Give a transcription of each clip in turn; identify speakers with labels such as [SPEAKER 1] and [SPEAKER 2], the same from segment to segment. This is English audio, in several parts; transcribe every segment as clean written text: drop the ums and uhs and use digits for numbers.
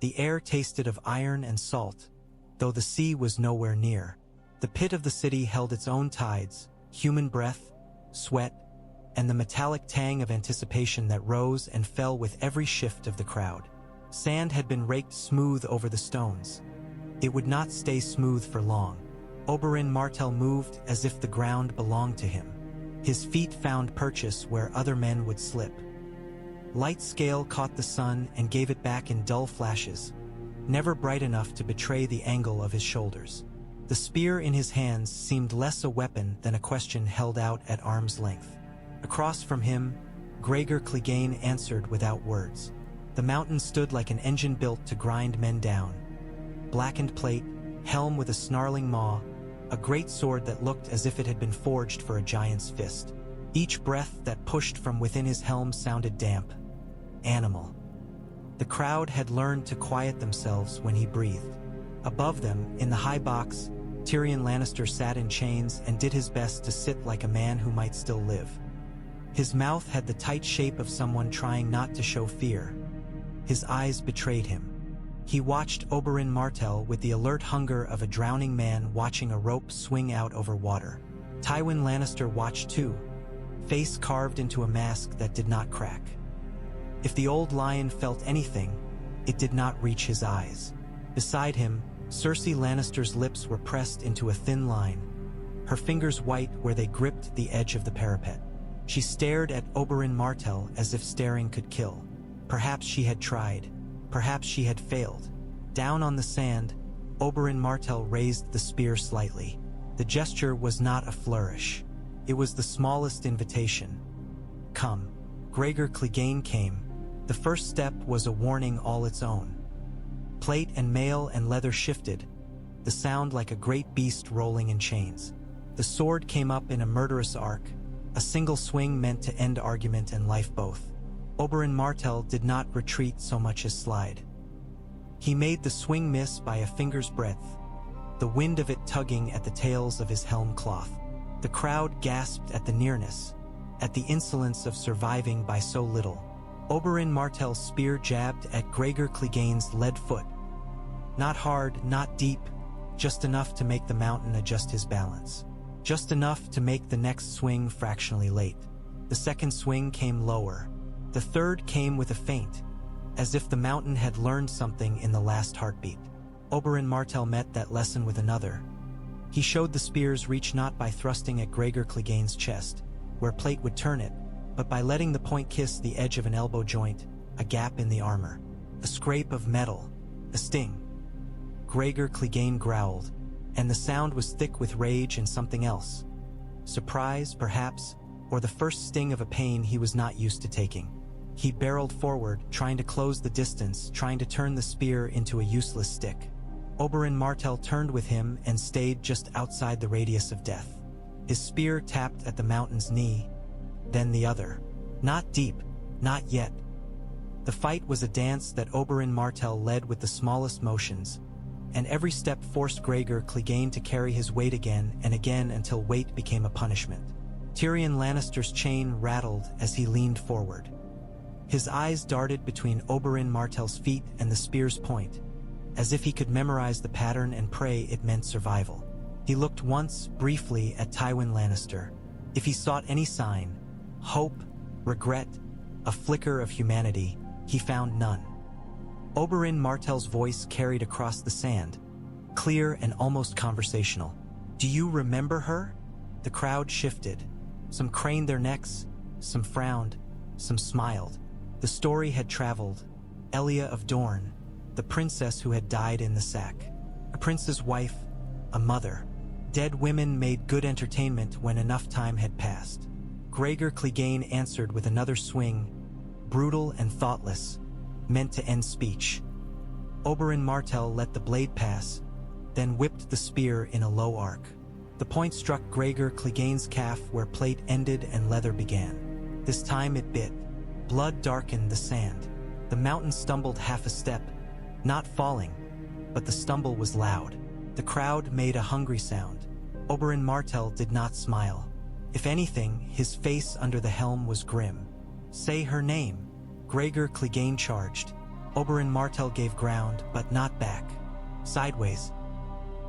[SPEAKER 1] The air tasted of iron and salt, though the sea was nowhere near. The pit of the city held its own tides, human breath, sweat, and the metallic tang of anticipation that rose and fell with every shift of the crowd. Sand had been raked smooth over the stones. It would not stay smooth for long. Oberyn Martell moved as if the ground belonged to him. His feet found purchase where other men would slip. Light scale caught the sun and gave it back in dull flashes, never bright enough to betray the angle of his shoulders. The spear in his hands seemed less a weapon than a question held out at arm's length. Across from him, Gregor Clegane answered without words. The mountain stood like an engine built to grind men down. Blackened plate, helm with a snarling maw, a great sword that looked as if it had been forged for a giant's fist. Each breath that pushed from within his helm sounded damp, animal. The crowd had learned to quiet themselves when he breathed. Above them, in the high box, Tyrion Lannister sat in chains and did his best to sit like a man who might still live. His mouth had the tight shape of someone trying not to show fear. His eyes betrayed him. He watched Oberyn Martell with the alert hunger of a drowning man watching a rope swing out over water. Tywin Lannister watched too, face carved into a mask that did not crack. If the old lion felt anything, it did not reach his eyes. Beside him, Cersei Lannister's lips were pressed into a thin line, her fingers white where they gripped the edge of the parapet. She stared at Oberyn Martell as if staring could kill. Perhaps she had tried. Perhaps she had failed. Down on the sand, Oberyn Martell raised the spear slightly. The gesture was not a flourish. It was the smallest invitation. Come. Gregor Clegane came. The first step was a warning all its own. Plate and mail and leather shifted, the sound like a great beast rolling in chains. The sword came up in a murderous arc, a single swing meant to end argument and life both. Oberyn Martell did not retreat so much as slide. He made the swing miss by a finger's breadth, the wind of it tugging at the tails of his helm cloth. The crowd gasped at the nearness, at the insolence of surviving by so little. Oberyn Martell's spear jabbed at Gregor Clegane's lead foot. Not hard, not deep, just enough to make the mountain adjust his balance. Just enough to make the next swing fractionally late. The second swing came lower. The third came with a feint, as if the mountain had learned something in the last heartbeat. Oberyn Martell met that lesson with another. He showed the spear's reach not by thrusting at Gregor Clegane's chest, where plate would turn it, but by letting the point kiss the edge of an elbow joint, a gap in the armor. A scrape of metal, a sting. Gregor Clegane growled, and the sound was thick with rage and something else. Surprise, perhaps, or the first sting of a pain he was not used to taking. He barreled forward, trying to close the distance, trying to turn the spear into a useless stick. Oberyn Martell turned with him and stayed just outside the radius of death. His spear tapped at the mountain's knee, then the other. Not deep, not yet. The fight was a dance that Oberyn Martell led with the smallest motions, and every step forced Gregor Clegane to carry his weight again and again until weight became a punishment. Tyrion Lannister's chain rattled as he leaned forward. His eyes darted between Oberyn Martell's feet and the spear's point, as if he could memorize the pattern and pray it meant survival. He looked once, briefly, at Tywin Lannister. If he sought any sign, hope, regret, a flicker of humanity, he found none. Oberyn Martell's voice carried across the sand, clear and almost conversational. "Do you remember her?" The crowd shifted. Some craned their necks, some frowned, some smiled. The story had traveled. Elia of Dorne, the princess who had died in the sack. A prince's wife, a mother. Dead women made good entertainment when enough time had passed. Gregor Clegane answered with another swing, brutal and thoughtless, meant to end speech. Oberyn Martell let the blade pass, then whipped the spear in a low arc. The point struck Gregor Clegane's calf where plate ended and leather began. This time it bit. Blood darkened the sand. The mountain stumbled half a step, not falling, but the stumble was loud. The crowd made a hungry sound. Oberyn Martell did not smile. If anything, his face under the helm was grim. "Say her name," Gregor Clegane charged. Oberyn Martell gave ground, but not back. Sideways.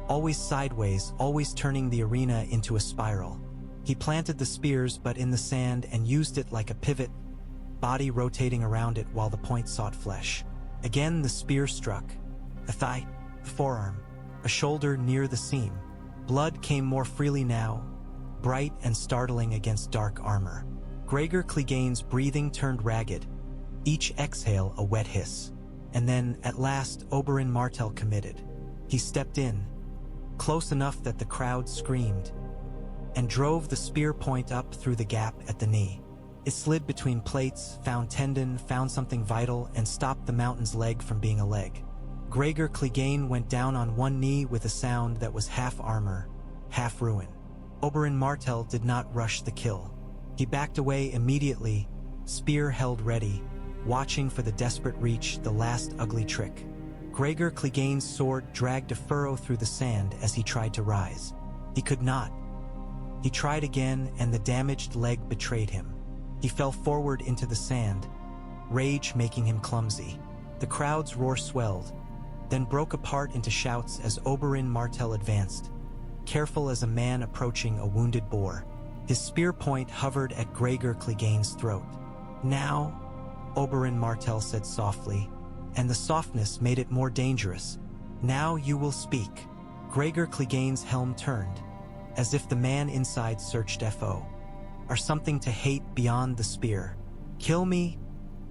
[SPEAKER 1] Always turning the arena into a spiral. He planted the spears but in the sand and used it like a pivot, body rotating around it while the point sought flesh. Again the spear struck. A thigh, a forearm, a shoulder near the seam. Blood came more freely now, bright and startling against dark armor. Gregor Clegane's breathing turned ragged, each exhale a wet hiss. And then, at last, Oberyn Martell committed. He stepped in, close enough that the crowd screamed, and drove the spear point up through the gap at the knee. It slid between plates, found tendon, found something vital, and stopped the mountain's leg from being a leg. Gregor Clegane went down on one knee with a sound that was half armor, half ruin. Oberyn Martell did not rush the kill. He backed away immediately, spear held ready, watching for the desperate reach, the last ugly trick. Gregor Clegane's sword dragged a furrow through the sand as he tried to rise. He could not. He tried again, and the damaged leg betrayed him. He fell forward into the sand, rage making him clumsy. The crowd's roar swelled, then broke apart into shouts as Oberyn Martell advanced, careful as a man approaching a wounded boar. His spear point hovered at Gregor Clegane's throat. "Now," Oberyn Martell said softly, and the softness made it more dangerous. "Now you will speak." Gregor Clegane's helm turned, as if the man inside searched for or something to hate beyond the spear. "Kill me,"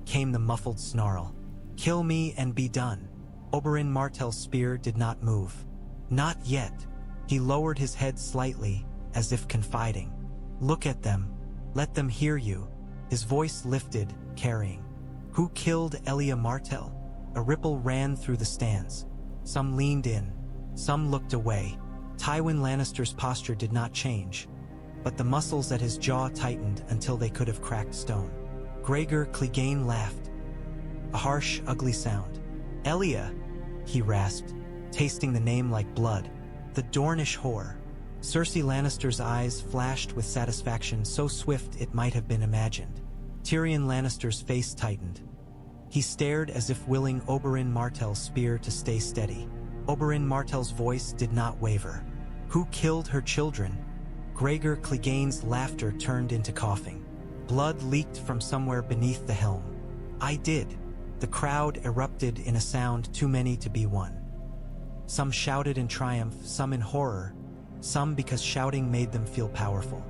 [SPEAKER 1] came the muffled snarl. "Kill me and be done." Oberyn Martell's spear did not move. Not yet. He lowered his head slightly, as if confiding. "Look at them. Let them hear you." His voice lifted, carrying. "Who killed Elia Martell?" A ripple ran through the stands. Some leaned in, some looked away. Tywin Lannister's posture did not change, but the muscles at his jaw tightened until they could have cracked stone. Gregor Clegane laughed. A harsh, ugly sound. "Elia," he rasped, tasting the name like blood. "The Dornish whore." Cersei Lannister's eyes flashed with satisfaction so swift it might have been imagined. Tyrion Lannister's face tightened. He stared as if willing Oberyn Martell's spear to stay steady. Oberyn Martell's voice did not waver. "Who killed her children?" Gregor Clegane's laughter turned into coughing. Blood leaked from somewhere beneath the helm. "I did." The crowd erupted in a sound too many to be one. Some shouted in triumph, some in horror, some because shouting made them feel powerful.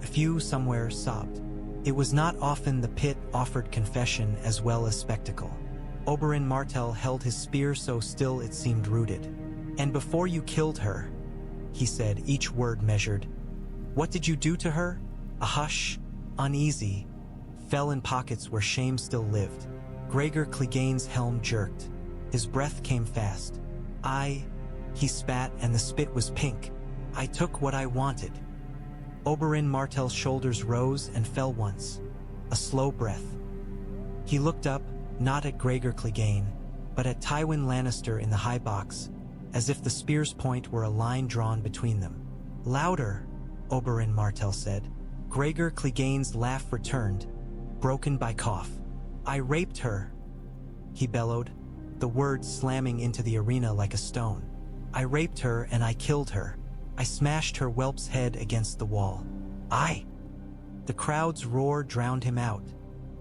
[SPEAKER 1] A few somewhere sobbed. It was not often the pit offered confession as well as spectacle. Oberyn Martell held his spear so still it seemed rooted. "And before you killed her," he said, each word measured, "what did you do to her?" A hush, uneasy, fell in pockets where shame still lived. Gregor Clegane's helm jerked. His breath came fast. He spat, and the spit was pink. "I took what I wanted." Oberyn Martell's shoulders rose and fell once. A slow breath. He looked up, not at Gregor Clegane, but at Tywin Lannister in the high box, as if the spear's point were a line drawn between them. "Louder," Oberyn Martell said. Gregor Clegane's laugh returned, broken by cough. "I raped her," he bellowed, the words slamming into the arena like a stone. "I raped her and I killed her. I smashed her whelp's head against the wall. I." The crowd's roar drowned him out,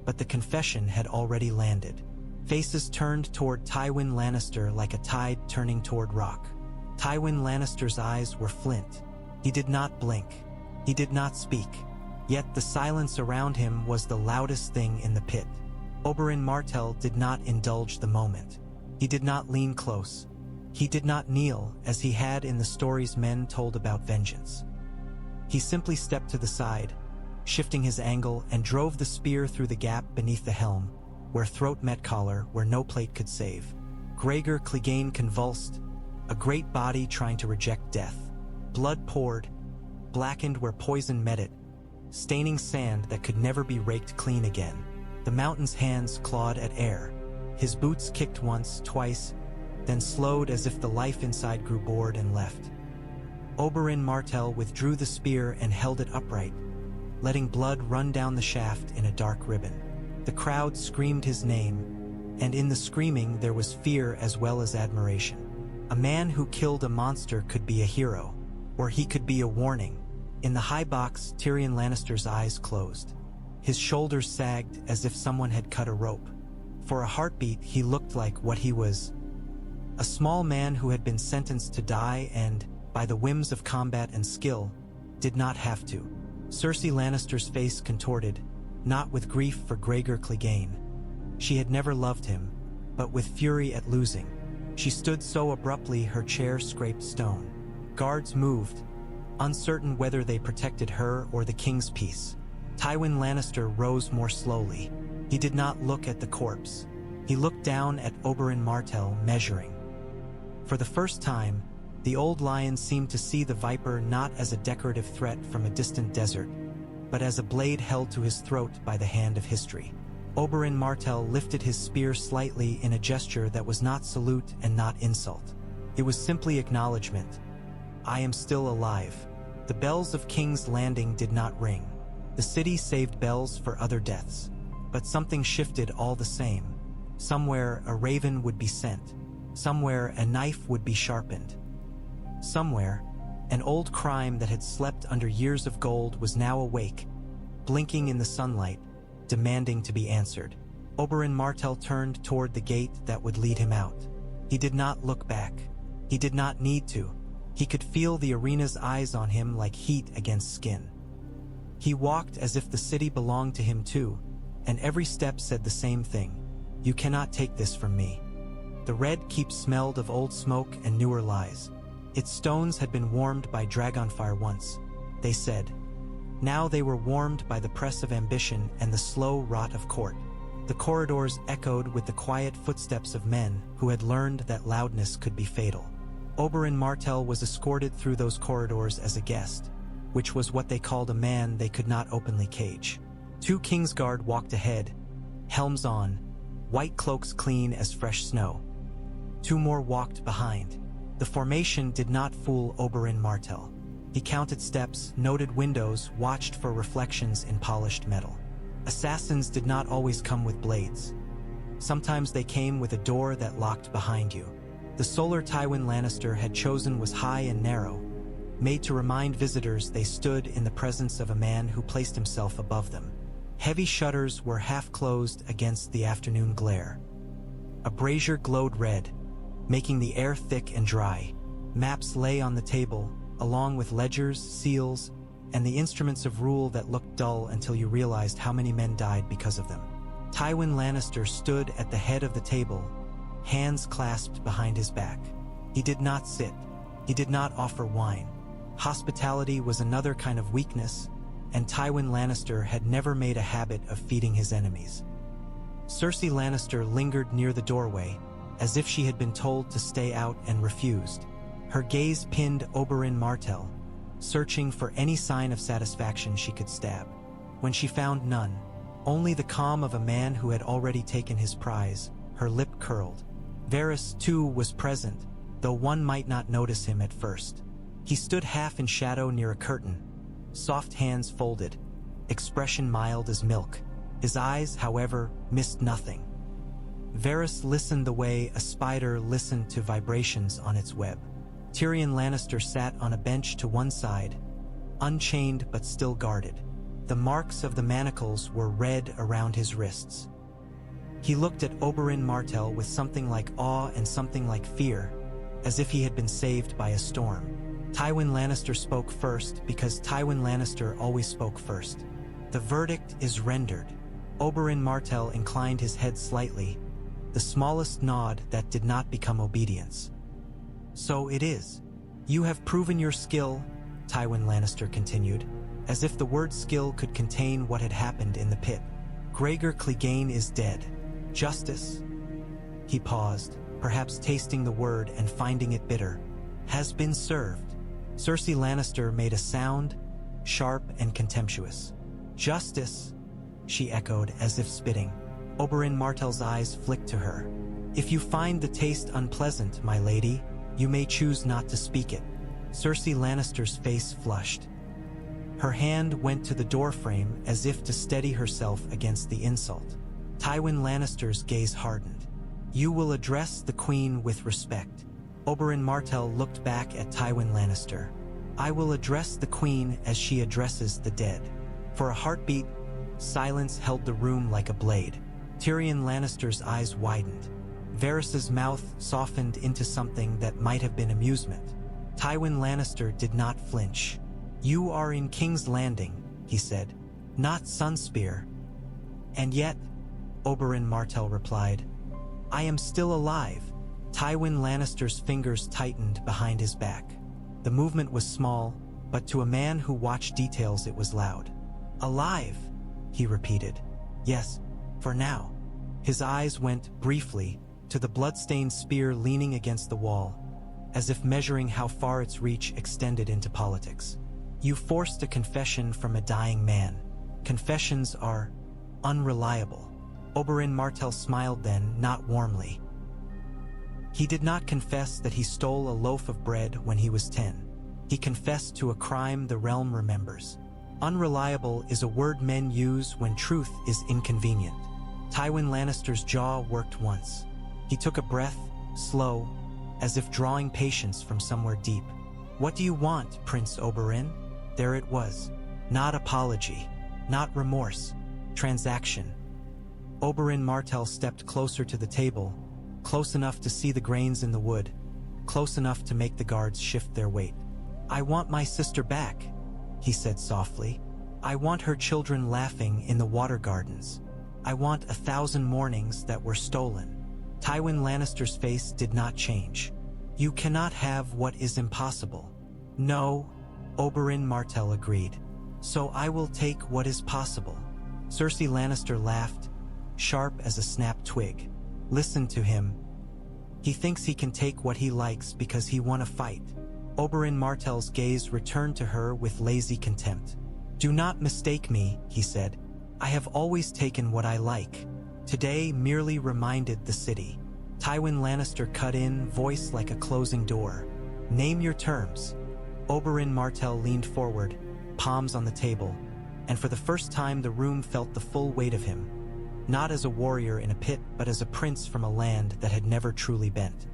[SPEAKER 1] but the confession had already landed. Faces turned toward Tywin Lannister like a tide turning toward rock. Tywin Lannister's eyes were flint. He did not blink. He did not speak. Yet the silence around him was the loudest thing in the pit. Oberyn Martell did not indulge the moment. He did not lean close. He did not kneel, as he had in the stories men told about vengeance. He simply stepped to the side, shifting his angle, and drove the spear through the gap beneath the helm, where throat met collar, where no plate could save. Gregor Clegane convulsed, a great body trying to reject death. Blood poured, blackened where poison met it, staining sand that could never be raked clean again. The mountain's hands clawed at air. His boots kicked once, twice, then slowed as if the life inside grew bored and left. Oberyn Martell withdrew the spear and held it upright, letting blood run down the shaft in a dark ribbon. The crowd screamed his name, and in the screaming there was fear as well as admiration. A man who killed a monster could be a hero, or he could be a warning. In the high box, Tyrion Lannister's eyes closed. His shoulders sagged as if someone had cut a rope. For a heartbeat, he looked like what he was. A small man who had been sentenced to die and, by the whims of combat and skill, did not have to. Cersei Lannister's face contorted, not with grief for Gregor Clegane. She had never loved him, but with fury at losing. She stood so abruptly her chair scraped stone. Guards moved, uncertain whether they protected her or the king's peace. Tywin Lannister rose more slowly. He did not look at the corpse. He looked down at Oberyn Martell, measuring. For the first time, the old lion seemed to see the viper not as a decorative threat from a distant desert, but as a blade held to his throat by the hand of history. Oberyn Martell lifted his spear slightly in a gesture that was not salute and not insult. It was simply acknowledgement. I am still alive. The bells of King's Landing did not ring. The city saved bells for other deaths. But something shifted all the same. Somewhere a raven would be sent. Somewhere a knife would be sharpened. Somewhere, an old crime that had slept under years of gold was now awake, blinking in the sunlight, demanding to be answered. Oberyn Martell turned toward the gate that would lead him out. He did not look back. He did not need to. He could feel the arena's eyes on him like heat against skin. He walked as if the city belonged to him too, and every step said the same thing. You cannot take this from me. The red keep smelled of old smoke and newer lies. Its stones had been warmed by dragonfire once, they said. Now they were warmed by the press of ambition and the slow rot of court. The corridors echoed with the quiet footsteps of men who had learned that loudness could be fatal. Oberyn Martell was escorted through those corridors as a guest, which was what they called a man they could not openly cage. 2 Kingsguard walked ahead, helms on, white cloaks clean as fresh snow. 2 more walked behind. The formation did not fool Oberyn Martell. He counted steps, noted windows, watched for reflections in polished metal. Assassins did not always come with blades. Sometimes they came with a door that locked behind you. The solar Tywin Lannister had chosen was high and narrow, made to remind visitors they stood in the presence of a man who placed himself above them. Heavy shutters were half closed against the afternoon glare. A brazier glowed red, making the air thick and dry. Maps lay on the table, along with ledgers, seals, and the instruments of rule that looked dull until you realized how many men died because of them. Tywin Lannister stood at the head of the table, hands clasped behind his back. He did not sit. He did not offer wine. Hospitality was another kind of weakness, and Tywin Lannister had never made a habit of feeding his enemies. Cersei Lannister lingered near the doorway, as if she had been told to stay out and refused. Her gaze pinned Oberyn Martell, searching for any sign of satisfaction she could stab. When she found none, only the calm of a man who had already taken his prize, her lip curled. Varys, too, was present, though one might not notice him at first. He stood half in shadow near a curtain, soft hands folded, expression mild as milk. His eyes, however, missed nothing. Varys listened the way a spider listened to vibrations on its web. Tyrion Lannister sat on a bench to one side, unchained but still guarded. The marks of the manacles were red around his wrists. He looked at Oberyn Martell with something like awe and something like fear, as if he had been saved by a storm. Tywin Lannister spoke first because Tywin Lannister always spoke first. The verdict is rendered. Oberyn Martell inclined his head slightly, the smallest nod that did not become obedience. So it is. You have proven your skill, Tywin Lannister continued, as if the word skill could contain what had happened in the pit. Gregor Clegane is dead. Justice, he paused, perhaps tasting the word and finding it bitter, has been served. Cersei Lannister made a sound, sharp and contemptuous. Justice, she echoed as if spitting. Oberyn Martell's eyes flicked to her. If you find the taste unpleasant, my lady, you may choose not to speak it. Cersei Lannister's face flushed. Her hand went to the doorframe as if to steady herself against the insult. Tywin Lannister's gaze hardened. You will address the queen with respect. Oberyn Martell looked back at Tywin Lannister. I will address the queen as she addresses the dead. For a heartbeat, silence held the room like a blade. Tyrion Lannister's eyes widened. Varys's mouth softened into something that might have been amusement. Tywin Lannister did not flinch. You are in King's Landing, he said, not Sunspear. And yet, Oberyn Martell replied, I am still alive. Tywin Lannister's fingers tightened behind his back. The movement was small, but to a man who watched details it was loud. Alive, he repeated. Yes, for now. His eyes went, briefly, to the blood-stained spear leaning against the wall, as if measuring how far its reach extended into politics. You forced a confession from a dying man. Confessions are unreliable. Oberyn Martell smiled then, not warmly. He did not confess that he stole a loaf of bread when he was 10. He confessed to a crime the realm remembers. Unreliable is a word men use when truth is inconvenient. Tywin Lannister's jaw worked once. He took a breath, slow, as if drawing patience from somewhere deep. What do you want, Prince Oberyn? There it was. Not apology, not remorse, transaction. Oberyn Martell stepped closer to the table, close enough to see the grains in the wood, close enough to make the guards shift their weight. I want my sister back, he said softly. I want her children laughing in the water gardens. I want 1,000 mornings that were stolen. Tywin Lannister's face did not change. You cannot have what is impossible. No, Oberyn Martell agreed. So I will take what is possible. Cersei Lannister laughed, sharp as a snapped twig. Listen to him. He thinks he can take what he likes because he won a fight. Oberyn Martell's gaze returned to her with lazy contempt. Do not mistake me, he said. I have always taken what I like. Today merely reminded the city. Tywin Lannister cut in, voice like a closing door. Name your terms. Oberyn Martell leaned forward, palms on the table, and for the first time the room felt the full weight of him. Not as a warrior in a pit, but as a prince from a land that had never truly bent.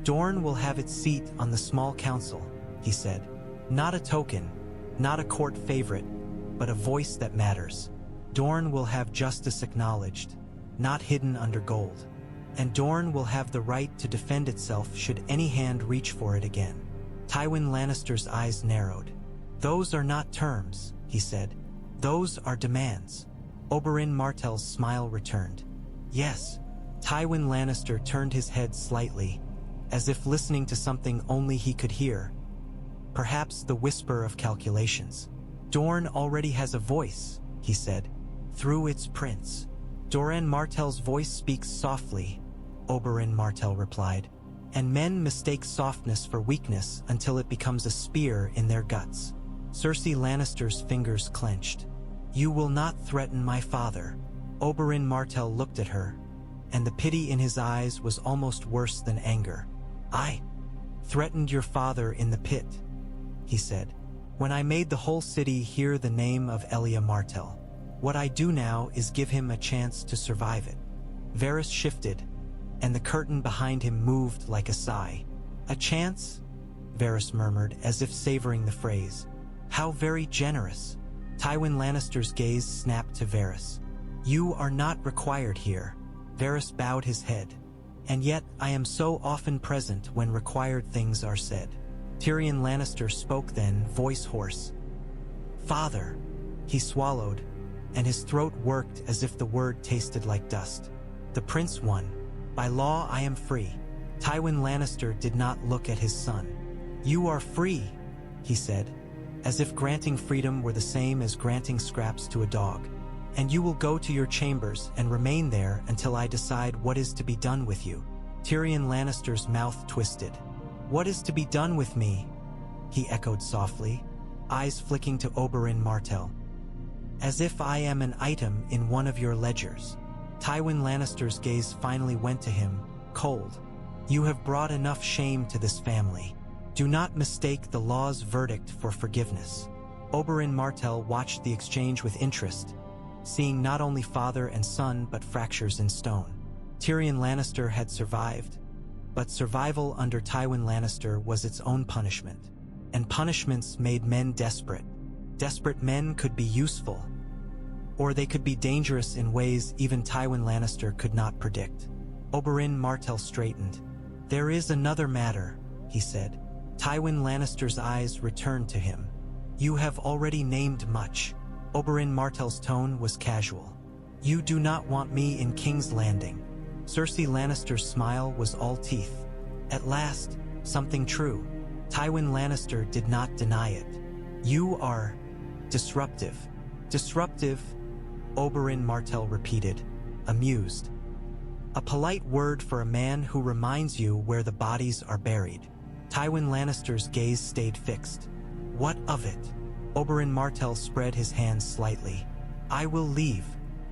[SPEAKER 1] Dorne will have its seat on the small council, he said. Not a token, not a court favorite, but a voice that matters. Dorne will have justice acknowledged, not hidden under gold. And Dorne will have the right to defend itself should any hand reach for it again. Tywin Lannister's eyes narrowed. Those are not terms, he said. Those are demands. Oberyn Martell's smile returned. Yes. Tywin Lannister turned his head slightly, as if listening to something only he could hear. Perhaps the whisper of calculations. Dorne already has a voice, he said, through its prince. Oberyn Martell's voice speaks softly, Oberyn Martell replied, and men mistake softness for weakness until it becomes a spear in their guts. Cersei Lannister's fingers clenched. You will not threaten my father. Oberyn Martell looked at her, and the pity in his eyes was almost worse than anger. I threatened your father in the pit, he said, when I made the whole city hear the name of Elia Martell. What I do now is give him a chance to survive it. Varys shifted, and the curtain behind him moved like a sigh. A chance? Varys murmured, as if savoring the phrase. How very generous. Tywin Lannister's gaze snapped to Varys. You are not required here. Varys bowed his head. And yet I am so often present when required things are said. Tyrion Lannister spoke then, voice hoarse. Father. He swallowed, and his throat worked as if the word tasted like dust. The prince won. By law I am free. Tywin Lannister did not look at his son. You are free, he said, as if granting freedom were the same as granting scraps to a dog. And you will go to your chambers and remain there until I decide what is to be done with you. Tyrion Lannister's mouth twisted. What is to be done with me? He echoed softly, eyes flicking to Oberyn Martell. As if I am an item in one of your ledgers. Tywin Lannister's gaze finally went to him, cold. You have brought enough shame to this family. Do not mistake the law's verdict for forgiveness. Oberyn Martell watched the exchange with interest, seeing not only father and son but fractures in stone. Tyrion Lannister had survived, but survival under Tywin Lannister was its own punishment. And punishments made men desperate. Desperate men could be useful, or they could be dangerous in ways even Tywin Lannister could not predict. Oberyn Martell straightened. "There is another matter," he said. Tywin Lannister's eyes returned to him. "You have already named much." Oberyn Martell's tone was casual. "You do not want me in King's Landing." Cersei Lannister's smile was all teeth. At last, something true. Tywin Lannister did not deny it. "You are disruptive." "Disruptive?" Oberyn Martell repeated, amused. "A polite word for a man who reminds you where the bodies are buried." Tywin Lannister's gaze stayed fixed. "What of it?" Oberyn Martell spread his hands slightly. "I will leave."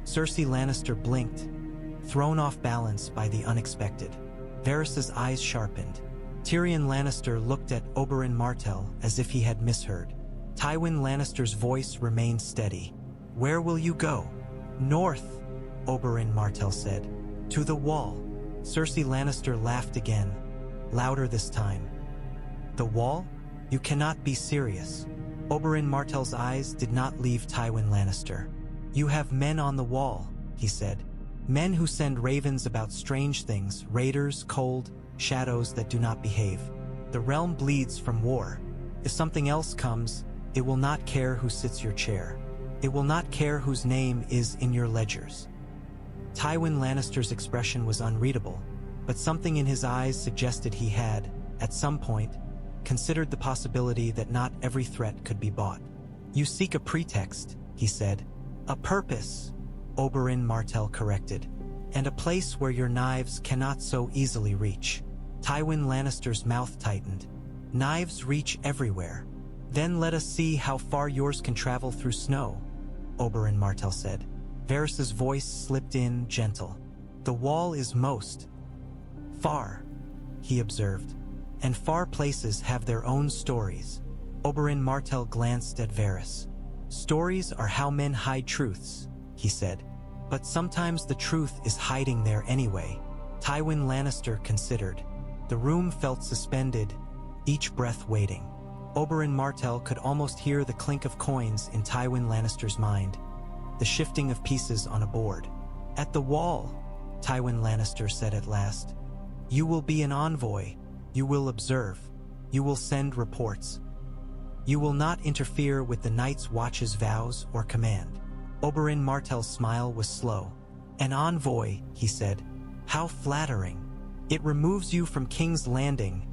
[SPEAKER 1] Cersei Lannister blinked, thrown off balance by the unexpected. Varys's eyes sharpened. Tyrion Lannister looked at Oberyn Martell as if he had misheard. Tywin Lannister's voice remained steady. "Where will you go?" "North," Oberyn Martell said. "To the Wall." Cersei Lannister laughed again, louder this time. "The Wall? You cannot be serious." Oberyn Martell's eyes did not leave Tywin Lannister. "You have men on the Wall," he said. "Men who send ravens about strange things, raiders, cold, shadows that do not behave. The realm bleeds from war. If something else comes, it will not care who sits your chair. It will not care whose name is in your ledgers." Tywin Lannister's expression was unreadable, but something in his eyes suggested he had, at some point, considered the possibility that not every threat could be bought. "You seek a pretext," he said. "A purpose," Oberyn Martell corrected, "and a place where your knives cannot so easily reach." Tywin Lannister's mouth tightened. "Knives reach everywhere. Then let us see how far yours can travel through snow," Oberyn Martell said. Varys's voice slipped in, gentle. "The Wall is most far," he observed, "and far places have their own stories." Oberyn Martell glanced at Varys. "Stories are how men hide truths," he said. "But sometimes the truth is hiding there anyway." Tywin Lannister considered. The room felt suspended, each breath waiting. Oberyn Martell could almost hear the clink of coins in Tywin Lannister's mind, the shifting of pieces on a board. "At the Wall," Tywin Lannister said at last. "You will be an envoy. You will observe. You will send reports. You will not interfere with the Night's Watch's vows or command." Oberyn Martell's smile was slow. "An envoy," he said. "How flattering. It removes you from King's Landing,"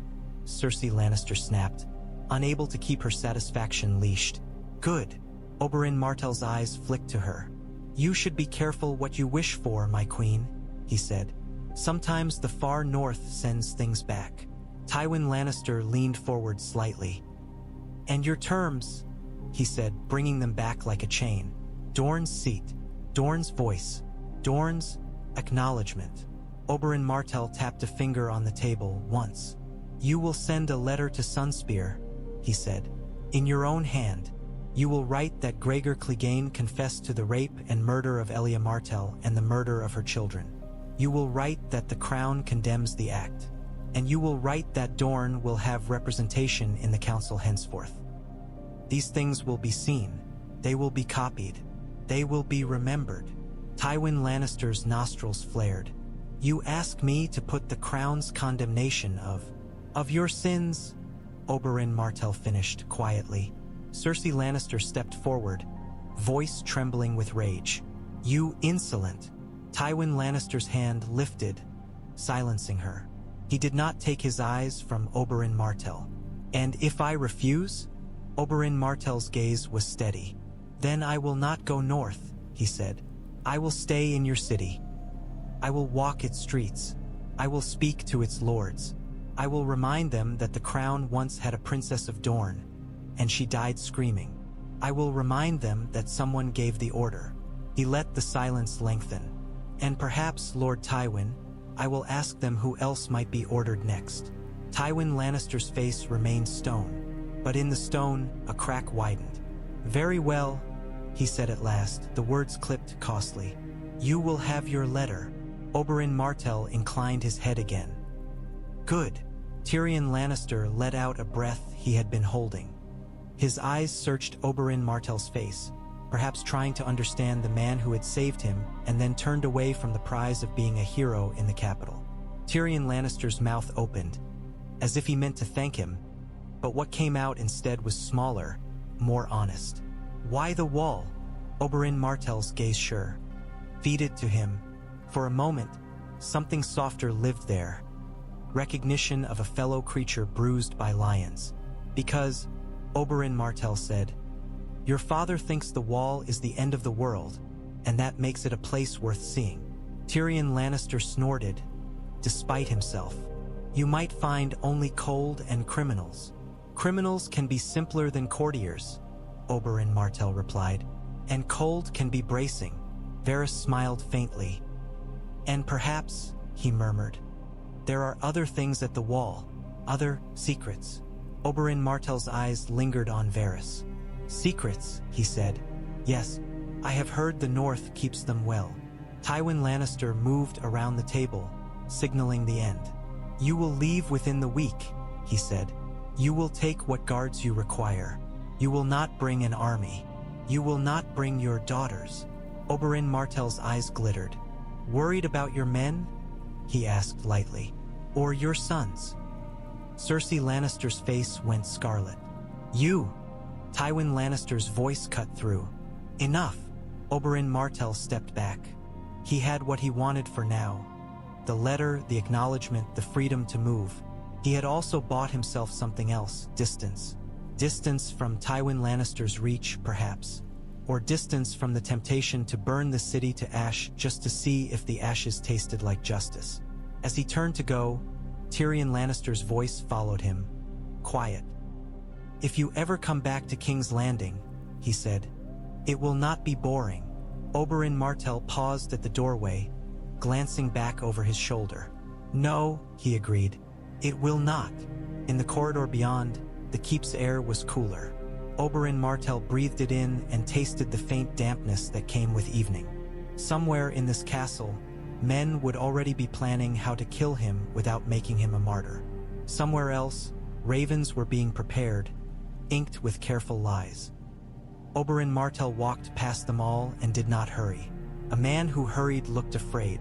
[SPEAKER 1] Cersei Lannister snapped, unable to keep her satisfaction leashed. "Good." Oberyn Martell's eyes flicked to her. "You should be careful what you wish for, my queen," he said. "Sometimes the far north sends things back." Tywin Lannister leaned forward slightly. "And your terms," he said, bringing them back like a chain. "Dorne's seat, Dorne's voice, Dorne's acknowledgement." Oberyn Martell tapped a finger on the table once. "You will send a letter to Sunspear," he said. "In your own hand. You will write that Gregor Clegane confessed to the rape and murder of Elia Martell and the murder of her children. You will write that the crown condemns the act. And you will write that Dorne will have representation in the council henceforth. These things will be seen. They will be copied. They will be remembered." Tywin Lannister's nostrils flared. "You ask me to put the crown's condemnation of your sins?" Oberyn Martell finished quietly. Cersei Lannister stepped forward, voice trembling with rage. "You insolent!" Tywin Lannister's hand lifted, silencing her. He did not take his eyes from Oberyn Martell. "And if I refuse?" Oberyn Martell's gaze was steady. "Then I will not go north," he said. "I will stay in your city. I will walk its streets. I will speak to its lords. I will remind them that the crown once had a princess of Dorne, and she died screaming. I will remind them that someone gave the order." He let the silence lengthen. "And perhaps, Lord Tywin, I will ask them who else might be ordered next." Tywin Lannister's face remained stone, but in the stone, a crack widened. "Very well," he said at last, the words clipped costly. "You will have your letter." Oberyn Martell inclined his head again. Good. Tyrion Lannister let out a breath he had been holding. His eyes searched Oberyn Martell's face, perhaps trying to understand the man who had saved him, and then turned away from the prize of being a hero in the capital. Tyrion Lannister's mouth opened, as if he meant to thank him, but what came out instead was smaller, more honest. Why the wall? Oberyn Martell's gaze sure. Feed it to him. For a moment, something softer lived there. Recognition of a fellow creature bruised by lions. Because, Oberyn Martell said, your father thinks the wall is the end of the world, and that makes it a place worth seeing. Tyrion Lannister snorted, despite himself. You might find only cold and criminals. Criminals can be simpler than courtiers, Oberyn Martell replied, and cold can be bracing. Varys smiled faintly. And perhaps, he murmured, there are other things at the wall, other secrets. Oberyn Martell's eyes lingered on Varys. Secrets, he said. Yes, I have heard the North keeps them well. Tywin Lannister moved around the table, signaling the end. You will leave within the week, he said. You will take what guards you require. You will not bring an army. You will not bring your daughters. Oberyn Martell's eyes glittered. Worried about your men? He asked lightly. Or your sons? Cersei Lannister's face went scarlet. You! Tywin Lannister's voice cut through. Enough! Oberyn Martell stepped back. He had what he wanted for now. The letter, the acknowledgement, the freedom to move. He had also bought himself something else, distance. Distance from Tywin Lannister's reach, perhaps. Or distance from the temptation to burn the city to ash just to see if the ashes tasted like justice. As he turned to go, Tyrion Lannister's voice followed him. Quiet. If you ever come back to King's Landing, he said, it will not be boring. Oberyn Martell paused at the doorway, glancing back over his shoulder. No, he agreed, it will not. In the corridor beyond, the keep's air was cooler. Oberyn Martell breathed it in and tasted the faint dampness that came with evening. Somewhere in this castle, men would already be planning how to kill him without making him a martyr. Somewhere else, ravens were being prepared, inked with careful lies. Oberyn Martell walked past them all and did not hurry. A man who hurried looked afraid.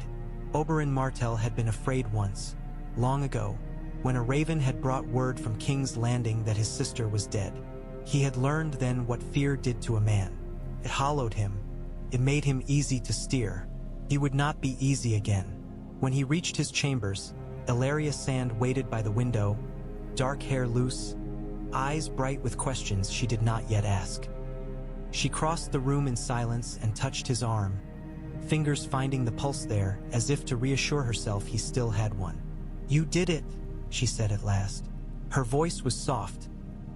[SPEAKER 1] Oberyn Martell had been afraid once, long ago, when a raven had brought word from King's Landing that his sister was dead. He had learned then what fear did to a man. It hollowed him. It made him easy to steer. He would not be easy again. When he reached his chambers, Ellaria Sand waited by the window, dark hair loose, eyes bright with questions she did not yet ask. She crossed the room in silence and touched his arm, fingers finding the pulse there as if to reassure herself he still had one. You did it, she said at last. Her voice was soft,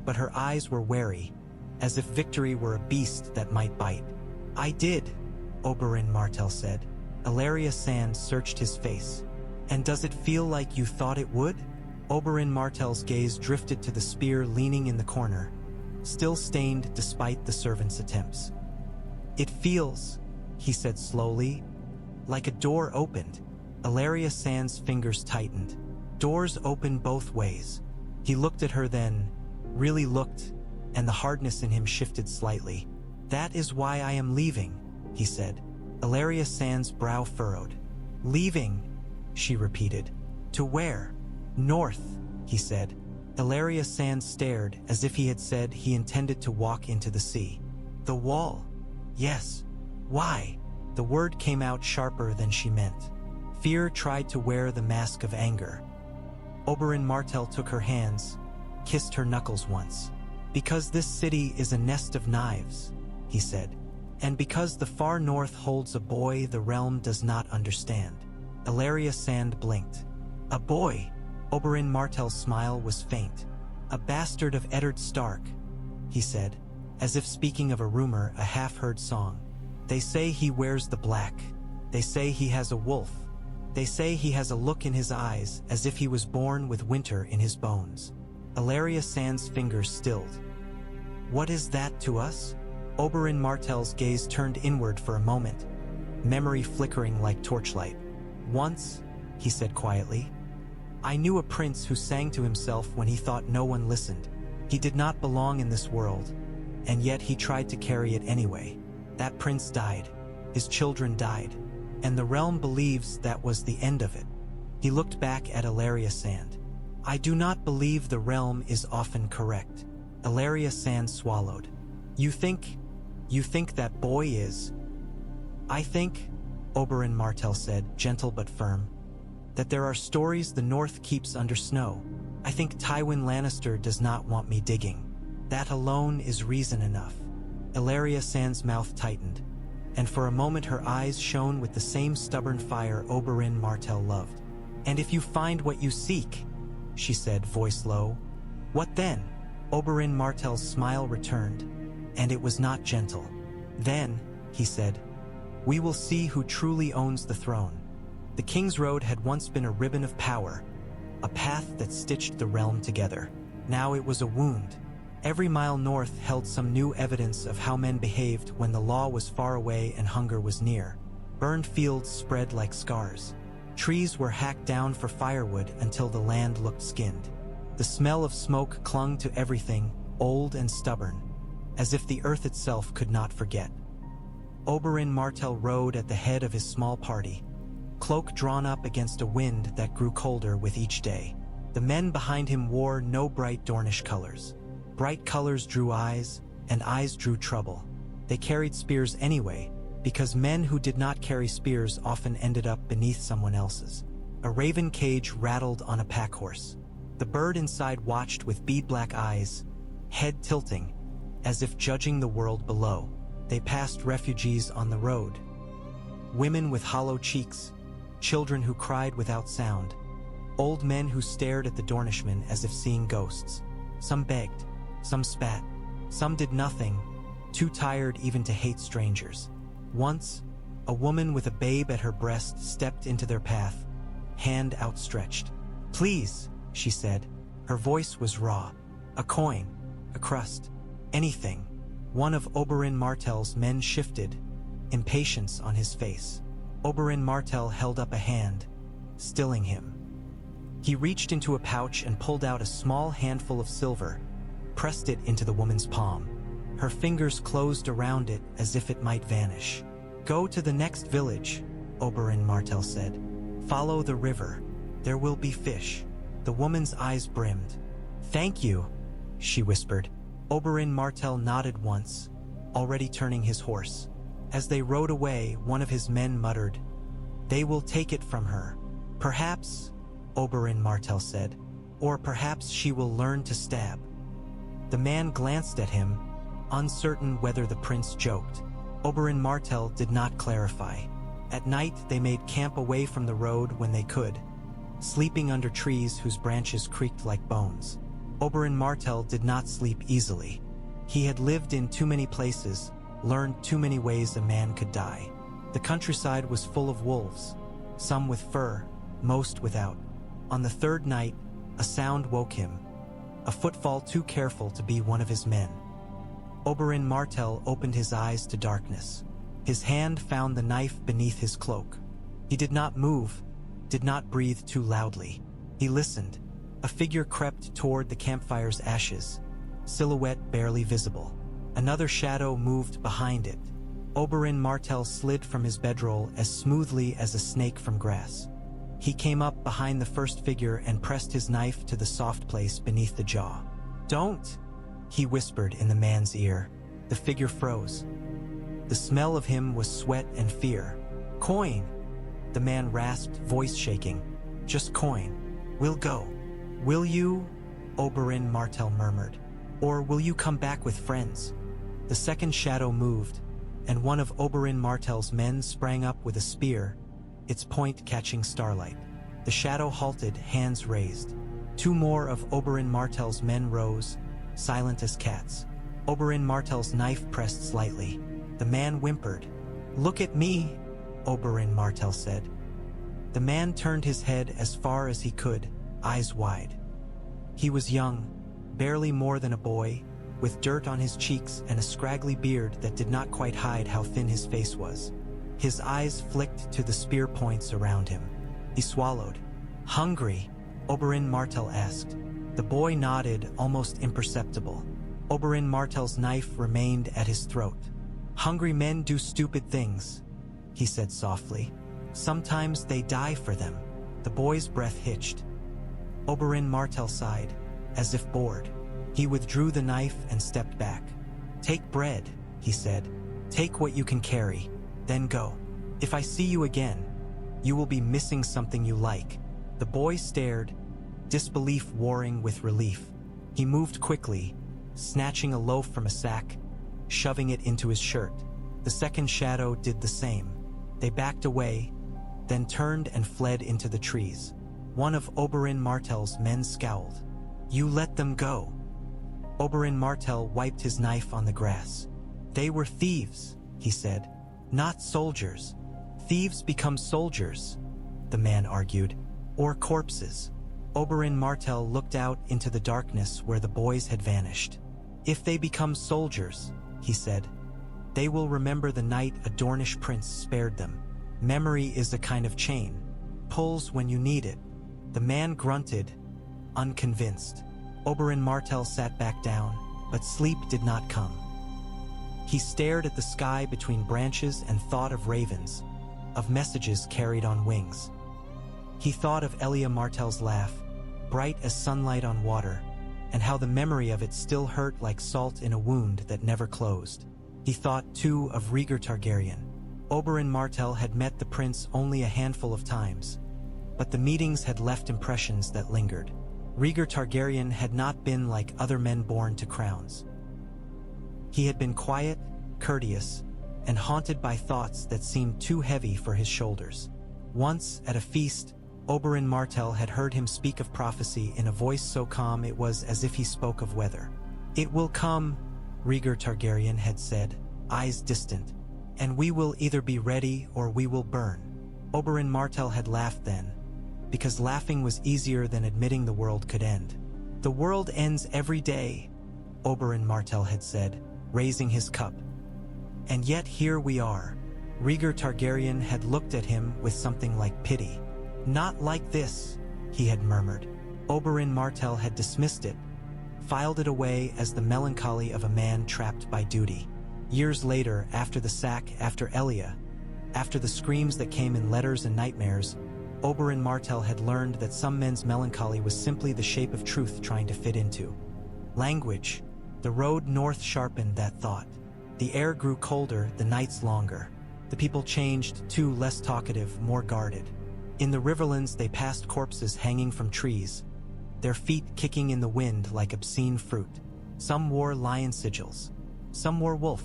[SPEAKER 1] but her eyes were wary, as if victory were a beast that might bite. I did, Oberyn Martell said. Ellaria Sand searched his face. And does it feel like you thought it would? Oberyn Martell's gaze drifted to the spear leaning in the corner, still stained despite the servant's attempts. It feels, he said slowly, like a door opened. Ellaria Sand's fingers tightened. Doors open both ways. He looked at her then, really looked, and the hardness in him shifted slightly. That is why I am leaving, he said. Ellaria Sand's brow furrowed. Leaving, she repeated. To where? North, he said. Ellaria Sand stared as if he had said he intended to walk into the sea. The wall. Yes. Why? The word came out sharper than she meant. Fear tried to wear the mask of anger. Oberyn Martell took her hands, kissed her knuckles once. Because this city is a nest of knives, he said. And because the far north holds a boy the realm does not understand. Ellaria Sand blinked. A boy? Oberyn Martell's smile was faint. A bastard of Eddard Stark, he said, as if speaking of a rumor, a half-heard song. They say he wears the black. They say he has a wolf. They say he has a look in his eyes as if he was born with winter in his bones. Ellaria Sand's fingers stilled. What is that to us? Oberyn Martell's gaze turned inward for a moment, memory flickering like torchlight. Once, he said quietly, I knew a prince who sang to himself when he thought no one listened. He did not belong in this world, and yet he tried to carry it anyway. That prince died. His children died, and the realm believes that was the end of it. He looked back at Ilaria Sand. I do not believe the realm is often correct. Ilaria Sand swallowed. You think that boy is? I think, Oberyn Martell said, gentle but firm, that there are stories the North keeps under snow. I think Tywin Lannister does not want me digging. That alone is reason enough. Ilaria Sand's mouth tightened, and for a moment her eyes shone with the same stubborn fire Oberyn Martell loved. And if you find what you seek, she said, voice low. What then? Oberyn Martell's smile returned, and it was not gentle. Then, he said, we will see who truly owns the throne. The King's Road had once been a ribbon of power, a path that stitched the realm together. Now it was a wound. Every mile north held some new evidence of how men behaved when the law was far away and hunger was near. Burned fields spread like scars. Trees were hacked down for firewood until the land looked skinned. The smell of smoke clung to everything, old and stubborn, as if the earth itself could not forget. Oberyn Martell rode at the head of his small party, cloak drawn up against a wind that grew colder with each day. The men behind him wore no bright Dornish colors. Bright colors drew eyes, and eyes drew trouble. They carried spears anyway, because men who did not carry spears often ended up beneath someone else's. A raven cage rattled on a pack horse. The bird inside watched with bead-black eyes, head tilting, as if judging the world below. They passed refugees on the road. Women with hollow cheeks, children who cried without sound, old men who stared at the Dornishmen as if seeing ghosts. Some begged, some spat, some did nothing, too tired even to hate strangers. Once, a woman with a babe at her breast stepped into their path, hand outstretched. Please, she said. Her voice was raw. A coin, a crust, anything. One of Oberyn Martell's men shifted, impatience on his face. Oberyn Martell held up a hand, stilling him. He reached into a pouch and pulled out a small handful of silver, pressed it into the woman's palm. Her fingers closed around it as if it might vanish. Go to the next village, Oberyn Martell said. Follow the river. There will be fish. The woman's eyes brimmed. Thank you, she whispered. Oberyn Martell nodded once, already turning his horse. As they rode away, one of his men muttered, They will take it from her. Perhaps, Oberyn Martell said, or perhaps she will learn to stab. The man glanced at him, uncertain whether the prince joked. Oberyn Martell did not clarify. At night they made camp away from the road when they could, sleeping under trees whose branches creaked like bones. Oberyn Martell did not sleep easily. He had lived in too many places, learned too many ways a man could die. The countryside was full of wolves, some with fur, most without. On the third night, a sound woke him, a footfall too careful to be one of his men. Oberyn Martell opened his eyes to darkness. His hand found the knife beneath his cloak. He did not move, did not breathe too loudly. He listened. A figure crept toward the campfire's ashes, silhouette barely visible. Another shadow moved behind it. Oberyn Martell slid from his bedroll as smoothly as a snake from grass. He came up behind the first figure and pressed his knife to the soft place beneath the jaw. Don't, he whispered in the man's ear. The figure froze. The smell of him was sweat and fear. Coin, the man rasped, voice shaking. Just coin. We'll go. Will you? Oberyn Martell murmured. Or will you come back with friends? The second shadow moved, and one of Oberyn Martell's men sprang up with a spear, its point catching starlight. The shadow halted, hands raised. Two more of Oberyn Martell's men rose, silent as cats. Oberyn Martell's knife pressed slightly. The man whimpered. Look at me, Oberyn Martell said. The man turned his head as far as he could, eyes wide. He was young, barely more than a boy, with dirt on his cheeks and a scraggly beard that did not quite hide how thin his face was. His eyes flicked to the spear points around him. He swallowed. Hungry? Oberyn Martell asked. The boy nodded, almost imperceptible. Oberyn Martell's knife remained at his throat. Hungry men do stupid things, he said softly. Sometimes they die for them. The boy's breath hitched. Oberyn Martell sighed, as if bored. He withdrew the knife and stepped back. Take bread, he said. Take what you can carry, then go. If I see you again, you will be missing something you like. The boy stared, disbelief warring with relief. He moved quickly, snatching a loaf from a sack, shoving it into his shirt. The second shadow did the same. They backed away, then turned and fled into the trees. One of Oberyn Martell's men scowled. You let them go. Oberyn Martell wiped his knife on the grass. They were thieves, he said, not soldiers. Thieves become soldiers, the man argued, or corpses. Oberyn Martell looked out into the darkness where the boys had vanished. If they become soldiers, he said, they will remember the night a Dornish prince spared them. Memory is a kind of chain, pulls when you need it. The man grunted, unconvinced. Oberyn Martell sat back down, but sleep did not come. He stared at the sky between branches and thought of ravens, of messages carried on wings. He thought of Elia Martell's laugh, bright as sunlight on water, and how the memory of it still hurt like salt in a wound that never closed. He thought, too, of Rhaegar Targaryen. Oberyn Martell had met the prince only a handful of times, but the meetings had left impressions that lingered. Rhaegar Targaryen had not been like other men born to crowns. He had been quiet, courteous, and haunted by thoughts that seemed too heavy for his shoulders. Once, at a feast, Oberyn Martell had heard him speak of prophecy in a voice so calm it was as if he spoke of weather. It will come, Rhaegar Targaryen had said, eyes distant, and we will either be ready or we will burn. Oberyn Martell had laughed then, because laughing was easier than admitting the world could end. The world ends every day, Oberyn Martell had said, raising his cup. And yet here we are. Rhaegar Targaryen had looked at him with something like pity. Not like this, he had murmured. Oberyn Martell had dismissed it, filed it away as the melancholy of a man trapped by duty. Years later, after the sack, after Elia, after the screams that came in letters and nightmares, Oberyn Martell had learned that some men's melancholy was simply the shape of truth trying to fit into language. The road north sharpened that thought. The air grew colder, the nights longer. The people changed, too, less talkative, more guarded. In the riverlands they passed corpses hanging from trees, their feet kicking in the wind like obscene fruit. Some wore lion sigils, some wore wolf.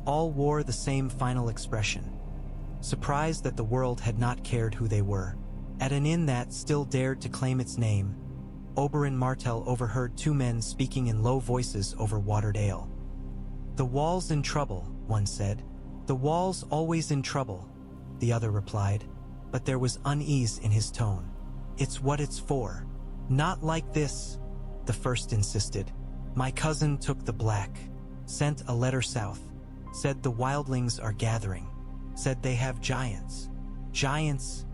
[SPEAKER 1] All wore the same final expression. Surprised that the world had not cared who they were. At an inn that still dared to claim its name, Oberyn Martell overheard two men speaking in low voices over watered ale. The wall's in trouble, one said. The wall's always in trouble, the other replied, but there was unease in his tone. It's what it's for. Not like this, the first insisted. My cousin took the black, sent a letter south, said the wildlings are gathering, said they have giants. Giants,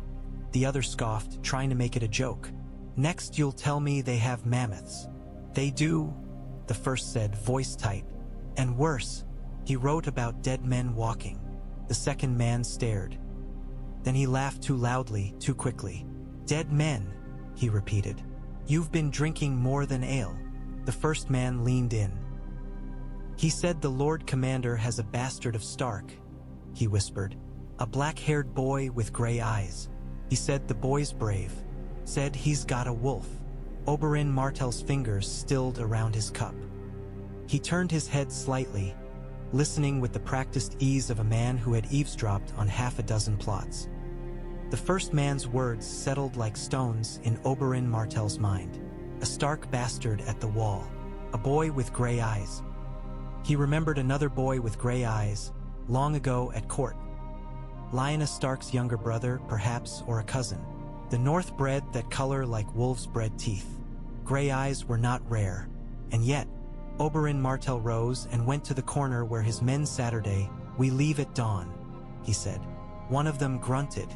[SPEAKER 1] the other scoffed, trying to make it a joke. Next you'll tell me they have mammoths. They do, the first said, voice tight. And worse, he wrote about dead men walking. The second man stared. Then he laughed too loudly, too quickly. Dead men, he repeated. You've been drinking more than ale. The first man leaned in. He said the Lord Commander has a bastard of Stark, he whispered. A black-haired boy with gray eyes. He said the boy's brave. Said he's got a wolf. Oberyn Martell's fingers stilled around his cup. He turned his head slightly, listening with the practiced ease of a man who had eavesdropped on half a dozen plots. The first man's words settled like stones in Oberyn Martell's mind. A Stark bastard at the wall. A boy with gray eyes. He remembered another boy with gray eyes, long ago at court. Lyanna Stark's younger brother, perhaps, or a cousin. The North bred that color like wolves' bred teeth. Gray eyes were not rare, and yet, Oberyn Martell rose and went to the corner where his men Saturday. We leave at dawn, he said. One of them grunted.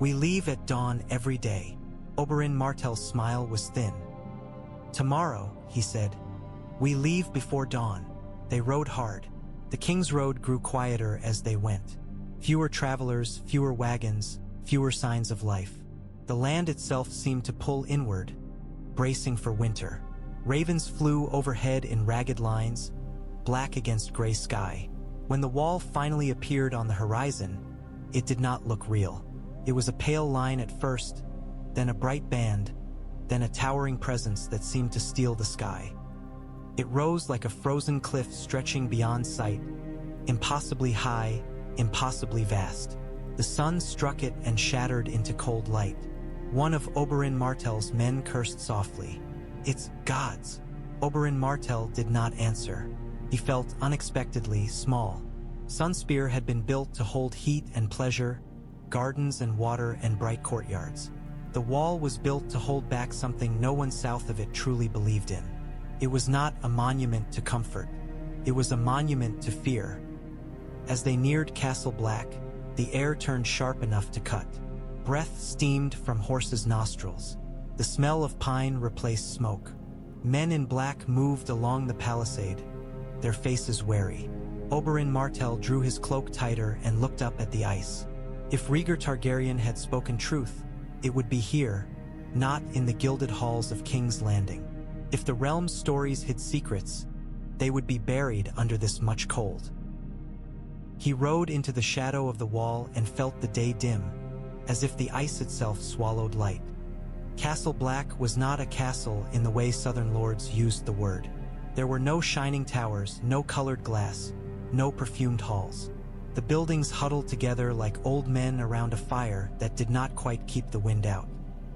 [SPEAKER 1] We leave at dawn every day. Oberyn Martell's smile was thin. Tomorrow, he said. We leave before dawn. They rode hard. The King's Road grew quieter as they went. Fewer travelers, fewer wagons, fewer signs of life. The land itself seemed to pull inward, bracing for winter. Ravens flew overhead in ragged lines, black against gray sky. When the wall finally appeared on the horizon, it did not look real. It was a pale line at first, then a bright band, then a towering presence that seemed to steal the sky. It rose like a frozen cliff stretching beyond sight, impossibly high, impossibly vast. The sun struck it and shattered into cold light. One of Oberyn Martell's men cursed softly. It's gods. Oberyn Martell did not answer. He felt unexpectedly small. Sunspear had been built to hold heat and pleasure, gardens and water and bright courtyards. The wall was built to hold back something no one south of it truly believed in. It was not a monument to comfort. It was a monument to fear. As they neared Castle Black, the air turned sharp enough to cut. Breath steamed from horses' nostrils. The smell of pine replaced smoke. Men in black moved along the palisade, their faces wary. Oberyn Martell drew his cloak tighter and looked up at the ice. If Rhaegar Targaryen had spoken truth, it would be here, not in the gilded halls of King's Landing. If the realm's stories hid secrets, they would be buried under this much cold. He rode into the shadow of the wall and felt the day dim, as if the ice itself swallowed light. Castle Black was not a castle in the way Southern lords used the word. There were no shining towers, no colored glass, no perfumed halls. The buildings huddled together like old men around a fire that did not quite keep the wind out.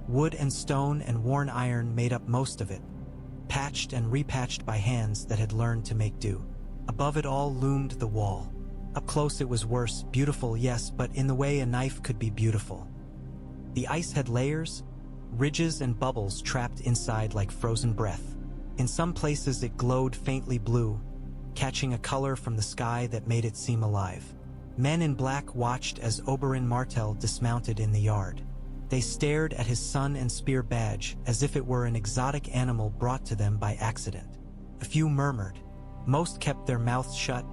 [SPEAKER 1] Wood and stone and worn iron made up most of it, patched and repatched by hands that had learned to make do. Above it all loomed the wall. Up close it was worse, beautiful, yes, but in the way a knife could be beautiful. The ice had layers, ridges and bubbles trapped inside like frozen breath. In some places it glowed faintly blue, catching a color from the sky that made it seem alive. Men in black watched as Oberyn Martell dismounted in the yard. They stared at his sun and spear badge as if it were an exotic animal brought to them by accident. A few murmured. Most kept their mouths shut,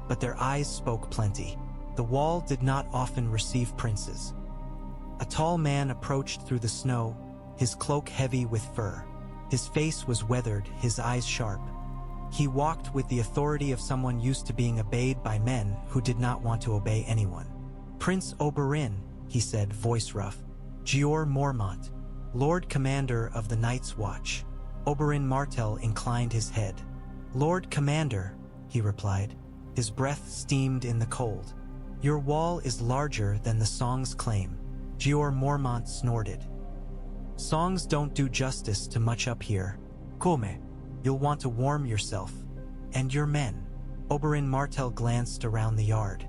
[SPEAKER 1] but their eyes spoke plenty. The wall did not often receive princes. A tall man approached through the snow, his cloak heavy with fur. His face was weathered, his eyes sharp. He walked with the authority of someone used to being obeyed by men who did not want to obey anyone. Prince Oberyn, he said, voice rough. Jeor Mormont, Lord Commander of the Night's Watch. Oberyn Martell inclined his head. Lord Commander, he replied. His breath steamed in the cold. Your wall is larger than the songs claim. Jeor Mormont snorted. Songs don't do justice to much up here. Come, you'll want to warm yourself. And your men. Oberyn Martell glanced around the yard.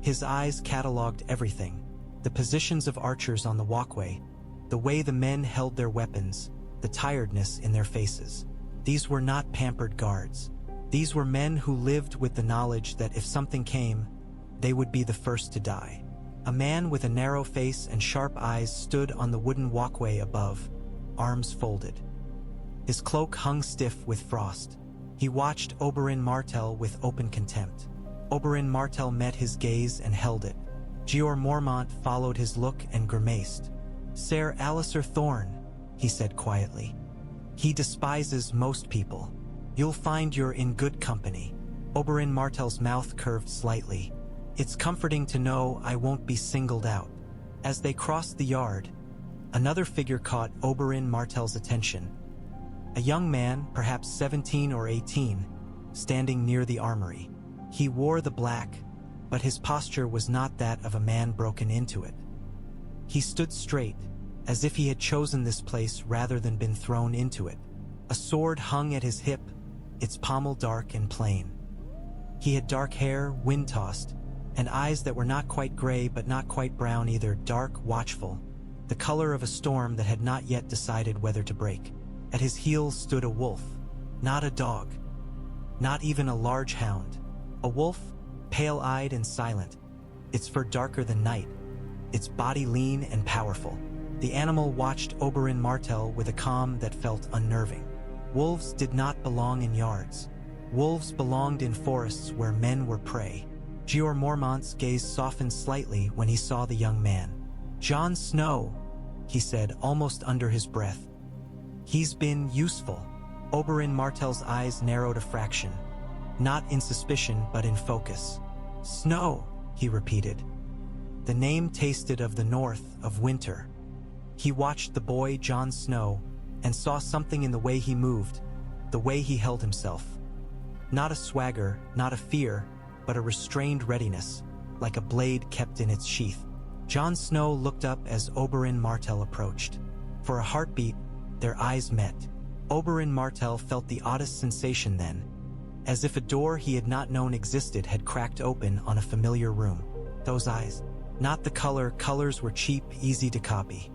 [SPEAKER 1] His eyes catalogued everything. The positions of archers on the walkway, the way the men held their weapons, the tiredness in their faces. These were not pampered guards. These were men who lived with the knowledge that if something came, they would be the first to die. A man with a narrow face and sharp eyes stood on the wooden walkway above, arms folded. His cloak hung stiff with frost. He watched Oberyn Martell with open contempt. Oberyn Martell met his gaze and held it. Jeor Mormont followed his look and grimaced. Ser Alliser Thorne, he said quietly. He despises most people. You'll find you're in good company. Oberyn Martell's mouth curved slightly. It's comforting to know I won't be singled out. As they crossed the yard, another figure caught Oberyn Martell's attention. A young man, perhaps 17 or 18, standing near the armory. He wore the black, but his posture was not that of a man broken into it. He stood straight, as if he had chosen this place rather than been thrown into it. A sword hung at his hip, its pommel dark and plain. He had dark hair, wind-tossed, and eyes that were not quite gray but not quite brown either, dark, watchful, the color of a storm that had not yet decided whether to break. At his heels stood a wolf, not a dog, not even a large hound. A wolf, pale-eyed and silent, its fur darker than night, its body lean and powerful. The animal watched Oberyn Martell with a calm that felt unnerving. Wolves did not belong in yards. Wolves belonged in forests where men were prey. Jeor Mormont's gaze softened slightly when he saw the young man. "Jon Snow," he said almost under his breath. "He's been useful." Oberyn Martell's eyes narrowed a fraction, not in suspicion but in focus. "Snow," he repeated. The name tasted of the north, of winter. He watched the boy Jon Snow and saw something in the way he moved, the way he held himself. Not a swagger, not a fear, but a restrained readiness, like a blade kept in its sheath. Jon Snow looked up as Oberyn Martell approached. For a heartbeat, their eyes met. Oberyn Martell felt the oddest sensation then, as if a door he had not known existed had cracked open on a familiar room. Those eyes, not the colors were cheap, easy to copy.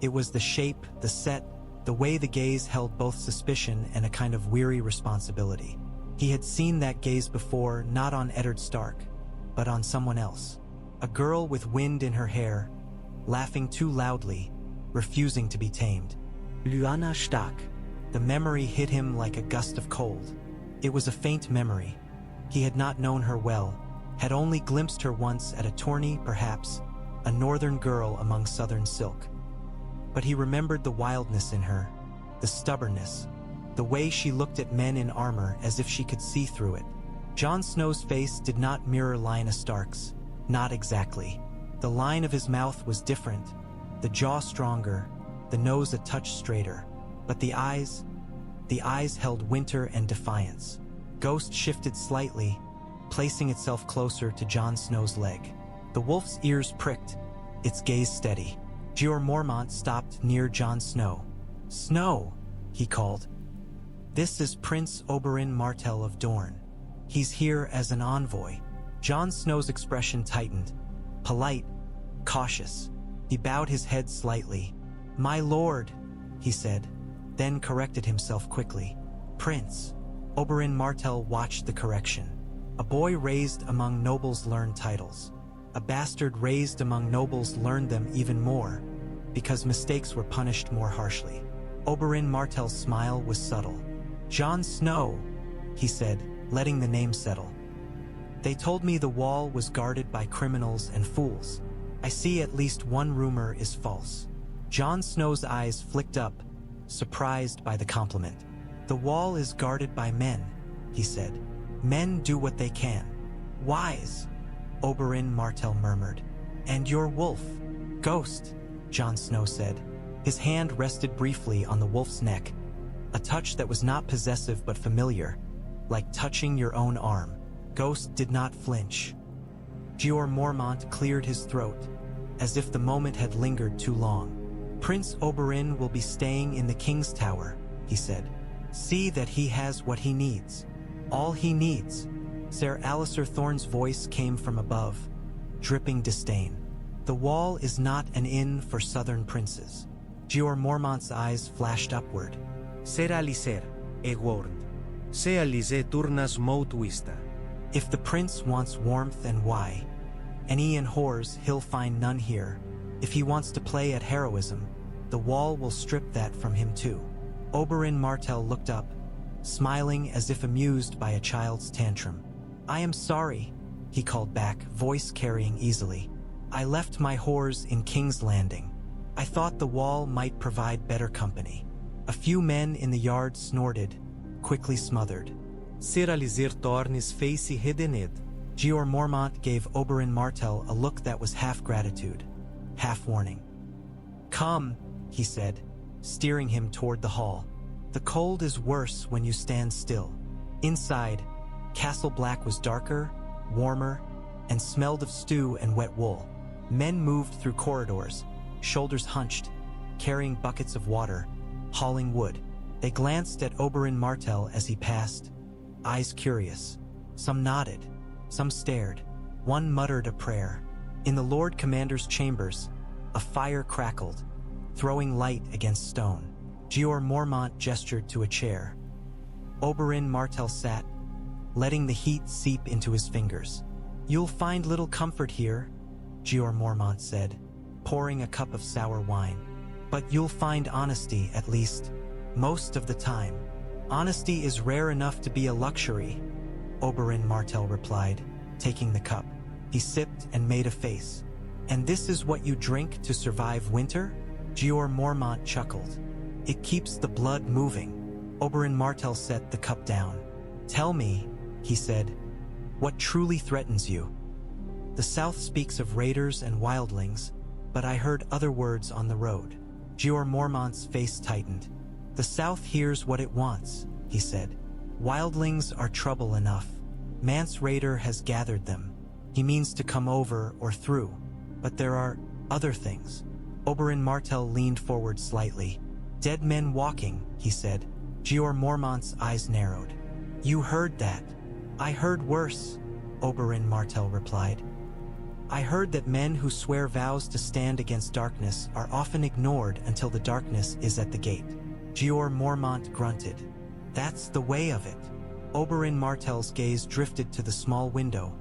[SPEAKER 1] It was the shape, the set, the way the gaze held both suspicion and a kind of weary responsibility. He had seen that gaze before, not on Eddard Stark, but on someone else. A girl with wind in her hair, laughing too loudly, refusing to be tamed. Lyanna Stark. The memory hit him like a gust of cold. It was a faint memory. He had not known her well, had only glimpsed her once at a tourney, perhaps, a northern girl among southern silk. But he remembered the wildness in her, the stubbornness, the way she looked at men in armor as if she could see through it. Jon Snow's face did not mirror Lyanna Stark's, not exactly. The line of his mouth was different, the jaw stronger, the nose a touch straighter. But the eyes held winter and defiance. Ghost shifted slightly, placing itself closer to Jon Snow's leg. The wolf's ears pricked, its gaze steady. Jeor Mormont stopped near Jon Snow. "Snow," he called. "This is Prince Oberyn Martell of Dorne. He's here as an envoy." Jon Snow's expression tightened, polite, cautious. He bowed his head slightly. "My lord," he said, then corrected himself quickly. "Prince." Oberyn Martell watched the correction. A boy raised among nobles learned titles. A bastard raised among nobles learned them even more, because mistakes were punished more harshly. Oberyn Martell's smile was subtle. "Jon Snow," he said, letting the name settle. "They told me the wall was guarded by criminals and fools. I see at least one rumor is false." Jon Snow's eyes flicked up, surprised by the compliment. "The wall is guarded by men," he said. "Men do what they can." "Wise," Oberyn Martell murmured. "And your wolf." "Ghost," Jon Snow said. His hand rested briefly on the wolf's neck, a touch that was not possessive but familiar, like touching your own arm. Ghost did not flinch. Jeor Mormont cleared his throat, as if the moment had lingered too long. "Prince Oberyn will be staying in the King's Tower," he said. "See that he has what he needs. All he needs." Ser Alliser Thorne's voice came from above, dripping disdain. "The wall is not an inn for southern princes." Jeor Mormont's eyes flashed upward.
[SPEAKER 2] Ser Alliser, Egword. Se Alliser turnas mout wista.
[SPEAKER 1] "If the prince wants warmth and why, any and whores he'll find none here. If he wants to play at heroism, the wall will strip that from him too." Oberyn Martell looked up, smiling as if amused by a child's tantrum. "I am sorry," he called back, voice carrying easily. "I left my whores in King's Landing. I thought the wall might provide better company." A few men in the yard snorted, quickly smothered.
[SPEAKER 2] Ser Alliser Thorne's face redened.
[SPEAKER 1] Jeor Mormont gave Oberyn Martell a look that was half gratitude, half warning. "Come," he said, steering him toward the hall. "The cold is worse when you stand still." Inside, Castle Black was darker, warmer, and smelled of stew and wet wool. Men moved through corridors, shoulders hunched, carrying buckets of water, hauling wood. They glanced at Oberyn Martell as he passed, eyes curious. Some nodded, some stared. One muttered a prayer. In the Lord Commander's chambers, a fire crackled, throwing light against stone. Jeor Mormont gestured to a chair. Oberyn Martell sat, letting the heat seep into his fingers. "You'll find little comfort here," Jeor Mormont said, pouring a cup of sour wine. But you'll find honesty, at least, most of the time. Honesty is rare enough to be a luxury, Oberyn Martell replied, taking the cup. He sipped and made a face. And this is what you drink to survive winter? Jeor Mormont chuckled. It keeps the blood moving. Oberyn Martell set the cup down. Tell me, he said, what truly threatens you? The South speaks of raiders and wildlings, but I heard other words on the road. Jeor Mormont's face tightened. The South hears what it wants, he said. Wildlings are trouble enough. Mance Raider has gathered them. He means to come over or through, but there are other things. Oberyn Martell leaned forward slightly. Dead men walking, he said. Jeor Mormont's eyes narrowed. You heard that. I heard worse, Oberyn Martell replied. I heard that men who swear vows to stand against darkness are often ignored until the darkness is at the gate. Jeor Mormont grunted. That's the way of it. Oberyn Martell's gaze drifted to the small window,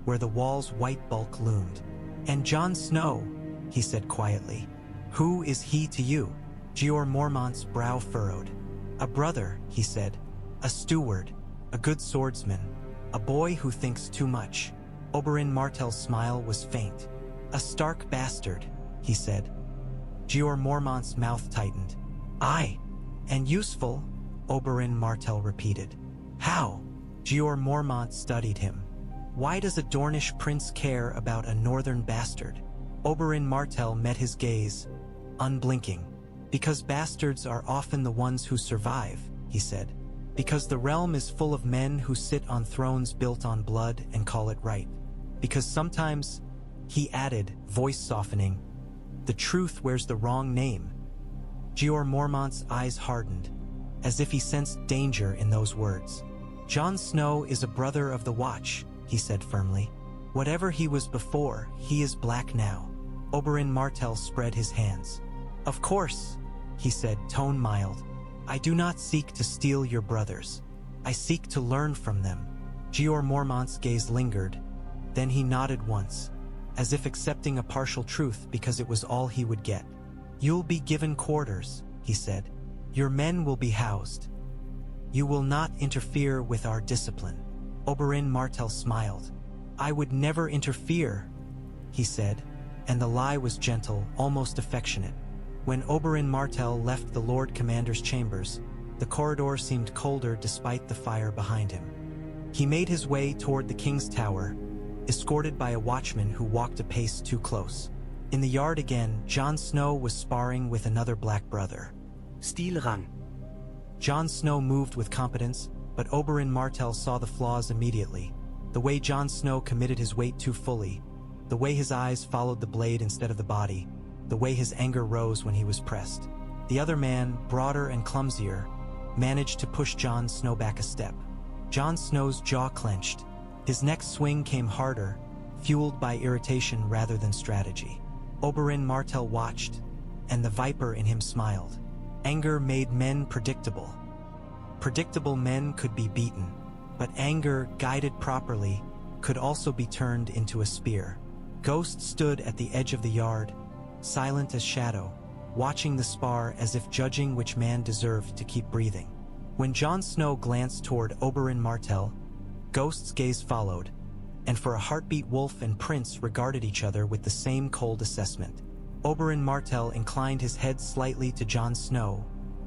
[SPEAKER 1] where the wall's white bulk loomed. And Jon Snow, he said quietly. Who is he to you? Jeor Mormont's brow furrowed. A brother, he said. A steward. A good swordsman. A boy who thinks too much. Oberyn Martell's smile was faint. A stark bastard, he said. Jeor Mormont's mouth tightened. Aye, and useful, Oberyn Martell repeated. How? Jeor Mormont studied him. Why does a Dornish prince care about a northern bastard? Oberyn Martell met his gaze, unblinking. Because bastards are often the ones who survive, he said. Because the realm is full of men who sit on thrones built on blood and call it right. Because sometimes, he added, voice softening, the truth wears the wrong name. Jeor Mormont's eyes hardened, as if he sensed danger in those words. Jon Snow is a brother of the Watch, he said firmly. Whatever he was before, he is black now. Oberyn Martell spread his hands. Of course, he said, tone mild. I do not seek to steal your brothers. I seek to learn from them. Jeor Mormont's gaze lingered. Then he nodded once, as if accepting a partial truth because it was all he would get. You'll be given quarters, he said. Your men will be housed. You will not interfere with our discipline. Oberyn Martell smiled. I would never interfere, he said, and the lie was gentle, almost affectionate. When Oberyn Martell left the Lord Commander's chambers, the corridor seemed colder despite the fire behind him. He made his way toward the King's Tower, escorted by a watchman who walked a pace too close. In the yard again, Jon Snow was sparring with another black brother.
[SPEAKER 2] Stilrang.
[SPEAKER 1] Jon Snow moved with competence, but Oberyn Martell saw the flaws immediately. The way Jon Snow committed his weight too fully, the way his eyes followed the blade instead of the body, the way his anger rose when he was pressed. The other man, broader and clumsier, managed to push Jon Snow back a step. Jon Snow's jaw clenched. His next swing came harder, fueled by irritation rather than strategy. Oberyn Martell watched, and the viper in him smiled. Anger made men predictable. Predictable men could be beaten, but anger, guided properly, could also be turned into a spear. Ghost stood at the edge of the yard, silent as shadow, watching the spar as if judging which man deserved to keep breathing. When Jon Snow glanced toward Oberyn Martell, Ghost's gaze followed, and for a heartbeat Wolf and Prince regarded each other with the same cold assessment. Oberyn Martell inclined his head slightly to Jon Snow,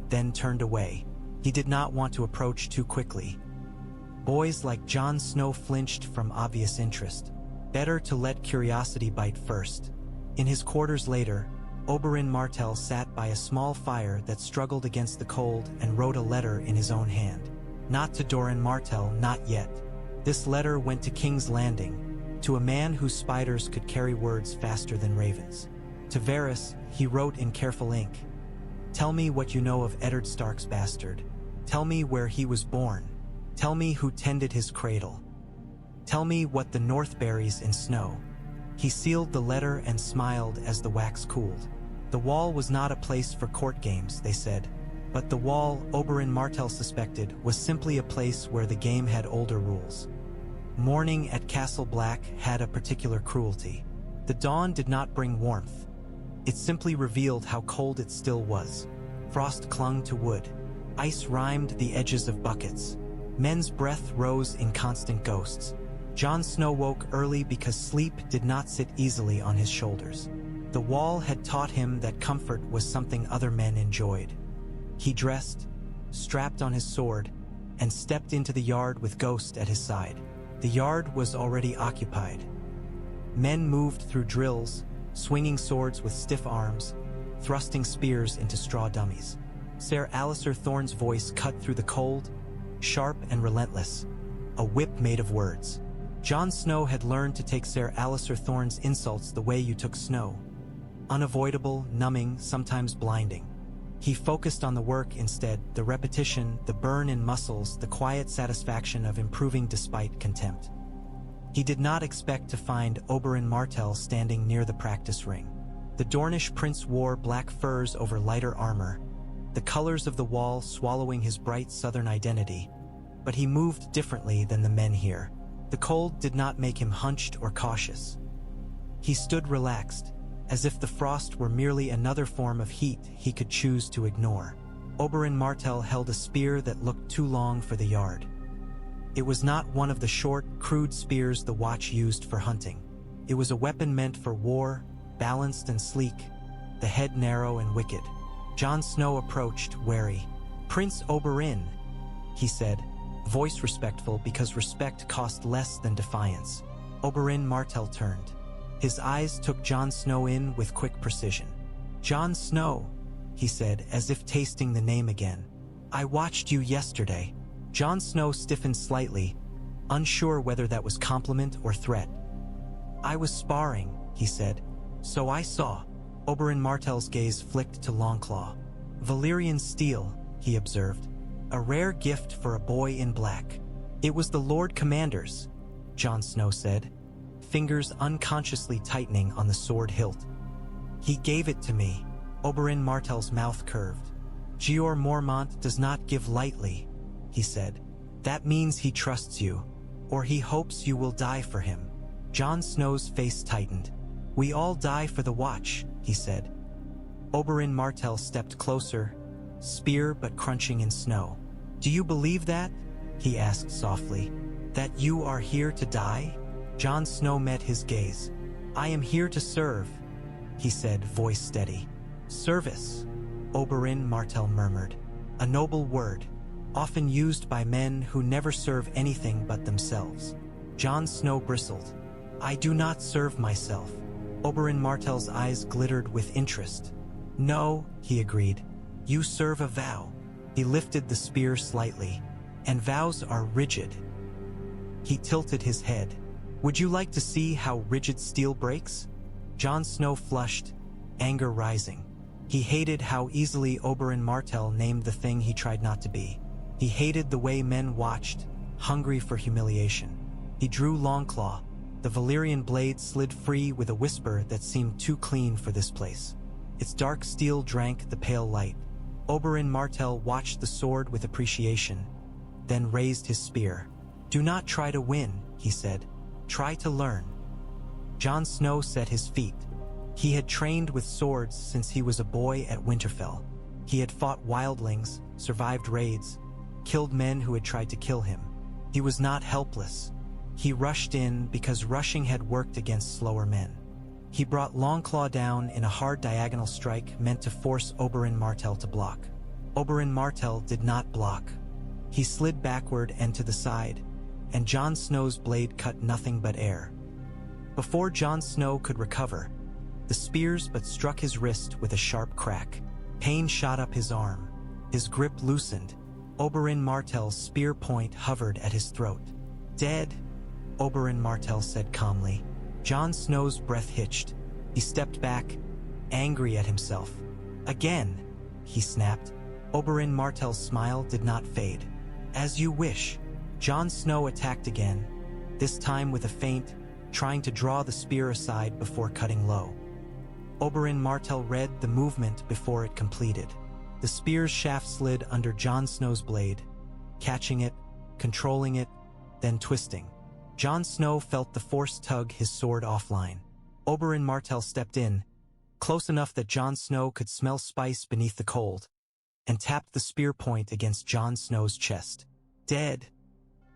[SPEAKER 1] then turned away. He did not want to approach too quickly. Boys like Jon Snow flinched from obvious interest. Better to let curiosity bite first. In his quarters later, Oberyn Martell sat by a small fire that struggled against the cold and wrote a letter in his own hand. Not to Doran Martell, not yet. This letter went to King's Landing, to a man whose spiders could carry words faster than ravens. To Varys, he wrote in careful ink, "Tell me what you know of Eddard Stark's bastard. Tell me where he was born. Tell me who tended his cradle. Tell me what the north buries in snow." He sealed the letter and smiled as the wax cooled. The Wall was not a place for court games, they said. But the Wall, Oberyn Martell suspected, was simply a place where the game had older rules. Mourning at Castle Black had a particular cruelty. The dawn did not bring warmth. It simply revealed how cold it still was. Frost clung to wood. Ice rimed the edges of buckets. Men's breath rose in constant ghosts. Jon Snow woke early because sleep did not sit easily on his shoulders. The wall had taught him that comfort was something other men enjoyed. He dressed, strapped on his sword, and stepped into the yard with Ghost at his side. The yard was already occupied. Men moved through drills, swinging swords with stiff arms, thrusting spears into straw dummies. Ser Alliser Thorne's voice cut through the cold, sharp and relentless, a whip made of words. Jon Snow had learned to take Ser Alliser Thorne's insults the way you took snow. Unavoidable, numbing, sometimes blinding. He focused on the work instead, the repetition, the burn in muscles, the quiet satisfaction of improving despite contempt. He did not expect to find Oberyn Martell standing near the practice ring. The Dornish prince wore black furs over lighter armor, the colors of the wall swallowing his bright southern identity, but he moved differently than the men here. The cold did not make him hunched or cautious. He stood relaxed, as if the frost were merely another form of heat he could choose to ignore. Oberyn Martell held a spear that looked too long for the yard. It was not one of the short, crude spears the Watch used for hunting. It was a weapon meant for war, balanced and sleek, the head narrow and wicked. Jon Snow approached, wary. "Prince Oberyn," he said, voice respectful because respect cost less than defiance. Oberyn Martell turned. His eyes took Jon Snow in with quick precision. "Jon Snow," he said, as if tasting the name again. "I watched you yesterday." Jon Snow stiffened slightly, unsure whether that was compliment or threat. "I was sparring," he said. "So I saw." Oberyn Martell's gaze flicked to Longclaw. "Valyrian steel," he observed. "A rare gift for a boy in black." "It was the Lord Commander's," Jon Snow said, fingers unconsciously tightening on the sword hilt. "He gave it to me." Oberyn Martell's mouth curved. "Jeor Mormont does not give lightly," he said. "That means he trusts you, or he hopes you will die for him." Jon Snow's face tightened. "We all die for the Watch," he said. Oberyn Martell stepped closer, spear but crunching in snow. "Do you believe that?" he asked softly. "That you are here to die?" Jon Snow met his gaze. "I am here to serve," he said, voice steady. "Service," Oberyn Martell murmured. "A noble word, often used by men who never serve anything but themselves." Jon Snow bristled. "I do not serve myself." Oberyn Martell's eyes glittered with interest. "No," he agreed. "You serve a vow." He lifted the spear slightly. "And vows are rigid." He tilted his head. "Would you like to see how rigid steel breaks?" Jon Snow flushed, anger rising. He hated how easily Oberyn Martell named the thing he tried not to be. He hated the way men watched, hungry for humiliation. He drew Longclaw. The Valyrian blade slid free with a whisper that seemed too clean for this place. Its dark steel drank the pale light. Oberyn Martell watched the sword with appreciation, then raised his spear. "Do not try to win," he said. "Try to learn." Jon Snow set his feet. He had trained with swords since he was a boy at Winterfell. He had fought wildlings, survived raids, killed men who had tried to kill him. He was not helpless. He rushed in because rushing had worked against slower men. He brought Longclaw down in a hard diagonal strike meant to force Oberyn Martell to block. Oberyn Martell did not block. He slid backward and to the side, and Jon Snow's blade cut nothing but air. Before Jon Snow could recover, the spears but struck his wrist with a sharp crack. Pain shot up his arm. His grip loosened. Oberyn Martell's spear point hovered at his throat. "Dead," Oberyn Martell said calmly. Jon Snow's breath hitched. He stepped back, angry at himself. "Again," he snapped. Oberyn Martell's smile did not fade. "As you wish." Jon Snow attacked again, this time with a feint, trying to draw the spear aside before cutting low. Oberyn Martell read the movement before it completed. The spear's shaft slid under Jon Snow's blade, catching it, controlling it, then twisting. Jon Snow felt the force tug his sword offline. Oberyn Martell stepped in, close enough that Jon Snow could smell spice beneath the cold, and tapped the spear point against Jon Snow's chest. "Dead,"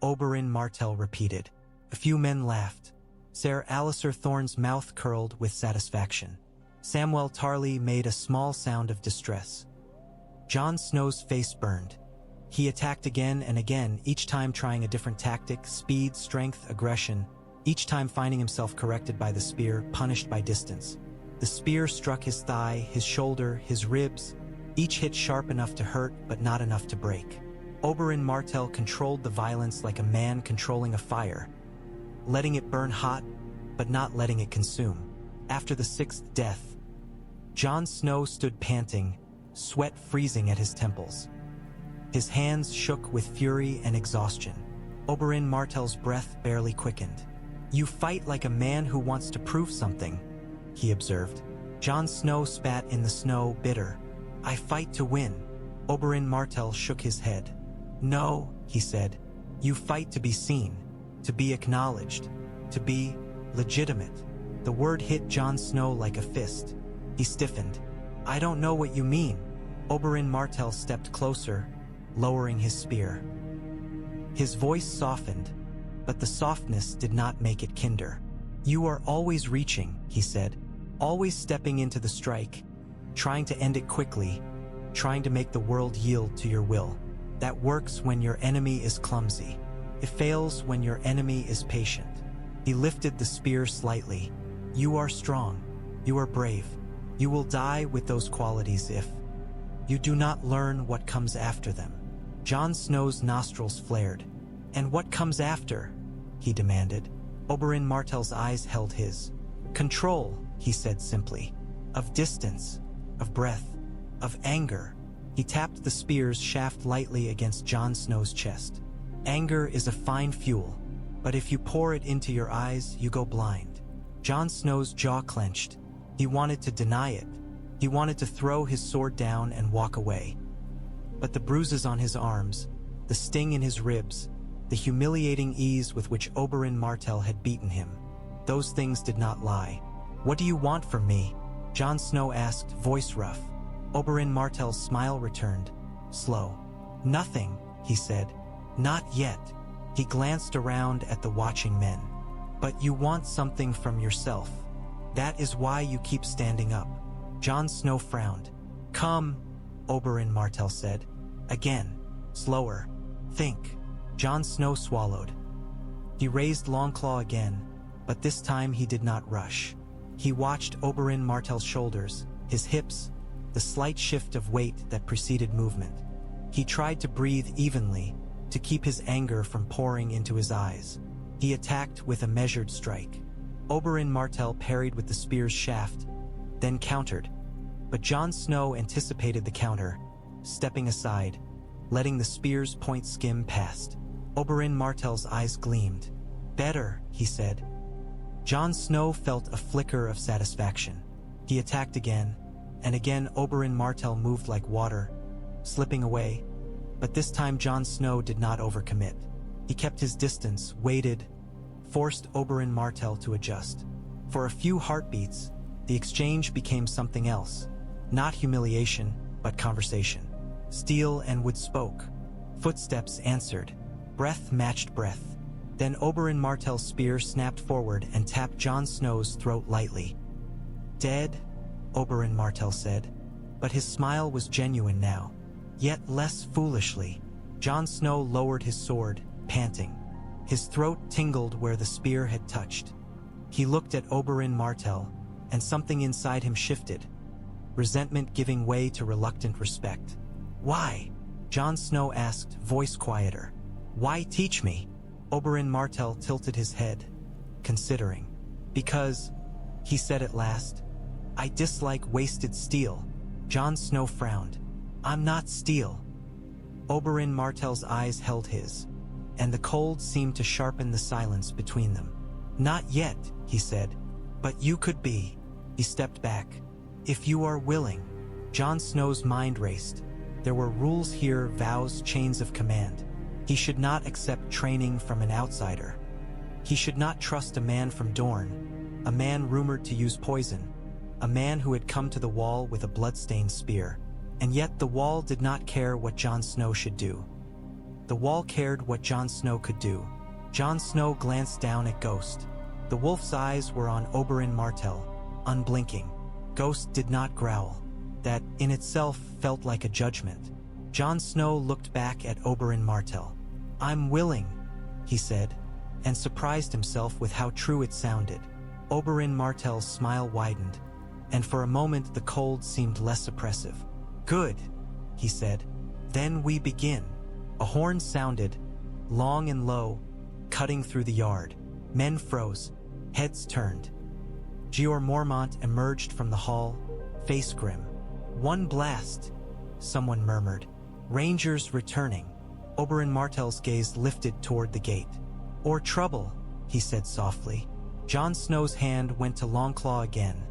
[SPEAKER 1] Oberyn Martell repeated. A few men laughed. Ser Alliser Thorne's mouth curled with satisfaction. Samwell Tarly made a small sound of distress. Jon Snow's face burned. He attacked again and again, each time trying a different tactic: speed, strength, aggression, each time finding himself corrected by the spear, punished by distance. The spear struck his thigh, his shoulder, his ribs, each hit sharp enough to hurt but not enough to break. Oberyn Martell controlled the violence like a man controlling a fire, letting it burn hot but not letting it consume. After the sixth death, Jon Snow stood panting, sweat freezing at his temples. His hands shook with fury and exhaustion. Oberyn Martell's breath barely quickened. "You fight like a man who wants to prove something," he observed. Jon Snow spat in the snow, bitter. "I fight to win." Oberyn Martell shook his head. "No," he said. "You fight to be seen, to be acknowledged, to be legitimate." The word hit Jon Snow like a fist. He stiffened. "I don't know what you mean." Oberyn Martell stepped closer, lowering his spear. His voice softened, but the softness did not make it kinder. "You are always reaching," he said, "always stepping into the strike, trying to end it quickly, trying to make the world yield to your will. That works when your enemy is clumsy. It fails when your enemy is patient." He lifted the spear slightly. "You are strong. You are brave. You will die with those qualities if you do not learn what comes after them." Jon Snow's nostrils flared. "And what comes after?" he demanded. Oberyn Martell's eyes held his. "Control," he said simply. "Of distance, of breath, of anger." He tapped the spear's shaft lightly against Jon Snow's chest. "Anger is a fine fuel, but if you pour it into your eyes, you go blind." Jon Snow's jaw clenched. He wanted to deny it. He wanted to throw his sword down and walk away. But the bruises on his arms, the sting in his ribs, the humiliating ease with which Oberyn Martell had beaten him, those things did not lie. "What do you want from me?" Jon Snow asked, voice rough. Oberyn Martell's smile returned, slow. "Nothing," he said. "Not yet." He glanced around at the watching men. "But you want something from yourself. That is why you keep standing up." Jon Snow frowned. "Come," Oberyn Martell said. Again, slower. "Think." Jon Snow swallowed. He raised Longclaw again, but this time he did not rush. He watched Oberyn Martell's shoulders, his hips, the slight shift of weight that preceded movement. He tried to breathe evenly, to keep his anger from pouring into his eyes. He attacked with a measured strike. Oberyn Martell parried with the spear's shaft, then countered. But Jon Snow anticipated the counter, stepping aside, letting the spear's point skim past. Oberyn Martell's eyes gleamed. "Better," he said. Jon Snow felt a flicker of satisfaction. He attacked again, and again Oberyn Martell moved like water, slipping away. But this time Jon Snow did not overcommit. He kept his distance, waited, forced Oberyn Martell to adjust. For a few heartbeats, the exchange became something else. Not humiliation, but conversation. Steel and wood spoke. Footsteps answered. Breath matched breath. Then Oberyn Martell's spear snapped forward and tapped Jon Snow's throat lightly. "Dead?" Oberyn Martell said. But his smile was genuine now, yet less foolishly. Jon Snow lowered his sword, panting. His throat tingled where the spear had touched. He looked at Oberyn Martell, and something inside him shifted, resentment giving way to reluctant respect. "Why?" Jon Snow asked, voice quieter. "Why teach me?" Oberyn Martell tilted his head, considering. "Because," he said at last, "I dislike wasted steel." Jon Snow frowned. "I'm not steel." Oberyn Martell's eyes held his, and the cold seemed to sharpen the silence between them. "Not yet," he said, "but you could be." He stepped back. "If you are willing." Jon Snow's mind raced. There were rules here, vows, chains of command. He should not accept training from an outsider. He should not trust a man from Dorne, a man rumored to use poison, a man who had come to the wall with a blood-stained spear. And yet the wall did not care what Jon Snow should do. The wall cared what Jon Snow could do. Jon Snow glanced down at Ghost. The wolf's eyes were on Oberyn Martell, unblinking. Ghost did not growl. That, in itself, felt like a judgment. Jon Snow looked back at Oberyn Martell. "I'm willing," he said, and surprised himself with how true it sounded. Oberyn Martell's smile widened, and for a moment the cold seemed less oppressive. "Good," he said. "Then we begin." A horn sounded, long and low, cutting through the yard. Men froze, heads turned. Jeor Mormont emerged from the hall, face grim. "One blast," someone murmured. "Rangers returning." Oberyn Martell's gaze lifted toward the gate. "Or trouble," he said softly. Jon Snow's hand went to Longclaw again.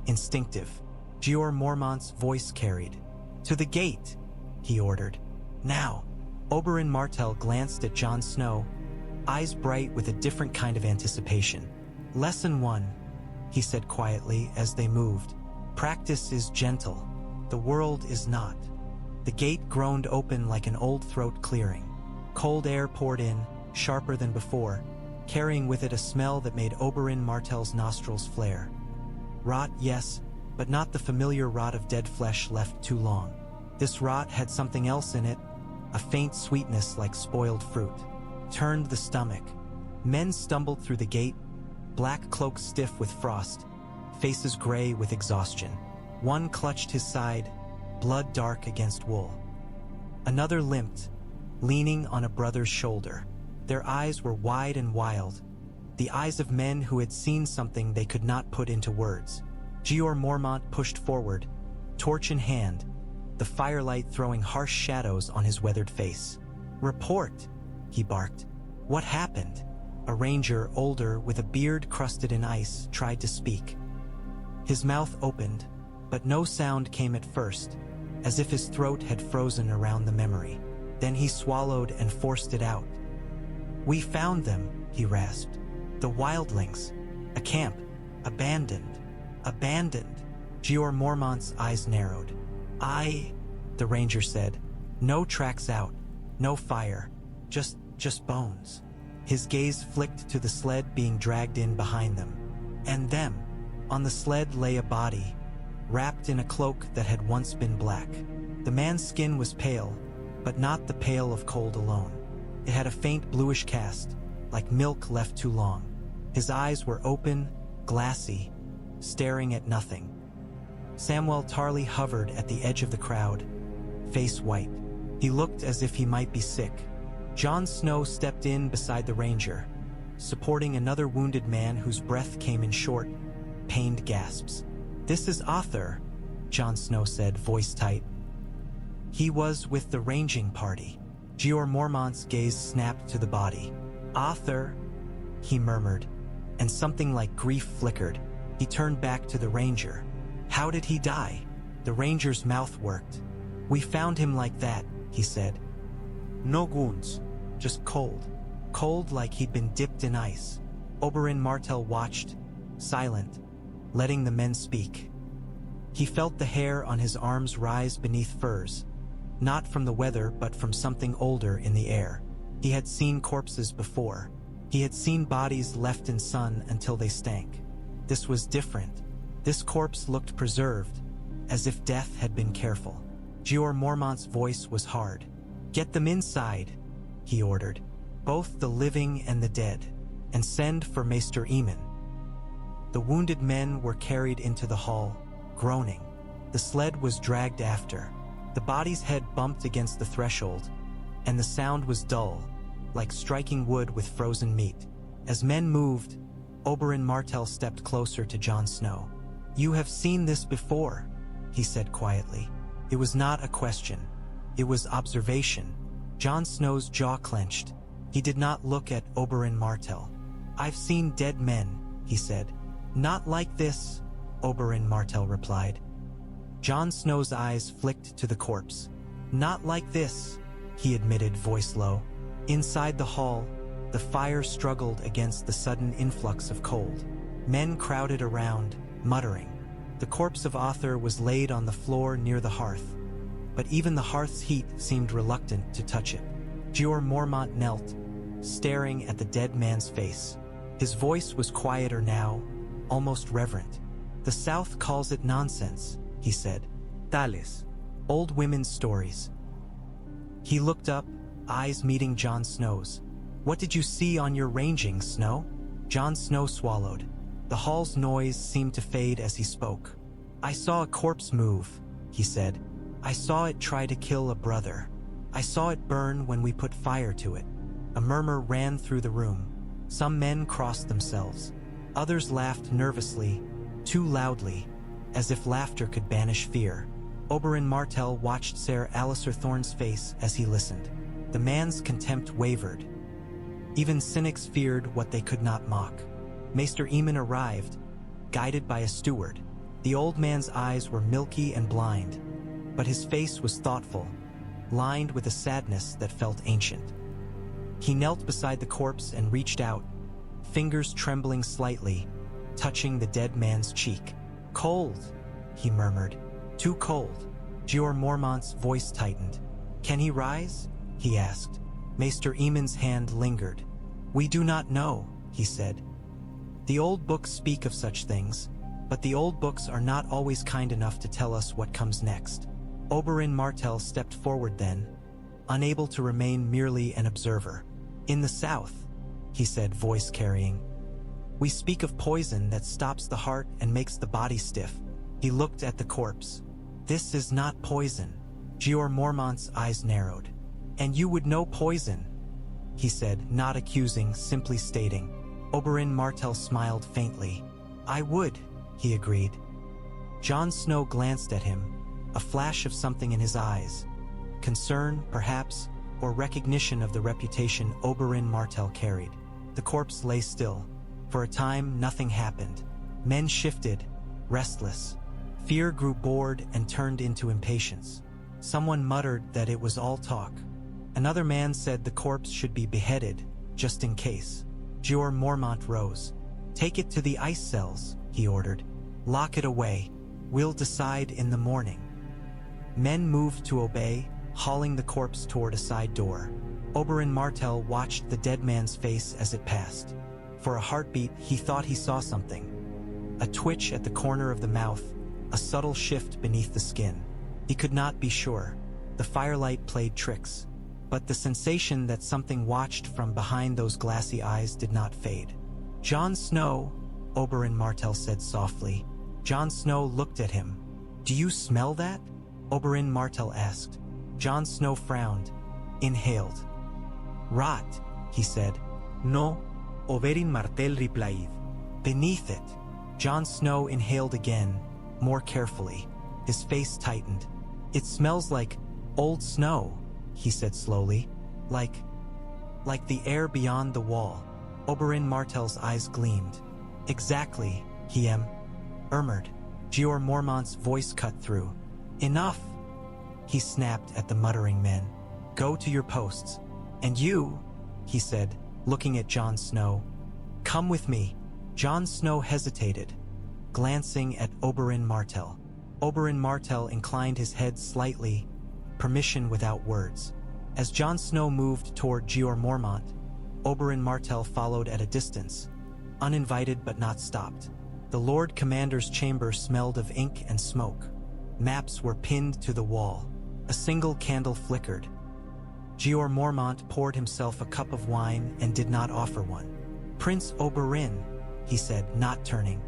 [SPEAKER 1] Instinctive. Jeor Mormont's voice carried. "To the gate," he ordered. "Now." Oberyn Martell glanced at Jon Snow, eyes bright with a different kind of anticipation. "Lesson 1, he said quietly as they moved. "Practice is gentle. The world is not." The gate groaned open like an old throat clearing. Cold air poured in, sharper than before, carrying with it a smell that made Oberyn Martell's nostrils flare. Rot, yes, but not the familiar rot of dead flesh left too long. This rot had something else in it, a faint sweetness like spoiled fruit. Turned the stomach. Men stumbled through the gate, black cloaks stiff with frost, faces gray with exhaustion. One clutched his side, blood dark against wool. Another limped, leaning on a brother's shoulder. Their eyes were wide and wild, the eyes of men who had seen something they could not put into words. Jeor Mormont pushed forward, torch in hand, the firelight throwing harsh shadows on his weathered face. "Report," he barked. "What happened?" A ranger, older, with a beard crusted in ice, tried to speak. His mouth opened, but no sound came at first, as if his throat had frozen around the memory. Then he swallowed and forced it out. "We found them," he rasped. "The wildlings. A camp. Abandoned. Abandoned." Jeor Mormont's eyes narrowed. The ranger said. "No tracks out. No fire. Just bones." His gaze flicked to the sled being dragged in behind them. And them. On the sled lay a body, wrapped in a cloak that had once been black. The man's skin was pale, but not the pale of cold alone. It had a faint bluish cast, like milk left too long. His eyes were open, glassy, staring at nothing. Samwell Tarly hovered at the edge of the crowd, face white. He looked as if he might be sick. Jon Snow stepped in beside the ranger, supporting another wounded man whose breath came in short, pained gasps. "This is Othor," Jon Snow said, voice tight. "He was with the ranging party." Jeor Mormont's gaze snapped to the body. "Othor," he murmured, and something like grief flickered. He turned back to the ranger. "How did he die?" The ranger's mouth worked. "We found him like that," he said. "No wounds, just cold. Cold like he'd been dipped in ice." Oberyn Martell watched, silent, letting the men speak. He felt the hair on his arms rise beneath furs, not from the weather but from something older in the air. He had seen corpses before. He had seen bodies left in sun until they stank. This was different. This corpse looked preserved, as if death had been careful. Jeor Mormont's voice was hard. "Get them inside," he ordered, "both the living and the dead, and send for Maester Aemon." The wounded men were carried into the hall, groaning. The sled was dragged after. The body's head bumped against the threshold, and the sound was dull, like striking wood with frozen meat. As men moved, Oberyn Martell stepped closer to Jon Snow. "You have seen this before," he said quietly. It was not a question. It was observation. Jon Snow's jaw clenched. He did not look at Oberyn Martell. "I've seen dead men," he said. "Not like this," Oberyn Martell replied. Jon Snow's eyes flicked to the corpse. "Not like this," he admitted, voice low. Inside the hall, the fire struggled against the sudden influx of cold. Men crowded around, muttering. The corpse of Othor was laid on the floor near the hearth, but even the hearth's heat seemed reluctant to touch it. Jeor Mormont knelt, staring at the dead man's face. His voice was quieter now, almost reverent. "The South calls it nonsense," he said. "Tales. Old women's stories." He looked up, eyes meeting Jon Snow's. "What did you see on your ranging, Snow?" Jon Snow swallowed. The hall's noise seemed to fade as he spoke. "I saw a corpse move," he said. "I saw it try to kill a brother. I saw it burn when we put fire to it." A murmur ran through the room. Some men crossed themselves. Others laughed nervously, too loudly, as if laughter could banish fear. Oberyn Martell watched Ser Alliser Thorne's face as he listened. The man's contempt wavered. Even cynics feared what they could not mock. Maester Aemon arrived, guided by a steward. The old man's eyes were milky and blind, but his face was thoughtful, lined with a sadness that felt ancient. He knelt beside the corpse and reached out, fingers trembling slightly, touching the dead man's cheek. "Cold," he murmured. "Too cold." Jeor Mormont's voice tightened. "Can he rise?" he asked. Maester Aemon's hand lingered. "We do not know," he said. "The old books speak of such things, but the old books are not always kind enough to tell us what comes next." Oberyn Martell stepped forward then, unable to remain merely an observer. "In the South," he said, voice carrying, "we speak of poison that stops the heart and makes the body stiff." He looked at the corpse. "This is not poison." Jeor Mormont's eyes narrowed. "And you would know poison," he said, not accusing, simply stating. Oberyn Martell smiled faintly. "I would," he agreed. Jon Snow glanced at him, a flash of something in his eyes. Concern, perhaps, or recognition of the reputation Oberyn Martell carried. The corpse lay still. For a time, nothing happened. Men shifted, restless. Fear grew bored and turned into impatience. Someone muttered that it was all talk. Another man said the corpse should be beheaded, just in case. Jeor Mormont rose. "Take it to the ice cells," he ordered. "Lock it away. We'll decide in the morning." Men moved to obey, hauling the corpse toward a side door. Oberyn Martell watched the dead man's face as it passed. For a heartbeat, he thought he saw something. A twitch at the corner of the mouth, a subtle shift beneath the skin. He could not be sure. The firelight played tricks. But the sensation that something watched from behind those glassy eyes did not fade. "Jon Snow," Oberyn Martell said softly. Jon Snow looked at him. "Do you smell that?" Oberyn Martell asked. Jon Snow frowned, inhaled. "Rot," he said.
[SPEAKER 2] "No," Oberyn Martell replied.
[SPEAKER 1] "Beneath it." Jon Snow inhaled again, more carefully. His face tightened. "It smells like old snow," he said slowly. Like the air beyond the wall." Oberyn Martell's eyes gleamed. "Exactly," he murmured. Jeor Mormont's voice cut through. "Enough," he snapped at the muttering men. "Go to your posts. And you," he said, looking at Jon Snow, "come with me." Jon Snow hesitated, glancing at Oberyn Martell. Oberyn Martell inclined his head slightly, permission without words. As Jon Snow moved toward Jeor Mormont, Oberyn Martell followed at a distance, uninvited but not stopped. The Lord Commander's chamber smelled of ink and smoke. Maps were pinned to the wall. A single candle flickered. Jeor Mormont poured himself a cup of wine and did not offer one. "Prince Oberyn," he said, not turning.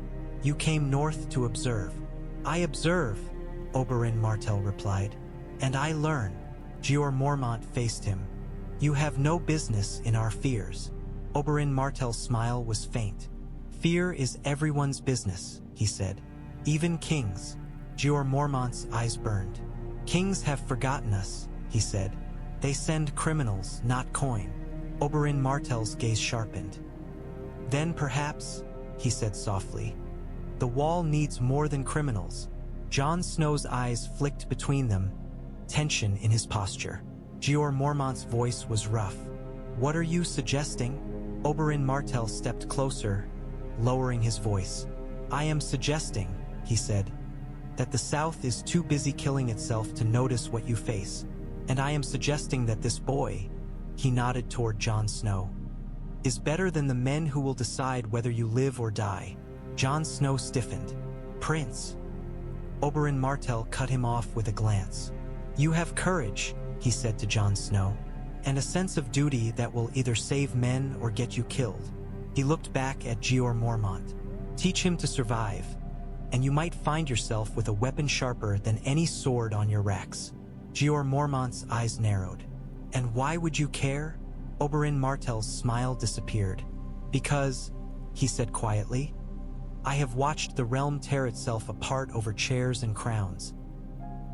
[SPEAKER 1] "You came north to observe." "I observe," Oberyn Martell replied. "And I learn." Jeor Mormont faced him. "You have no business in our fears." Oberyn Martell's smile was faint. "Fear is everyone's business," he said. "Even kings." Jeor Mormont's eyes burned. "Kings have forgotten us," he said. "They send criminals, not coin." Oberyn Martell's gaze sharpened. "Then perhaps," he said softly, "the wall needs more than criminals." Jon Snow's eyes flicked between them, tension in his posture. Jeor Mormont's voice was rough. "What are you suggesting?" Oberyn Martell stepped closer, lowering his voice. "I am suggesting," he said, "that the South is too busy killing itself to notice what you face. And I am suggesting that this boy," he nodded toward Jon Snow, "is better than the men who will decide whether you live or die." Jon Snow stiffened. "Prince." Oberyn Martell cut him off with a glance. "You have courage," he said to Jon Snow, "and a sense of duty that will either save men or get you killed." He looked back at Jeor Mormont. "Teach him to survive, and you might find yourself with a weapon sharper than any sword on your racks." Jeor Mormont's eyes narrowed. "And why would you care?" Oberyn Martell's smile disappeared. "Because," he said quietly, "I have watched the realm tear itself apart over chairs and crowns.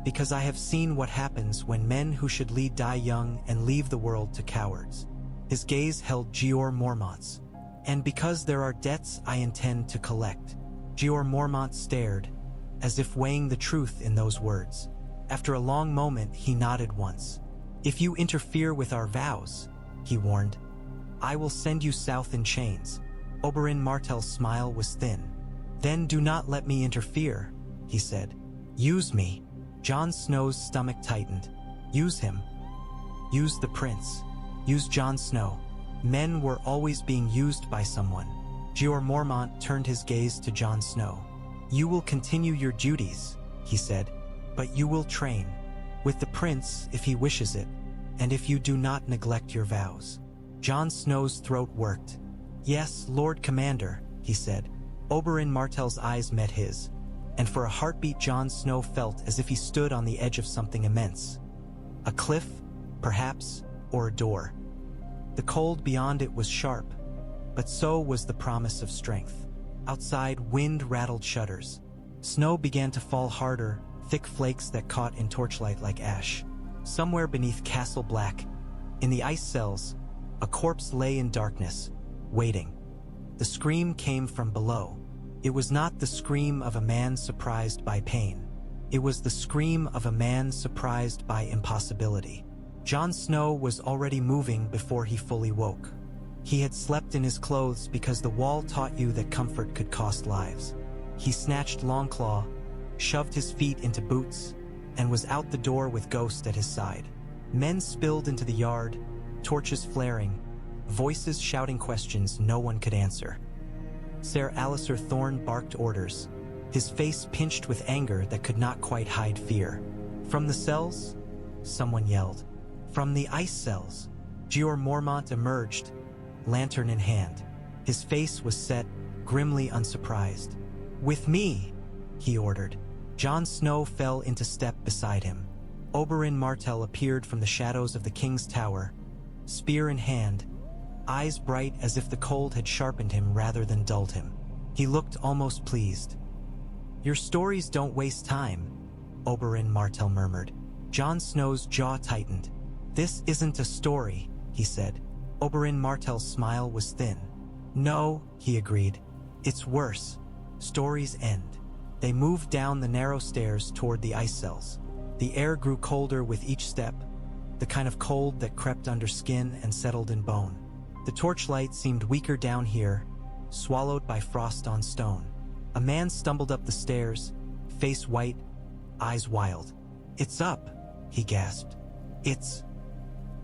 [SPEAKER 1] Because I have seen what happens when men who should lead die young and leave the world to cowards." His gaze held Jeor Mormont's. "And because there are debts I intend to collect." Jeor Mormont stared, as if weighing the truth in those words. After a long moment, he nodded once. "If you interfere with our vows," he warned, "I will send you south in chains." Oberyn Martell's smile was thin. "Then do not let me interfere," he said. "Use me." Jon Snow's stomach tightened. "Use him. Use the prince. Use Jon Snow." Men were always being used by someone. Jeor Mormont turned his gaze to Jon Snow. "You will continue your duties," he said, "but you will train. With the prince if he wishes it, and if you do not neglect your vows." Jon Snow's throat worked. "Yes, Lord Commander," he said. Oberyn Martell's eyes met his, and for a heartbeat Jon Snow felt as if he stood on the edge of something immense. A cliff, perhaps, or a door. The cold beyond it was sharp, but so was the promise of strength. Outside, wind rattled shutters. Snow began to fall harder, thick flakes that caught in torchlight like ash. Somewhere beneath Castle Black, in the ice cells, a corpse lay in darkness, waiting. The scream came from below. It was not the scream of a man surprised by pain. It was the scream of a man surprised by impossibility. Jon Snow was already moving before he fully woke. He had slept in his clothes because the wall taught you that comfort could cost lives. He snatched Longclaw, shoved his feet into boots, and was out the door with Ghost at his side. Men spilled into the yard, torches flaring, voices shouting questions no one could answer. Ser Alliser Thorne barked orders, his face pinched with anger that could not quite hide fear. From the cells, someone yelled. From the ice cells, Jeor Mormont emerged, lantern in hand. His face was set, grimly unsurprised. "With me," he ordered. Jon Snow fell into step beside him. Oberyn Martell appeared from the shadows of the king's tower, spear in hand, eyes bright as if the cold had sharpened him rather than dulled him. He looked almost pleased. "Your stories don't waste time," Oberyn Martell murmured. Jon Snow's jaw tightened. "This isn't a story," he said. Oberyn Martell's smile was thin. "No," he agreed. "It's worse. Stories end." They moved down the narrow stairs toward the ice cells. The air grew colder with each step, the kind of cold that crept under skin and settled in bone. The torchlight seemed weaker down here, swallowed by frost on stone. A man stumbled up the stairs, face white, eyes wild. "It's up," he gasped. "It's..."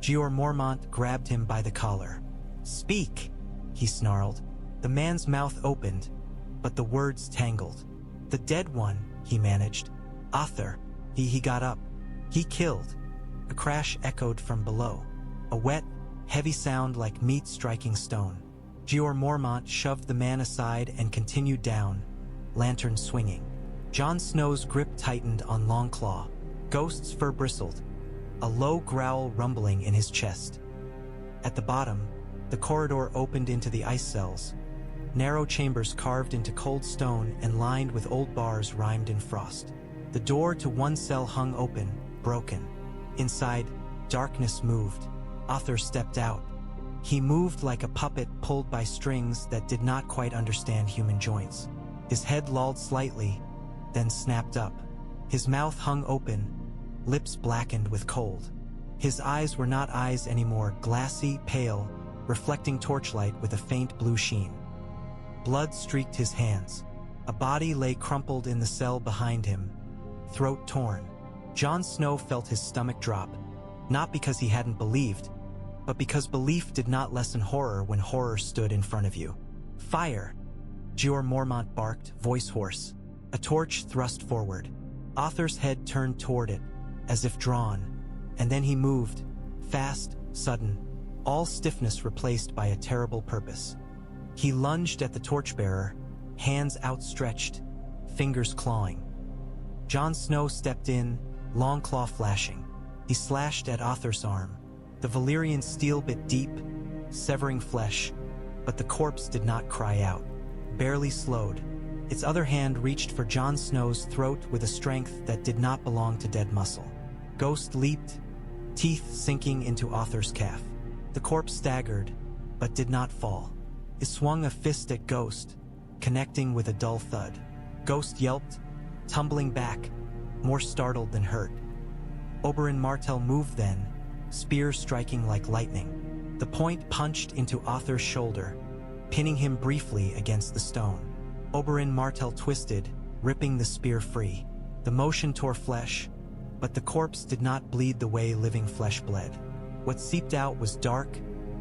[SPEAKER 1] Jeor Mormont grabbed him by the collar. "Speak," he snarled. The man's mouth opened, but the words tangled. "The dead one," he managed. "Othor." He got up. "He killed." A crash echoed from below. A wet, heavy sound like meat striking stone. Jeor Mormont shoved the man aside and continued down, lantern swinging. Jon Snow's grip tightened on Longclaw. Ghost's fur bristled, a low growl rumbling in his chest. At the bottom, the corridor opened into the ice cells, narrow chambers carved into cold stone and lined with old bars rimed in frost. The door to one cell hung open, broken. Inside, darkness moved. Othor stepped out. He moved like a puppet pulled by strings that did not quite understand human joints. His head lolled slightly, then snapped up. His mouth hung open, lips blackened with cold. His eyes were not eyes anymore, glassy, pale, reflecting torchlight with a faint blue sheen. Blood streaked his hands. A body lay crumpled in the cell behind him, throat torn. Jon Snow felt his stomach drop, not because he hadn't believed, but because belief did not lessen horror when horror stood in front of you. Fire! Jeor Mormont barked, voice hoarse. A torch thrust forward. Othor's head turned toward it, as if drawn, and then he moved, fast, sudden, all stiffness replaced by a terrible purpose. He lunged at the torchbearer, hands outstretched, fingers clawing. Jon Snow stepped in, long claw flashing. He slashed at Othor's arm. The Valyrian steel bit deep, severing flesh, but the corpse did not cry out, barely slowed. Its other hand reached for Jon Snow's throat with a strength that did not belong to dead muscle. Ghost leaped, teeth sinking into Othor's calf. The corpse staggered, but did not fall. It swung a fist at Ghost, connecting with a dull thud. Ghost yelped, tumbling back, more startled than hurt. Oberyn Martell moved then, spear striking like lightning. The point punched into Othor's shoulder, pinning him briefly against the stone. Oberyn Martell twisted, ripping the spear free. The motion tore flesh, but the corpse did not bleed the way living flesh bled. What seeped out was dark,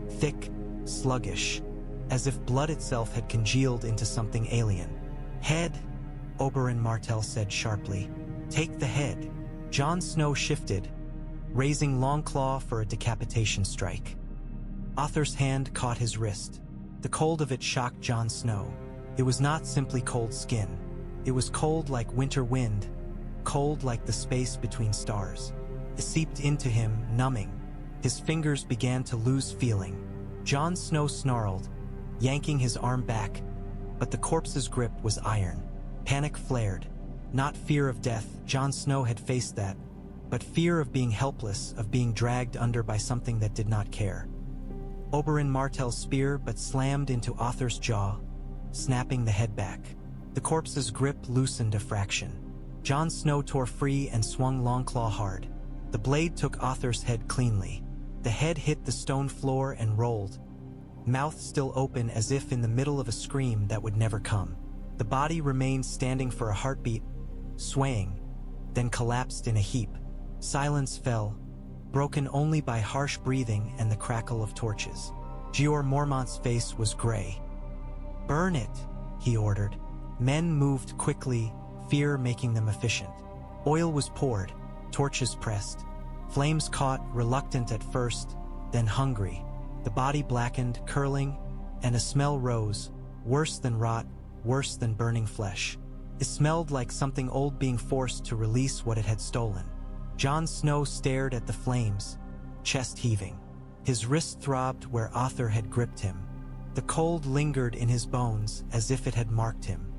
[SPEAKER 1] thick, sluggish, as if blood itself had congealed into something alien. Head, Oberyn Martell said sharply. Take the head. Jon Snow shifted, raising Longclaw for a decapitation strike. Othor's hand caught his wrist. The cold of it shocked Jon Snow. It was not simply cold skin. It was cold like winter wind, cold like the space between stars. It seeped into him, numbing. His fingers began to lose feeling. Jon Snow snarled, yanking his arm back, but the corpse's grip was iron. Panic flared. Not fear of death, Jon Snow had faced that, but fear of being helpless, of being dragged under by something that did not care. Oberyn Martell's spear but slammed into Othor's jaw, snapping the head back. The corpse's grip loosened a fraction. Jon Snow tore free and swung Longclaw hard. The blade took Othor's head cleanly. The head hit the stone floor and rolled, mouth still open as if in the middle of a scream that would never come. The body remained standing for a heartbeat, swaying, then collapsed in a heap. Silence fell, broken only by harsh breathing and the crackle of torches. Jeor Mormont's face was gray. "Burn it," he ordered. Men moved quickly, fear making them efficient. Oil was poured, torches pressed. Flames caught, reluctant at first, then hungry. The body blackened, curling, and a smell rose, worse than rot, worse than burning flesh. It smelled like something old being forced to release what it had stolen. Jon Snow stared at the flames, chest heaving. His wrist throbbed where Othor had gripped him. The cold lingered in his bones as if it had marked him.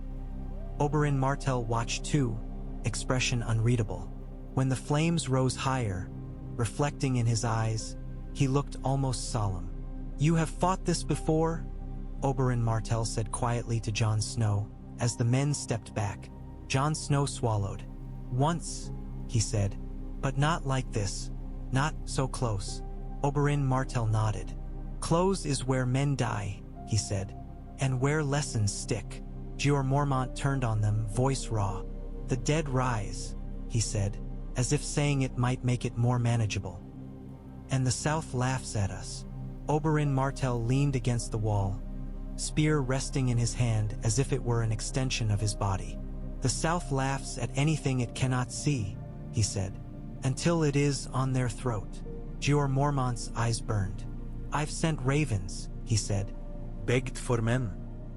[SPEAKER 1] Oberyn Martell watched too, expression unreadable. When the flames rose higher, reflecting in his eyes, he looked almost solemn. "You have fought this before?" Oberyn Martell said quietly to Jon Snow, as the men stepped back. Jon Snow swallowed. "Once," he said, "but not like this, not so close." Oberyn Martell nodded. "Close is where men die," he said, "and where lessons stick." Jeor Mormont turned on them, voice raw. "The dead rise," he said, as if saying it might make it more manageable. "And the South laughs at us." Oberyn Martell leaned against the wall, spear resting in his hand as if it were an extension of his body. "The South laughs at anything it cannot see," he said, "until it is on their throat." Jeor Mormont's eyes burned. "I've sent ravens," he said.
[SPEAKER 2] Begged for men.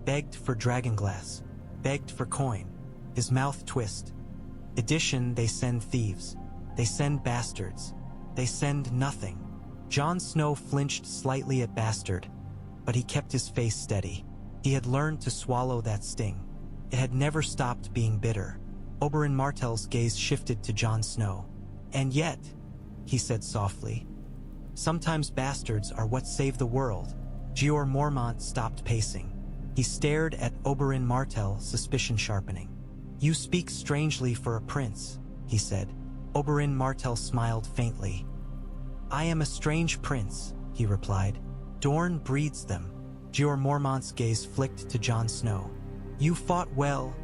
[SPEAKER 1] Begged for dragonglass. Begged for coin. His mouth twist. Addition, they send thieves. They send bastards. They send nothing. Jon Snow flinched slightly at bastard, but he kept his face steady. He had learned to swallow that sting. It had never stopped being bitter. Oberyn Martell's gaze shifted to Jon Snow. "And yet," he said softly, "sometimes bastards are what save the world." Jeor Mormont stopped pacing. He stared at Oberyn Martell, suspicion sharpening. "You speak strangely for a prince," he said. Oberyn Martell smiled faintly. "I am a strange prince," he replied. "Dorne breeds them. Jeor Mormont's gaze flicked to Jon Snow. "You fought well,"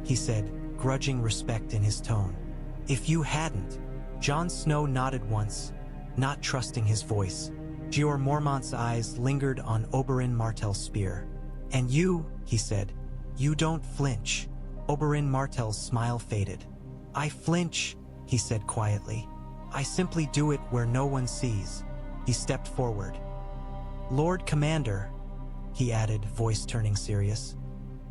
[SPEAKER 1] he said, grudging respect in his tone. "If you hadn't." Jon Snow nodded once, not trusting his voice. Jeor Mormont's eyes lingered on Oberyn Martell's spear. "And you," he said, "you don't flinch." Oberyn Martell's smile faded. "I flinch," he said quietly. "I simply do it where no one sees." He stepped forward. "Lord Commander," he added, voice turning serious,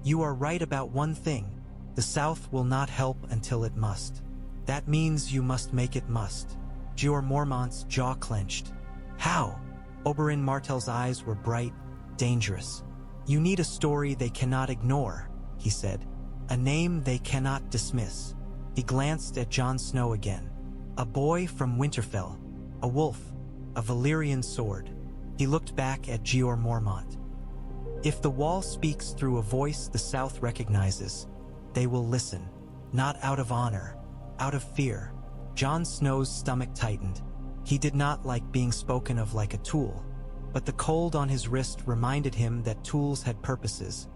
[SPEAKER 1] "you are right about one thing. The South will not help until it must. That means you must make it must." Jeor Mormont's jaw clenched. "How?" Oberyn Martell's eyes were bright, dangerous. "You need a story they cannot ignore," he said. "A name they cannot dismiss." He glanced at Jon Snow again. "A boy from Winterfell, a wolf, a Valyrian sword." He looked back at Jeor Mormont. "If the wall speaks through a voice the South recognizes, they will listen, not out of honor, out of fear." Jon Snow's stomach tightened. He did not like being spoken of like a tool, but the cold on his wrist reminded him that tools had purposes,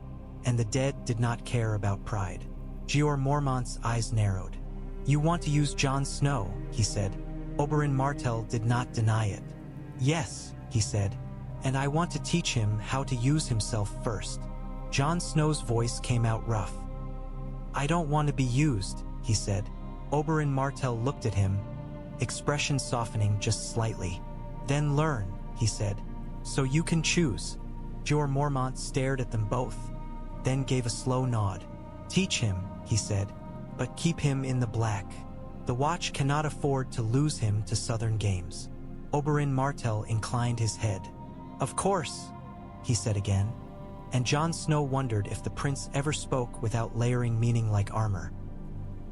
[SPEAKER 1] and the dead did not care about pride. Jeor Mormont's eyes narrowed. "You want to use Jon Snow," he said. Oberyn Martell did not deny it. "Yes," he said, "and I want to teach him how to use himself first." Jon Snow's voice came out rough. "I don't want to be used," he said. Oberyn Martell looked at him, expression softening just slightly. "Then learn," he said, "so you can choose." Jeor Mormont stared at them both, then gave a slow nod. "Teach him," he said, "but keep him in the black. The Watch cannot afford to lose him to Southern Games." Oberyn Martell inclined his head. "Of course," he said again, and Jon Snow wondered if the prince ever spoke without layering meaning like armor.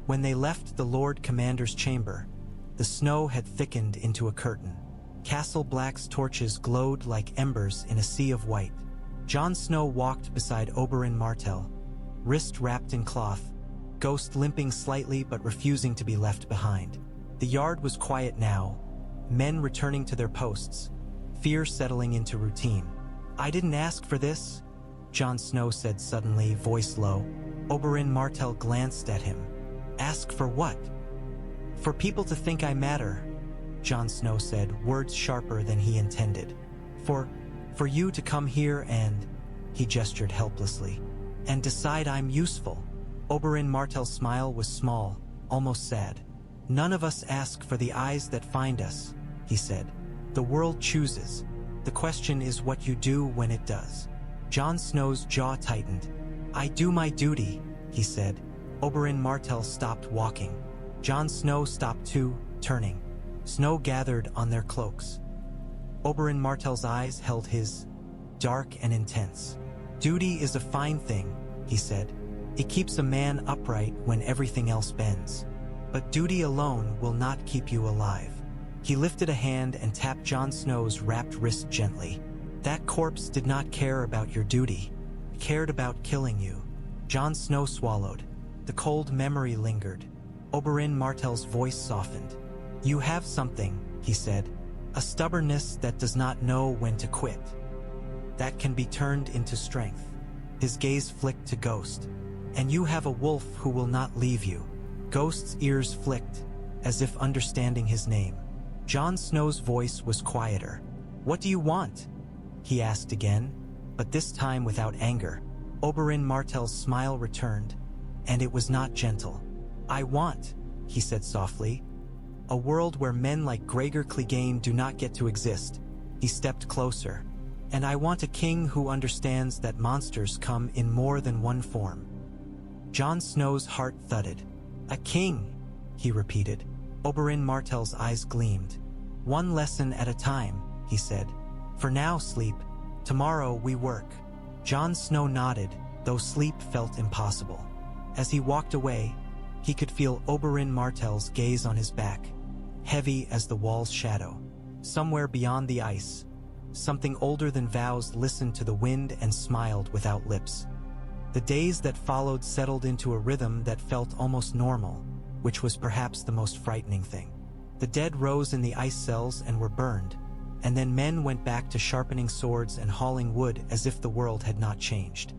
[SPEAKER 1] When they left the Lord Commander's chamber, the snow had thickened into a curtain. Castle Black's torches glowed like embers in a sea of white. Jon Snow walked beside Oberyn Martell, wrist wrapped in cloth, Ghost limping slightly but refusing to be left behind. The yard was quiet now, men returning to their posts, fear settling into routine. "I didn't ask for this," Jon Snow said suddenly, voice low. Oberyn Martell glanced at him. "Ask for what?" "For people to think I matter," Jon Snow said, words sharper than he intended. For you to come here and," he gestured helplessly, "and decide I'm useful." Oberyn Martell's smile was small, almost sad. "None of us ask for the eyes that find us," he said. "The world chooses. The question is what you do when it does." Jon Snow's jaw tightened. "I do my duty," he said. Oberyn Martell stopped walking. Jon Snow stopped too, turning. Snow gathered on their cloaks. Oberyn Martell's eyes held his, dark and intense. "Duty is a fine thing," he said. "It keeps a man upright when everything else bends. But duty alone will not keep you alive." He lifted a hand and tapped Jon Snow's wrapped wrist gently. "That corpse did not care about your duty. It cared about killing you." Jon Snow swallowed. The cold memory lingered. Oberyn Martell's voice softened. "You have something," he said, "a stubbornness that does not know when to quit. That can be turned into strength." His gaze flicked to Ghost. "And you have a wolf who will not leave you." Ghost's ears flicked, as if understanding his name. Jon Snow's voice was quieter. "What do you want?" he asked again, but this time without anger. Oberyn Martell's smile returned, and it was not gentle. "I want," he said softly, "a world where men like Gregor Clegane do not get to exist." He stepped closer. "And I want a king who understands that monsters come in more than one form." Jon Snow's heart thudded. "A king," he repeated. Oberyn Martell's eyes gleamed. "One lesson at a time," he said. "For now, sleep. Tomorrow we work." Jon Snow nodded, though sleep felt impossible. As he walked away, he could feel Oberyn Martell's gaze on his back, heavy as the wall's shadow. Somewhere beyond the ice, something older than vows listened to the wind and smiled without lips. The days that followed settled into a rhythm that felt almost normal, which was perhaps the most frightening thing. The dead rose in the ice cells and were burned, and then men went back to sharpening swords and hauling wood as if the world had not changed.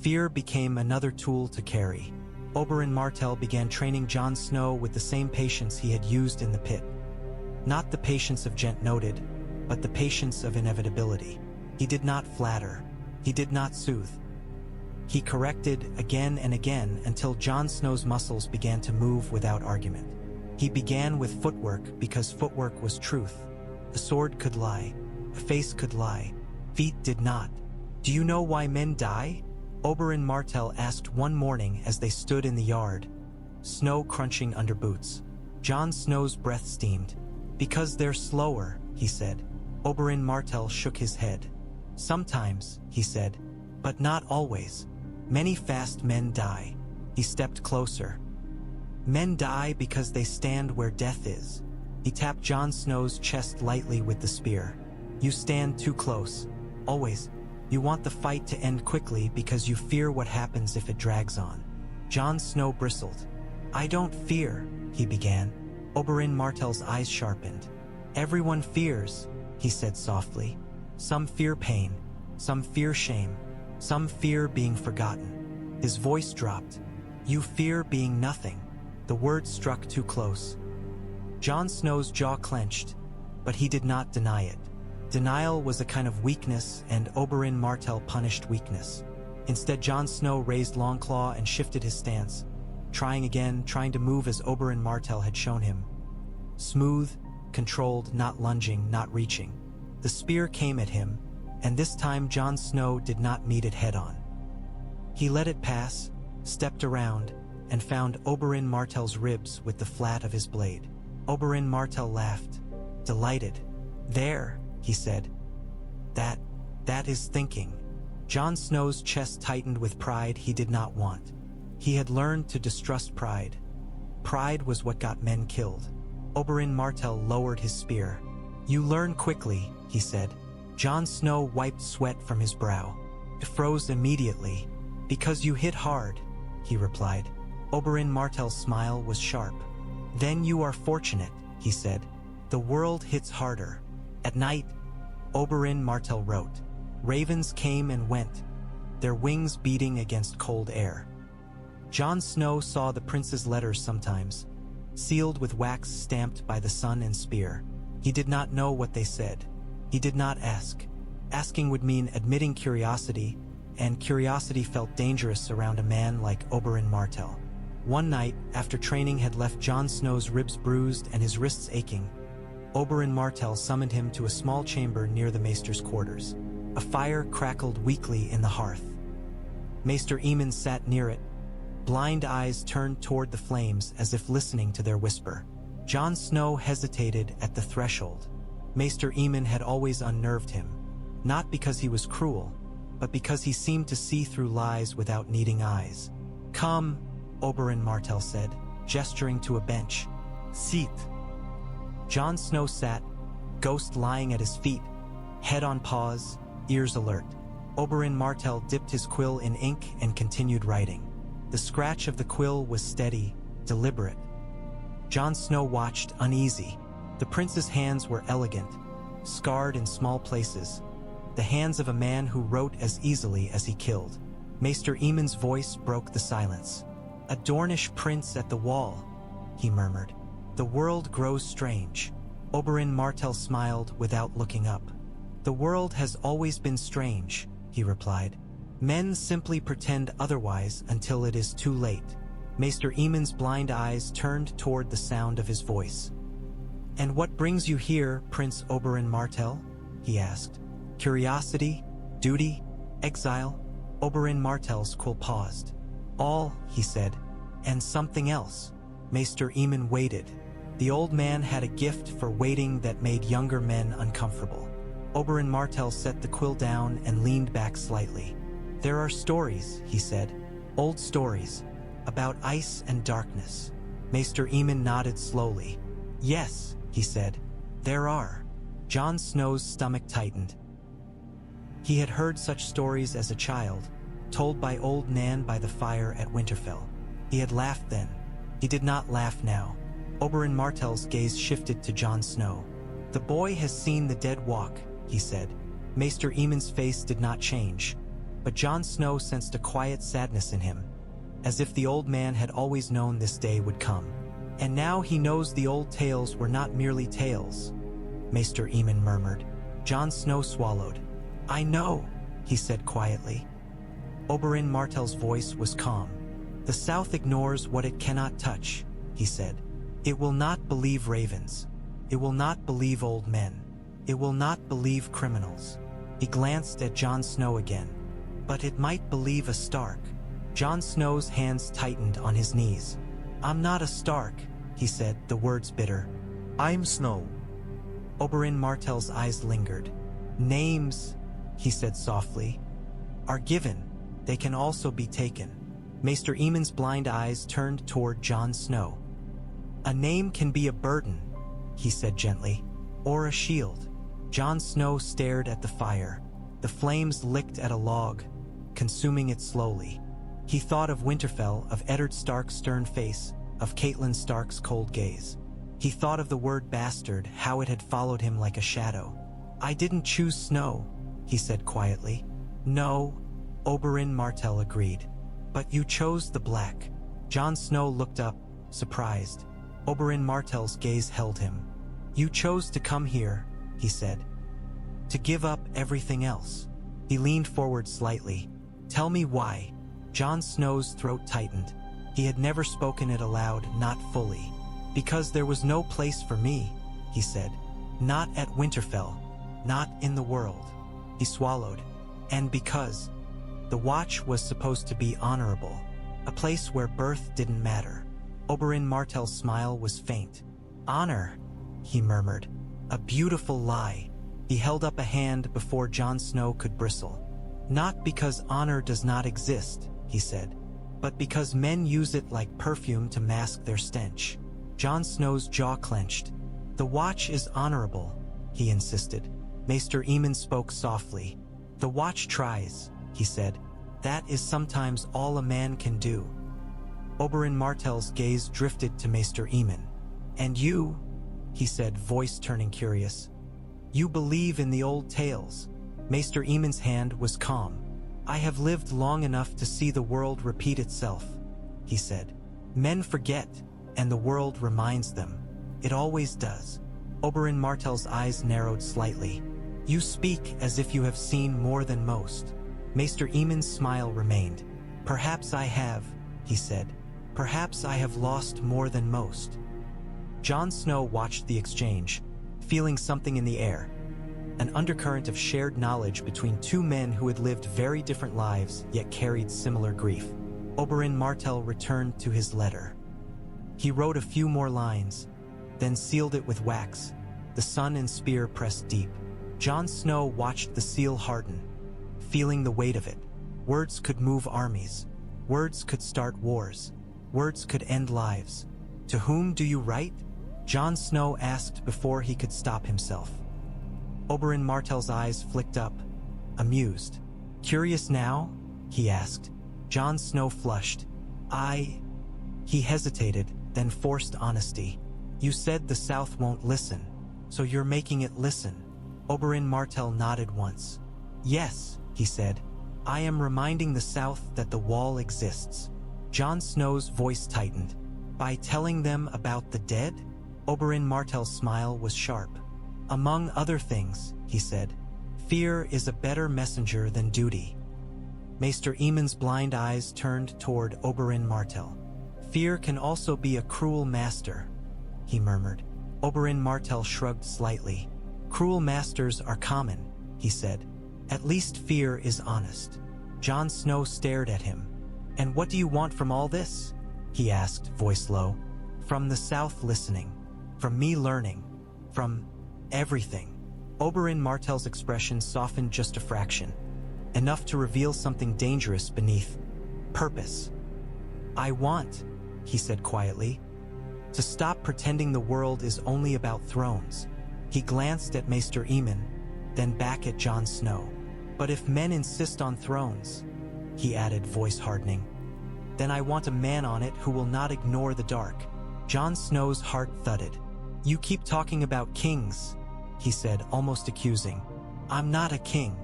[SPEAKER 1] Fear became another tool to carry. Oberyn Martell began training Jon Snow with the same patience he had used in the pit. Not the patience of gent noted, but the patience of inevitability. He did not flatter. He did not soothe. He corrected again and again until Jon Snow's muscles began to move without argument. He began with footwork because footwork was truth. A sword could lie. A face could lie. Feet did not. "Do you know why men die?" Oberyn Martell asked one morning as they stood in the yard, snow crunching under boots. Jon Snow's breath steamed. "Because they're slower," he said. Oberyn Martell shook his head. "Sometimes," he said, "but not always. Many fast men die." He stepped closer. "Men die because they stand where death is." He tapped Jon Snow's chest lightly with the spear. "You stand too close. Always. You want the fight to end quickly because you fear what happens if it drags on." Jon Snow bristled. "I don't fear," he began. Oberyn Martell's eyes sharpened. "Everyone fears," he said softly. "Some fear pain. Some fear shame. Some fear being forgotten." His voice dropped. "You fear being nothing." The word struck too close. Jon Snow's jaw clenched, but he did not deny it. Denial was a kind of weakness, and Oberyn Martell punished weakness. Instead, Jon Snow raised Longclaw and shifted his stance, trying again, trying to move as Oberyn Martell had shown him. Smooth, controlled, not lunging, not reaching. The spear came at him, and this time Jon Snow did not meet it head-on. He let it pass, stepped around, and found Oberyn Martell's ribs with the flat of his blade. Oberyn Martell laughed, delighted. "There," he said. That is thinking." Jon Snow's chest tightened with pride he did not want. He had learned to distrust pride. Pride was what got men killed. Oberyn Martell lowered his spear. "You learn quickly," he said. Jon Snow wiped sweat from his brow. It froze immediately. "Because you hit hard," he replied. Oberyn Martell's smile was sharp. "Then you are fortunate," he said. "The world hits harder." At night, Oberyn Martell wrote. Ravens came and went, their wings beating against cold air. Jon Snow saw the prince's letters sometimes, sealed with wax stamped by the sun and spear. He did not know what they said. He did not ask. Asking would mean admitting curiosity, and curiosity felt dangerous around a man like Oberyn Martell. One night, after training had left Jon Snow's ribs bruised and his wrists aching, Oberyn Martell summoned him to a small chamber near the maester's quarters. A fire crackled weakly in the hearth. Maester Aemon sat near it, blind eyes turned toward the flames as if listening to their whisper. Jon Snow hesitated at the threshold. Maester Aemon had always unnerved him, not because he was cruel, but because he seemed to see through lies without needing eyes. "Come," Oberyn Martell said, gesturing to a bench. "Sit." Jon Snow sat, Ghost lying at his feet, head on paws, ears alert. Oberyn Martell dipped his quill in ink and continued writing. The scratch of the quill was steady, deliberate. Jon Snow watched, uneasy. The prince's hands were elegant, scarred in small places, the hands of a man who wrote as easily as he killed. Maester Aemon's voice broke the silence. "A Dornish prince at the wall," he murmured. "The world grows strange." Oberyn Martell smiled without looking up. "The world has always been strange," he replied. "Men simply pretend otherwise until it is too late." Maester Aemon's blind eyes turned toward the sound of his voice. "And what brings you here, Prince Oberyn Martell?" he asked. "Curiosity? Duty? Exile?" Oberyn Martell's quill paused. "All," he said, "and something else." Maester Aemon waited. The old man had a gift for waiting that made younger men uncomfortable. Oberyn Martell set the quill down and leaned back slightly. "There are stories," he said. "Old stories. About ice and darkness." Maester Aemon nodded slowly. "Yes," he said. "There are." Jon Snow's stomach tightened. He had heard such stories as a child, told by old Nan by the fire at Winterfell. He had laughed then. He did not laugh now. Oberyn Martell's gaze shifted to Jon Snow. "The boy has seen the dead walk," he said. Maester Aemon's face did not change, but Jon Snow sensed a quiet sadness in him, as if the old man had always known this day would come. And now he knows the old tales were not merely tales, Maester Aemon murmured. Jon Snow swallowed. "I know," he said quietly. Oberyn Martell's voice was calm. "The South ignores what it cannot touch," he said. "It will not believe ravens. It will not believe old men. It will not believe criminals." He glanced at Jon Snow again. "But it might believe a Stark." Jon Snow's hands tightened on his knees. "I'm not a Stark," he said, the words bitter.
[SPEAKER 2] "I'm Snow."
[SPEAKER 1] Oberyn Martell's eyes lingered. "Names," he said softly, "are given. They can also be taken." Maester Aemon's blind eyes turned toward Jon Snow. "A name can be a burden," he said gently, "or a shield." Jon Snow stared at the fire. The flames licked at a log, consuming it slowly. He thought of Winterfell, of Eddard Stark's stern face, of Catelyn Stark's cold gaze. He thought of the word bastard, how it had followed him like a shadow. "I didn't choose Snow," he said quietly. "No," Oberyn Martell agreed. "But you chose the black." Jon Snow looked up, surprised. Oberyn Martell's gaze held him. "You chose to come here," he said. "To give up everything else." He leaned forward slightly. "Tell me why." Jon Snow's throat tightened. He had never spoken it aloud, not fully. "Because there was no place for me," he said. "Not at Winterfell. Not in the world." He swallowed. "And because the Watch was supposed to be honorable. A place where birth didn't matter." Oberyn Martell's smile was faint. "Honor," he murmured. "A beautiful lie." He held up a hand before Jon Snow could bristle. "Not because honor does not exist," he said, "but because men use it like perfume to mask their stench." Jon Snow's jaw clenched. "The Watch is honorable," he insisted. Maester Aemon spoke softly. "The Watch tries," he said. "That is sometimes all a man can do." Oberyn Martell's gaze drifted to Maester Aemon. "And you," he said, voice turning curious. "You believe in the old tales." Maester Aemon's hand was calm. "I have lived long enough to see the world repeat itself," he said. "Men forget, and the world reminds them. It always does." Oberyn Martell's eyes narrowed slightly. "You speak as if you have seen more than most." Maester Aemon's smile remained. "Perhaps I have," he said. "Perhaps I have lost more than most." Jon Snow watched the exchange, feeling something in the air. An undercurrent of shared knowledge between two men who had lived very different lives yet carried similar grief. Oberyn Martell returned to his letter. He wrote a few more lines, then sealed it with wax. The sun and spear pressed deep. Jon Snow watched the seal harden, feeling the weight of it. Words could move armies. Words could start wars. Words could end lives. "To whom do you write?" Jon Snow asked before he could stop himself. Oberyn Martell's eyes flicked up, amused. "Curious now?" he asked. Jon Snow flushed. He hesitated, then forced honesty. "You said the South won't listen, so you're making it listen." Oberyn Martell nodded once. "Yes," he said. "I am reminding the South that the Wall exists." Jon Snow's voice tightened. "By telling them about the dead?" Oberyn Martell's smile was sharp. "Among other things," he said, "fear is a better messenger than duty." Maester Aemon's blind eyes turned toward Oberyn Martell. "Fear can also be a cruel master," he murmured. Oberyn Martell shrugged slightly. "Cruel masters are common," he said. "At least fear is honest." Jon Snow stared at him. "And what do you want from all this?" he asked, voice low. "From the South listening. From me learning. From everything." Oberyn Martell's expression softened just a fraction, enough to reveal something dangerous beneath. Purpose. "I want," he said quietly, "to stop pretending the world is only about thrones." He glanced at Maester Aemon, then back at Jon Snow. "But if men insist on thrones," he added, voice hardening, "then I want a man on it who will not ignore the dark." Jon Snow's heart thudded. "You keep talking about kings," he said, almost accusing. I'm not a king.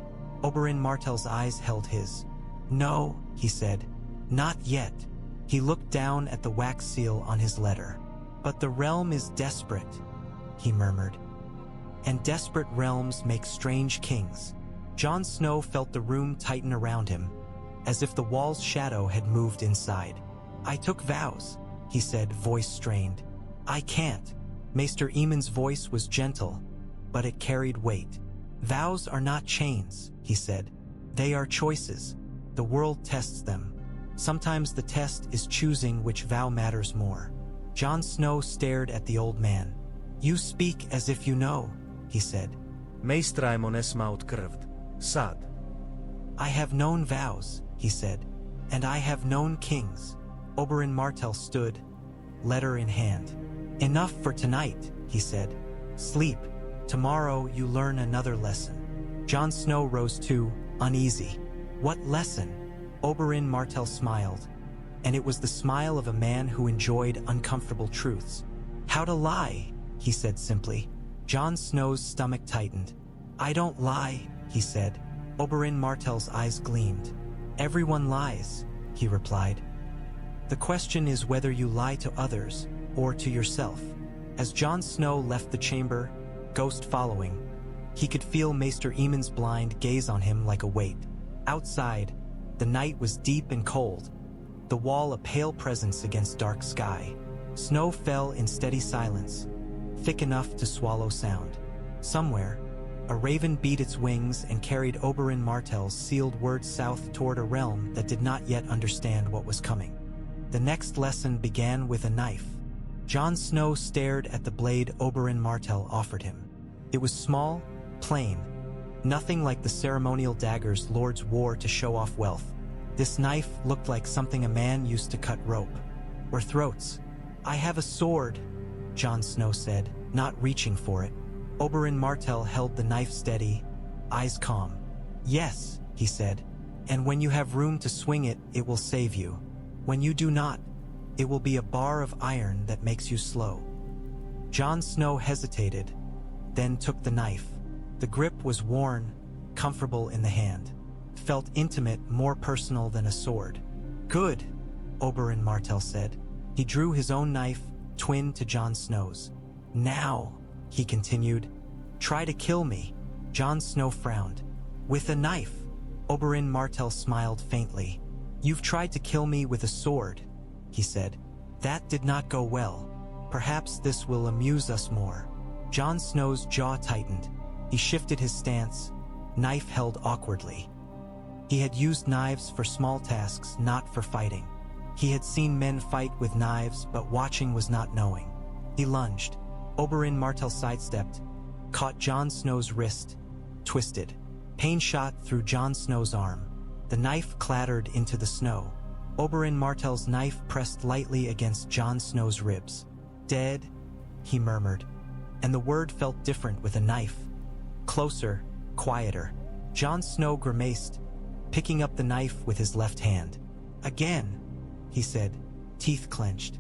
[SPEAKER 1] Oberyn Martell's eyes held his. No, he said. Not yet. He looked down at the wax seal on his letter. But the realm is desperate, he murmured. And desperate realms make strange kings. Jon Snow felt the room tighten around him, as if the wall's shadow had moved inside. I took vows, he said, voice strained. I can't. Maester Aemon's voice was gentle, but it carried weight. Vows are not chains, he said. They are choices. The world tests them. Sometimes the test is choosing which vow matters more. Jon Snow stared at the old man. You speak as if you know, he said.
[SPEAKER 2] Maester Aemon esmaut krvd. Sad.
[SPEAKER 1] I have known vows, he said, and I have known kings. Oberyn Martell stood, letter in hand. Enough for tonight, he said. Sleep. Tomorrow you learn another lesson. Jon Snow rose too, uneasy. What lesson? Oberyn Martell smiled, and it was the smile of a man who enjoyed uncomfortable truths. How to lie, he said simply. Jon Snow's stomach tightened. I don't lie, he said. Oberyn Martell's eyes gleamed. Everyone lies, he replied. The question is whether you lie to others or to yourself. As Jon Snow left the chamber, Ghost following, he could feel Maester Aemon's blind gaze on him like a weight. Outside, the night was deep and cold, the wall a pale presence against dark sky. Snow fell in steady silence, thick enough to swallow sound. Somewhere, a raven beat its wings and carried Oberyn Martell's sealed words south toward a realm that did not yet understand what was coming. The next lesson began with a knife. Jon Snow stared at the blade Oberyn Martell offered him. It was small, plain, nothing like the ceremonial daggers lords wore to show off wealth. This knife looked like something a man used to cut rope, or throats. I have a sword, Jon Snow said, not reaching for it. Oberyn Martell held the knife steady, eyes calm. Yes, he said, and when you have room to swing it, it will save you. When you do not, it will be a bar of iron that makes you slow. Jon Snow hesitated, then took the knife. The grip was worn, comfortable in the hand. Felt intimate, more personal than a sword. Good, Oberyn Martell said. He drew his own knife, twin to Jon Snow's. Now, he continued, try to kill me. Jon Snow frowned. With a knife? Oberyn Martell smiled faintly. You've tried to kill me with a sword, he said. That did not go well. Perhaps this will amuse us more. Jon Snow's jaw tightened. He shifted his stance, knife held awkwardly. He had used knives for small tasks, not for fighting. He had seen men fight with knives, but watching was not knowing. He lunged. Oberyn Martell sidestepped, caught Jon Snow's wrist, twisted. Pain shot through Jon Snow's arm. The knife clattered into the snow. Oberyn Martell's knife pressed lightly against Jon Snow's ribs. Dead, he murmured, and the word felt different with a knife. Closer, quieter. Jon Snow grimaced, picking up the knife with his left hand. Again, he said, teeth clenched.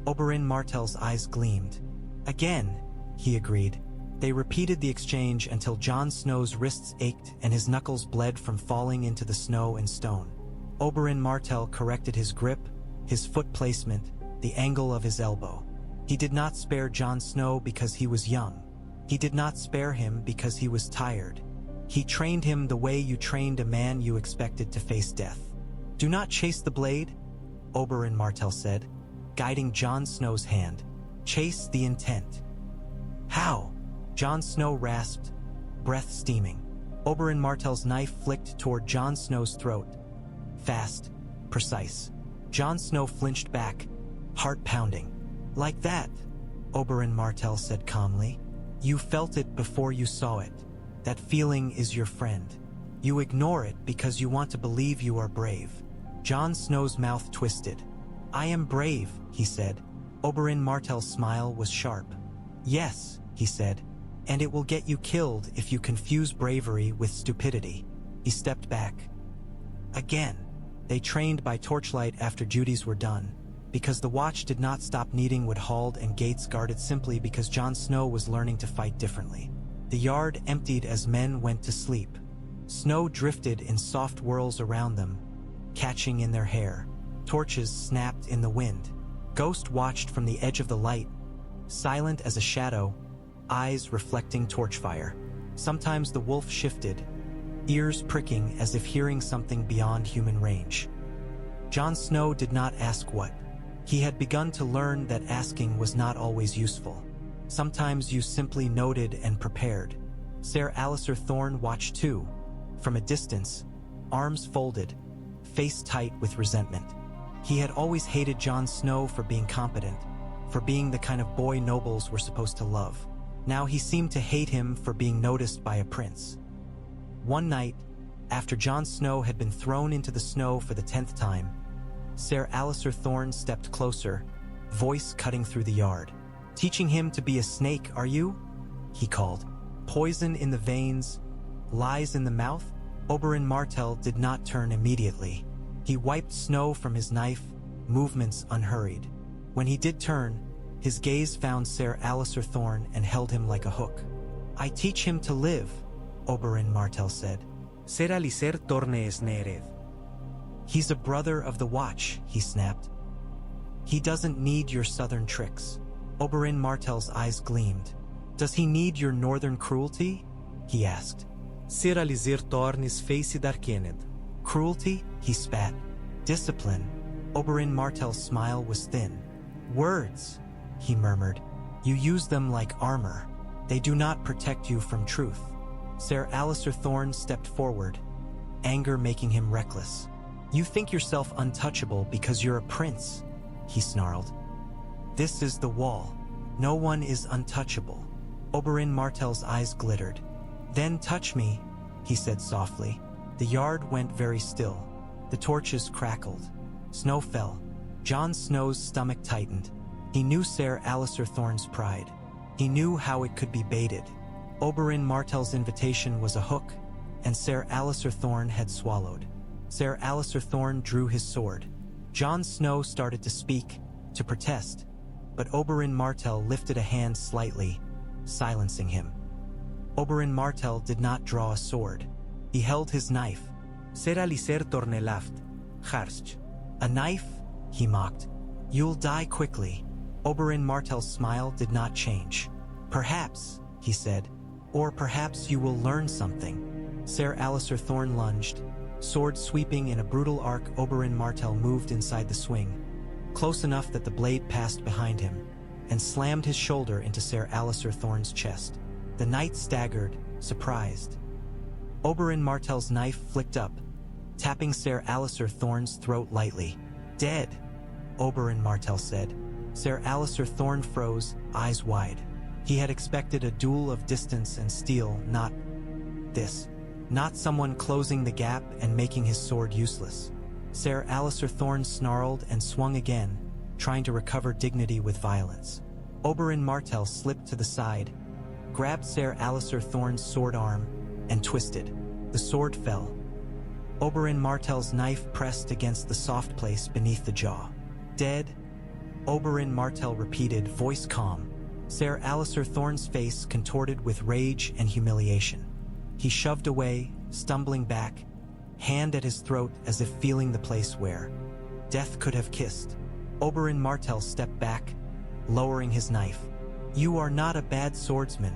[SPEAKER 1] Oberyn Martell's eyes gleamed. Again, he agreed. They repeated the exchange until Jon Snow's wrists ached and his knuckles bled from falling into the snow and stone. Oberyn Martell corrected his grip, his foot placement, the angle of his elbow. He did not spare Jon Snow because he was young. He did not spare him because he was tired. He trained him the way you trained a man you expected to face death. Do not chase the blade, Oberyn Martell said, guiding Jon Snow's hand. Chase the intent. How? Jon Snow rasped, breath steaming. Oberyn Martell's knife flicked toward Jon Snow's throat. Fast, precise. Jon Snow flinched back, heart pounding. Like that, Oberyn Martell said calmly. You felt it before you saw it. That feeling is your friend. You ignore it because you want to believe you are brave. Jon Snow's mouth twisted. I am brave, he said. Oberyn Martell's smile was sharp. Yes, he said, and it will get you killed if you confuse bravery with stupidity. He stepped back. Again, they trained by torchlight after duties were done, because the watch did not stop needing wood hauled and gates guarded simply because Jon Snow was learning to fight differently. The yard emptied as men went to sleep. Snow drifted in soft whirls around them, catching in their hair. Torches snapped in the wind. Ghost watched from the edge of the light, silent as a shadow, eyes reflecting torchfire. Sometimes the wolf shifted, ears pricking as if hearing something beyond human range. Jon Snow did not ask what. He had begun to learn that asking was not always useful. Sometimes you simply noted and prepared. Ser Alliser Thorne watched too, from a distance, arms folded, face tight with resentment. He had always hated Jon Snow for being competent, for being the kind of boy nobles were supposed to love. Now he seemed to hate him for being noticed by a prince. One night, after Jon Snow had been thrown into the snow for the 10th time, Ser Alliser Thorne stepped closer, voice cutting through the yard. "Teaching him to be a snake, are you?" he called. "Poison in the veins, lies in the mouth?" Oberyn Martell did not turn immediately. He wiped snow from his knife, movements unhurried. When he did turn, his gaze found Ser Alliser Thorne and held him like a hook. "I teach him to live," Oberyn Martell said.
[SPEAKER 2] Ser Alliser Thorne es nered.
[SPEAKER 1] "He's a brother of the Watch," he snapped. "He doesn't need your southern tricks." Oberyn Martell's eyes gleamed. "Does he need your northern cruelty?" he asked.
[SPEAKER 2] Ser Alliser Thorne is face darkened.
[SPEAKER 1] "Cruelty?" he spat. "Discipline." Oberyn Martell's smile was thin. "Words," he murmured. "You use them like armor. They do not protect you from truth." Ser Alliser Thorne stepped forward, anger making him reckless. "You think yourself untouchable because you're a prince," he snarled. "This is the wall. No one is untouchable." Oberyn Martell's eyes glittered. "Then touch me," he said softly. The yard went very still. The torches crackled. Snow fell. Jon Snow's stomach tightened. He knew Ser Alliser Thorne's pride. He knew how it could be baited. Oberyn Martell's invitation was a hook, and Ser Alliser Thorne had swallowed. Ser Alliser Thorne drew his sword. Jon Snow started to speak, to protest, but Oberyn Martell lifted a hand slightly, silencing him. Oberyn Martell did not draw a sword. He held his knife.
[SPEAKER 2] Ser Alliser Thorne laft. Harsh.
[SPEAKER 1] "A knife?" he mocked. "You'll die quickly." Oberyn Martell's smile did not change. "Perhaps," he said, "or perhaps you will learn something." Ser Alliser Thorne lunged. Sword sweeping in a brutal arc, Oberyn Martell moved inside the swing, close enough that the blade passed behind him, and slammed his shoulder into Ser Alliser Thorne's chest. The knight staggered, surprised. Oberyn Martell's knife flicked up, tapping Ser Alliser Thorne's throat lightly. "Dead," Oberyn Martell said. Ser Alliser Thorne froze, eyes wide. He had expected a duel of distance and steel, not this. Not someone closing the gap and making his sword useless. Ser Alliser Thorne snarled and swung again, trying to recover dignity with violence. Oberyn Martell slipped to the side, grabbed Ser Alliser Thorne's sword arm, and twisted. The sword fell. Oberyn Martell's knife pressed against the soft place beneath the jaw. "Dead?" Oberyn Martell repeated, voice calm. Ser Alliser Thorne's face contorted with rage and humiliation. He shoved away, stumbling back, hand at his throat as if feeling the place where death could have kissed. Oberyn Martell stepped back, lowering his knife. "You are not a bad swordsman,"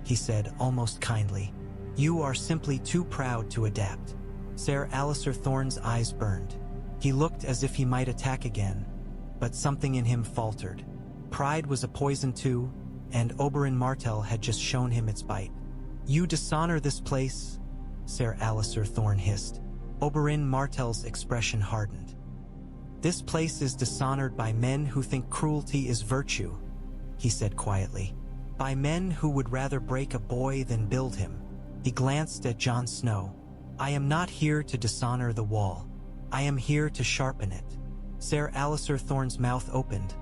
[SPEAKER 1] he said almost kindly. "You are simply too proud to adapt." Ser Alliser Thorne's eyes burned. He looked as if he might attack again, but something in him faltered. Pride was a poison too, and Oberyn Martell had just shown him its bite. "You dishonor this place," Ser Alliser Thorne hissed. Oberyn Martell's expression hardened. "This place is dishonored by men who think cruelty is virtue," he said quietly. "By men who would rather break a boy than build him." He glanced at Jon Snow. "I am not here to dishonor the wall. I am here to sharpen it." Ser Alliser Thorne's mouth opened,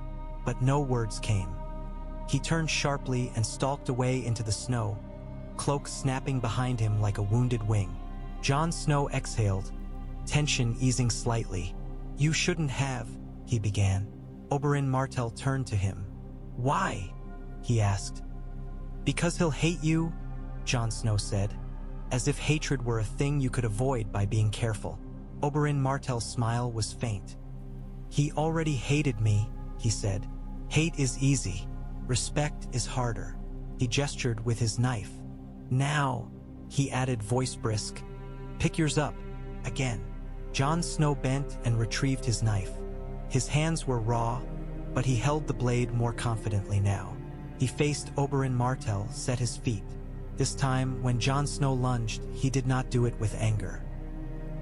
[SPEAKER 1] but no words came. He turned sharply and stalked away into the snow, cloak snapping behind him like a wounded wing. Jon Snow exhaled, tension easing slightly. "You shouldn't have," he began. Oberyn Martell turned to him. "Why?" he asked. "Because he'll hate you," Jon Snow said, as if hatred were a thing you could avoid by being careful. Oberyn Martell's smile was faint. He already hated me, he said. Hate is easy. Respect is harder. He gestured with his knife. Now, he added, voice brisk, pick yours up, again. Jon Snow bent and retrieved his knife. His hands were raw, but he held the blade more confidently now. He faced Oberyn Martell, set his feet. This time, when Jon Snow lunged, he did not do it with anger.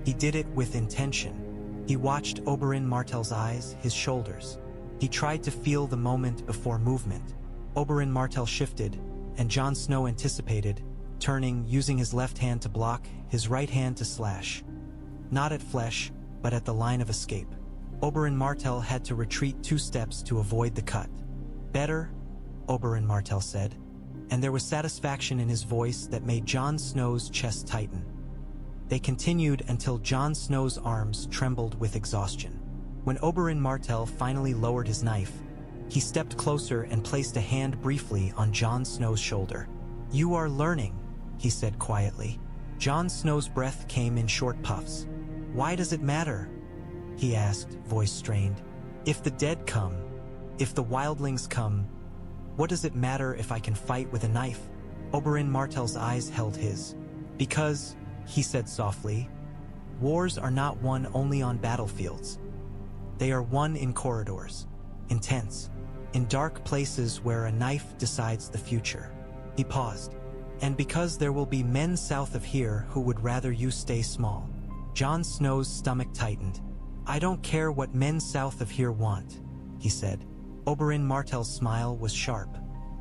[SPEAKER 1] He did it with intention. He watched Oberyn Martell's eyes, his shoulders. He tried to feel the moment before movement. Oberyn Martell shifted, and Jon Snow anticipated, turning, using his left hand to block, his right hand to slash. Not at flesh, but at the line of escape. Oberyn Martell had to retreat 2 steps to avoid the cut. Better, Oberyn Martell said, and there was satisfaction in his voice that made Jon Snow's chest tighten. They continued until Jon Snow's arms trembled with exhaustion. When Oberyn Martell finally lowered his knife, he stepped closer and placed a hand briefly on Jon Snow's shoulder. You are learning, he said quietly. Jon Snow's breath came in short puffs. Why does it matter? He asked, voice strained. If the dead come, if the wildlings come, what does it matter if I can fight with a knife? Oberyn Martell's eyes held his. Because, he said softly, wars are not won only on battlefields. They are won in corridors, intense, in dark places where a knife decides the future. He paused. And because there will be men south of here who would rather you stay small. Jon Snow's stomach tightened. I don't care what men south of here want, he said. Oberyn Martell's smile was sharp.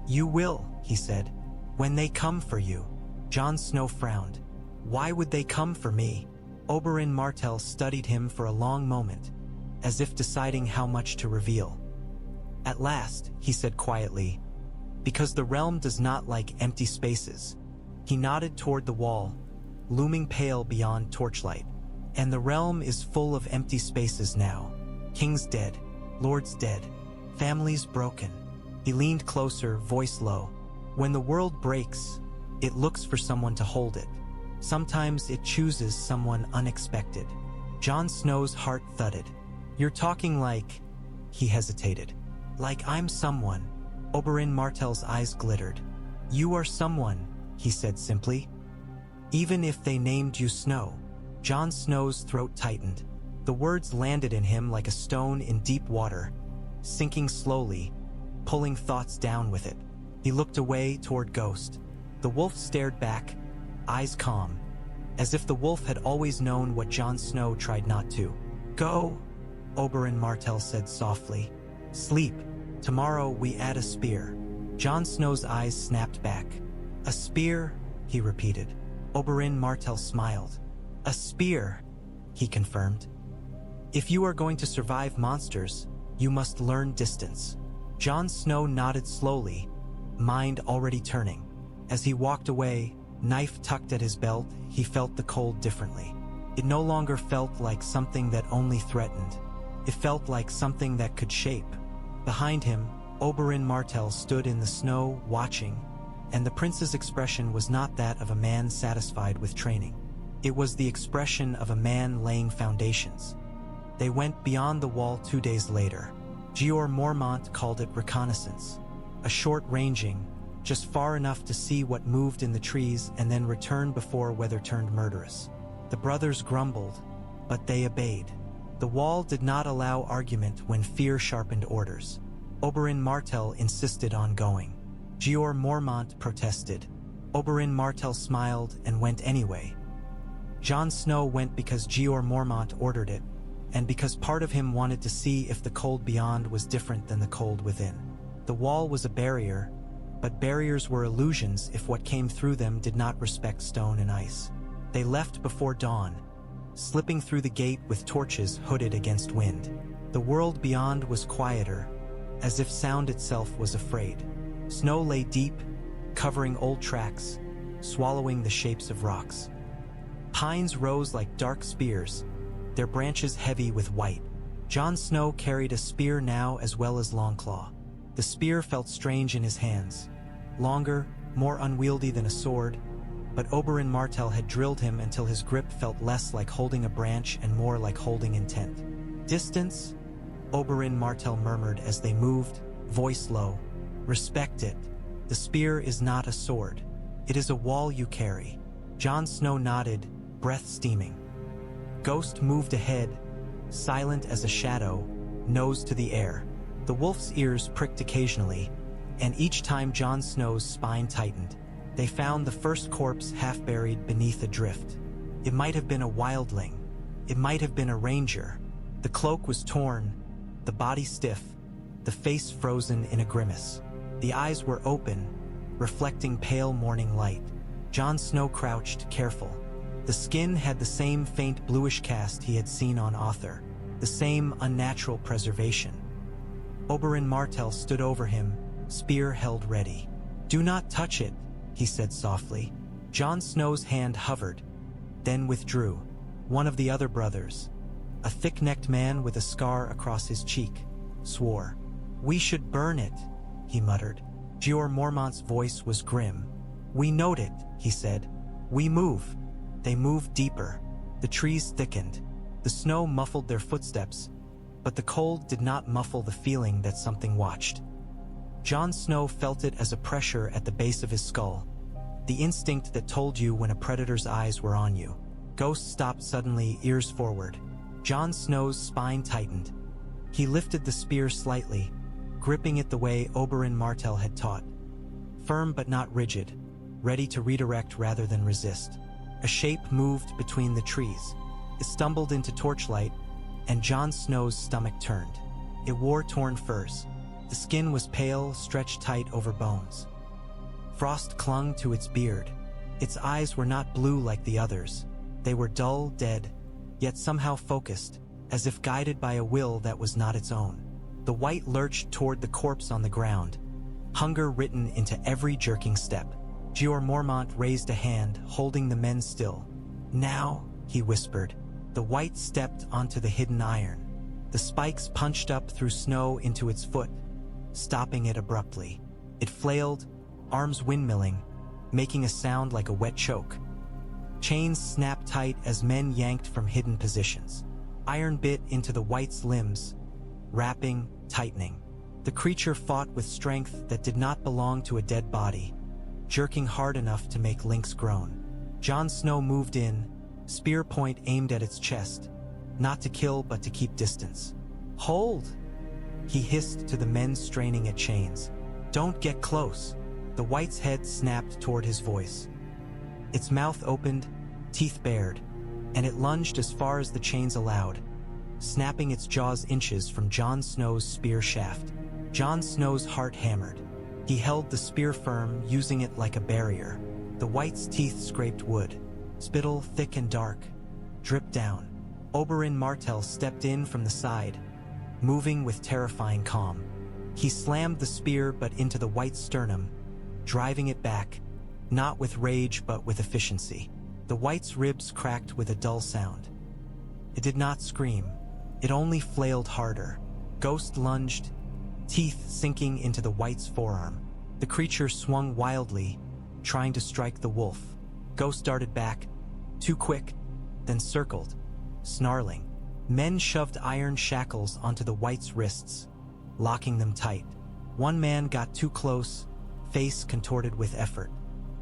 [SPEAKER 1] You will, he said, when they come for you. Jon Snow frowned. Why would they come for me? Oberyn Martell studied him for a long moment, as if deciding how much to reveal. At last, he said quietly, because the realm does not like empty spaces. He nodded toward the wall, looming pale beyond torchlight. And the realm is full of empty spaces now. Kings dead, lords dead, families broken. He leaned closer, voice low. When the world breaks, it looks for someone to hold it. Sometimes it chooses someone unexpected. Jon Snow's heart thudded. You're talking like... He hesitated. Like I'm someone. Oberyn Martell's eyes glittered. You are someone, he said simply. Even if they named you Snow. Jon Snow's throat tightened. The words landed in him like a stone in deep water, sinking slowly, pulling thoughts down with it. He looked away toward Ghost. The wolf stared back, eyes calm, as if the wolf had always known what Jon Snow tried not to. Go, Oberyn Martell said softly. Sleep. Tomorrow we add a spear. Jon Snow's eyes snapped back. A spear, he repeated. Oberyn Martell smiled. A spear, he confirmed. If you are going to survive monsters, you must learn distance. Jon Snow nodded slowly, mind already turning. As he walked away, knife tucked at his belt, he felt the cold differently. It no longer felt like something that only threatened. It felt like something that could shape. Behind him, Oberyn Martell stood in the snow, watching, and the prince's expression was not that of a man satisfied with training. It was the expression of a man laying foundations. They went beyond the wall 2 days later. Jeor Mormont called it reconnaissance. A short ranging, just far enough to see what moved in the trees and then return before weather turned murderous. The brothers grumbled, but they obeyed. The wall did not allow argument when fear sharpened orders. Oberyn Martell insisted on going. Jeor Mormont protested. Oberyn Martell smiled and went anyway. Jon Snow went because Jeor Mormont ordered it, and because part of him wanted to see if the cold beyond was different than the cold within. The wall was a barrier, but barriers were illusions if what came through them did not respect stone and ice. They left before dawn, slipping through the gate with torches hooded against wind. The world beyond was quieter, as if sound itself was afraid. Snow lay deep, covering old tracks, swallowing the shapes of rocks. Pines rose like dark spears, their branches heavy with white. Jon Snow carried a spear now as well as Longclaw. The spear felt strange in his hands. Longer, more unwieldy than a sword, but Oberyn Martell had drilled him until his grip felt less like holding a branch and more like holding intent. "Distance?" Oberyn Martell murmured as they moved, voice low. "Respect it. The spear is not a sword. It is a wall you carry." Jon Snow nodded, breath steaming. Ghost moved ahead, silent as a shadow, nose to the air. The wolf's ears pricked occasionally, and each time Jon Snow's spine tightened. They found the first corpse half-buried beneath a drift. It might have been a wildling. It might have been a ranger. The cloak was torn, the body stiff, the face frozen in a grimace. The eyes were open, reflecting pale morning light. Jon Snow crouched, careful. The skin had the same faint bluish cast he had seen on Othor, the same unnatural preservation. Oberyn Martell stood over him, spear held ready. "Do not touch it," he said softly. Jon Snow's hand hovered, then withdrew. One of the other brothers, a thick-necked man with a scar across his cheek, swore. "We should burn it," he muttered. Jeor Mormont's voice was grim. "We note it," he said. "We move." They moved deeper. The trees thickened. The snow muffled their footsteps, but the cold did not muffle the feeling that something watched. Jon Snow felt it as a pressure at the base of his skull, the instinct that told you when a predator's eyes were on you. Ghost stopped suddenly, ears forward. Jon Snow's spine tightened. He lifted the spear slightly, gripping it the way Oberyn Martell had taught. Firm but not rigid, ready to redirect rather than resist. A shape moved between the trees. It stumbled into torchlight, and Jon Snow's stomach turned. It wore torn furs. The skin was pale, stretched tight over bones. Frost clung to its beard. Its eyes were not blue like the others. They were dull, dead, yet somehow focused, as if guided by a will that was not its own. The wight lurched toward the corpse on the ground, hunger written into every jerking step. Jeor Mormont raised a hand, holding the men still. "Now," he whispered. The wight stepped onto the hidden iron. The spikes punched up through snow into its foot, stopping it abruptly. It flailed, arms windmilling, making a sound like a wet choke. Chains snapped tight as men yanked from hidden positions. Iron bit into the wight's limbs, wrapping, tightening. The creature fought with strength that did not belong to a dead body, jerking hard enough to make links groan. Jon Snow moved in, spear point aimed at its chest, not to kill but to keep distance. "Hold!" he hissed to the men straining at chains. "Don't get close." The wight's head snapped toward his voice. Its mouth opened, teeth bared, and it lunged as far as the chains allowed, snapping its jaws inches from Jon Snow's spear shaft. Jon Snow's heart hammered. He held the spear firm, using it like a barrier. The wight's teeth scraped wood. Spittle, thick and dark, dripped down. Oberyn Martell stepped in from the side, moving with terrifying calm. He slammed the spear but into the wight's sternum, driving it back, not with rage but with efficiency. The wight's ribs cracked with a dull sound. It did not scream. It only flailed harder. Ghost lunged, teeth sinking into the wight's forearm. The creature swung wildly, trying to strike the wolf. Ghost darted back, too quick, then circled, snarling. Men shoved iron shackles onto the wight's wrists, locking them tight. One man got too close, face contorted with effort.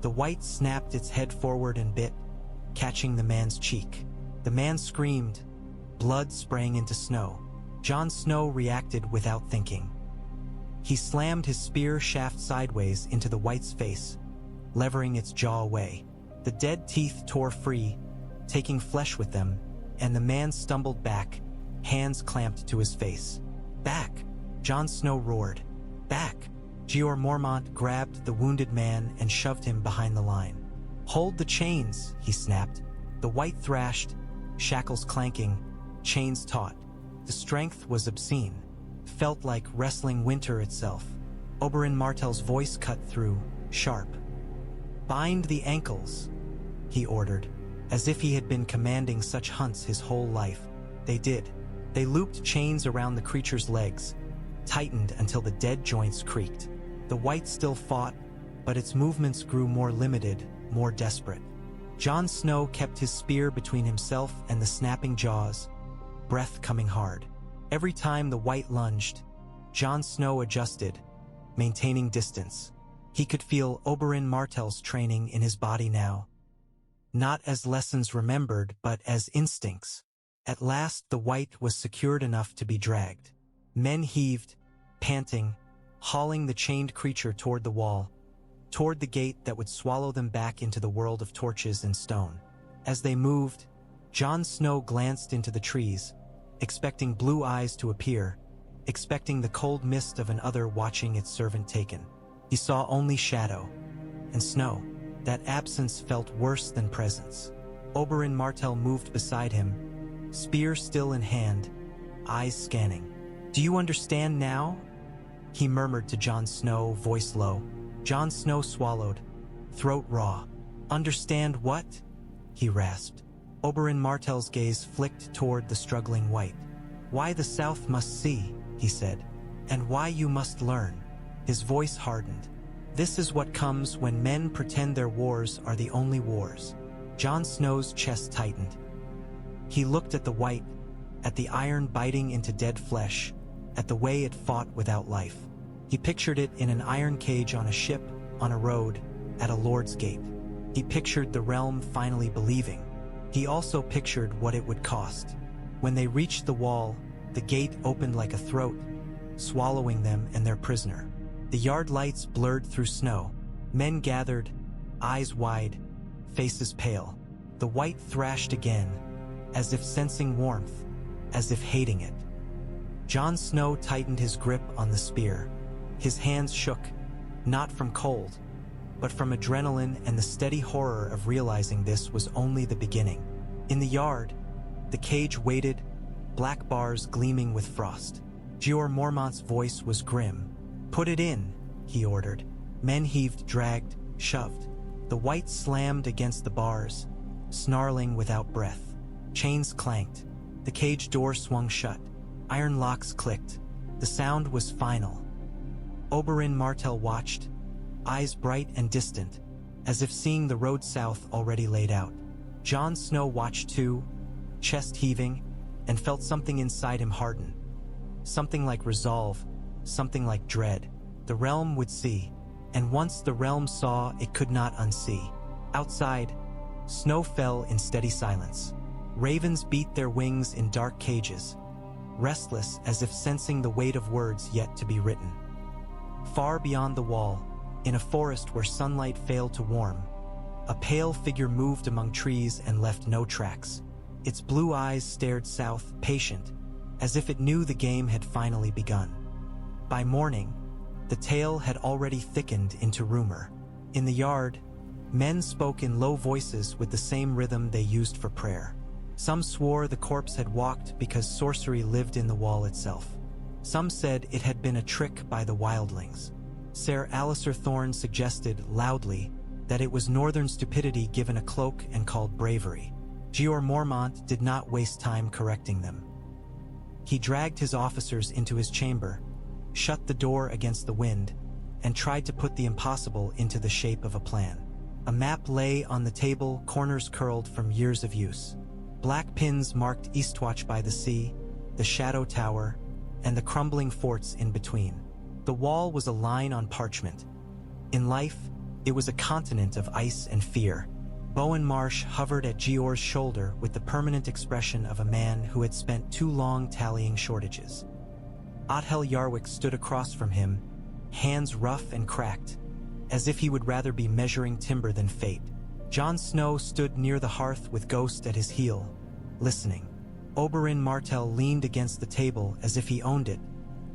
[SPEAKER 1] The wight snapped its head forward and bit, catching the man's cheek. The man screamed, blood spraying into snow. Jon Snow reacted without thinking. He slammed his spear shaft sideways into the wight's face, levering its jaw away. The dead teeth tore free, taking flesh with them, and the man stumbled back, hands clamped to his face. "Back!" Jon Snow roared. "Back!" Jeor Mormont grabbed the wounded man and shoved him behind the line. "Hold the chains," he snapped. The wight thrashed, shackles clanking, chains taut. The strength was obscene, felt like wrestling winter itself. Oberyn Martell's voice cut through, sharp. "Bind the ankles," he ordered, as if he had been commanding such hunts his whole life. They did. They looped chains around the creature's legs, tightened until the dead joints creaked. The wight still fought, but its movements grew more limited, more desperate. Jon Snow kept his spear between himself and the snapping jaws, breath coming hard. Every time the wight lunged, Jon Snow adjusted, maintaining distance. He could feel Oberyn Martell's training in his body now, not as lessons remembered, but as instincts. At last the wight was secured enough to be dragged. Men heaved, panting, hauling the chained creature toward the wall, toward the gate that would swallow them back into the world of torches and stone. As they moved, Jon Snow glanced into the trees, expecting blue eyes to appear, expecting the cold mist of an Othor watching its servant taken. He saw only shadow and snow. That absence felt worse than presence. Oberyn Martell moved beside him, spear still in hand, eyes scanning. "Do you understand now?" he murmured to Jon Snow, voice low. Jon Snow swallowed, throat raw. "Understand what?" he rasped. Oberyn Martell's gaze flicked toward the struggling wight. "Why the South must see," he said, "and why you must learn." His voice hardened. "This is what comes when men pretend their wars are the only wars." Jon Snow's chest tightened. He looked at the wight, at the iron biting into dead flesh, at the way it fought without life. He pictured it in an iron cage on a ship, on a road, at a lord's gate. He pictured the realm finally believing. He also pictured what it would cost. When they reached the wall, the gate opened like a throat, swallowing them and their prisoner. The yard lights blurred through snow. Men gathered, eyes wide, faces pale. The wight thrashed again, as if sensing warmth, as if hating it. Jon Snow tightened his grip on the spear. His hands shook, not from cold, but from adrenaline and the steady horror of realizing this was only the beginning. In the yard, the cage waited, black bars gleaming with frost. Jeor Mormont's voice was grim. "Put it in," he ordered. Men heaved, dragged, shoved. The wight slammed against the bars, snarling without breath. Chains clanked. The cage door swung shut. Iron locks clicked. The sound was final. Oberyn Martell watched, eyes bright and distant, as if seeing the road south already laid out. Jon Snow watched too, chest heaving, and felt something inside him harden. Something like resolve, something like dread. The realm would see, and once the realm saw, it could not unsee. Outside, snow fell in steady silence. Ravens beat their wings in dark cages, restless as if sensing the weight of words yet to be written. Far beyond the wall, in a forest where sunlight failed to warm, a pale figure moved among trees and left no tracks. Its blue eyes stared south, patient, as if it knew the game had finally begun. By morning, the tale had already thickened into rumor. In the yard, men spoke in low voices with the same rhythm they used for prayer. Some swore the corpse had walked because sorcery lived in the wall itself. Some said it had been a trick by the wildlings. Ser Alliser Thorne suggested, loudly, that it was northern stupidity given a cloak and called bravery. Jeor Mormont did not waste time correcting them. He dragged his officers into his chamber, shut the door against the wind, and tried to put the impossible into the shape of a plan. A map lay on the table, corners curled from years of use. Black pins marked Eastwatch by the sea, the Shadow Tower, and the crumbling forts in between. The wall was a line on parchment. In life, it was a continent of ice and fear. Bowen Marsh hovered at Jeor's shoulder with the permanent expression of a man who had spent too long tallying shortages. Othel Yarwick stood across from him, hands rough and cracked, as if he would rather be measuring timber than fate. Jon Snow stood near the hearth with Ghost at his heel, listening. Oberyn Martell leaned against the table as if he owned it,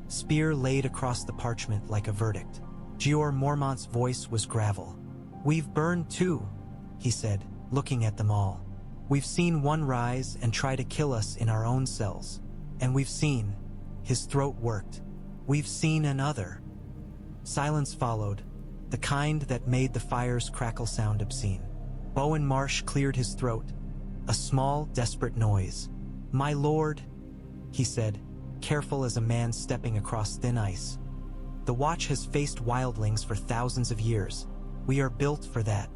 [SPEAKER 1] spear laid across the parchment like a verdict. Jeor Mormont's voice was gravel. "We've burned too," he said, looking at them all. "We've seen one rise and try to kill us in our own cells. And we've seen," his throat worked, "we've seen another." Silence followed, the kind that made the fire's crackle sound obscene. Bowen Marsh cleared his throat, a small, desperate noise. "My lord," he said, careful as a man stepping across thin ice. "The Watch has faced wildlings for thousands of years. We are built for that.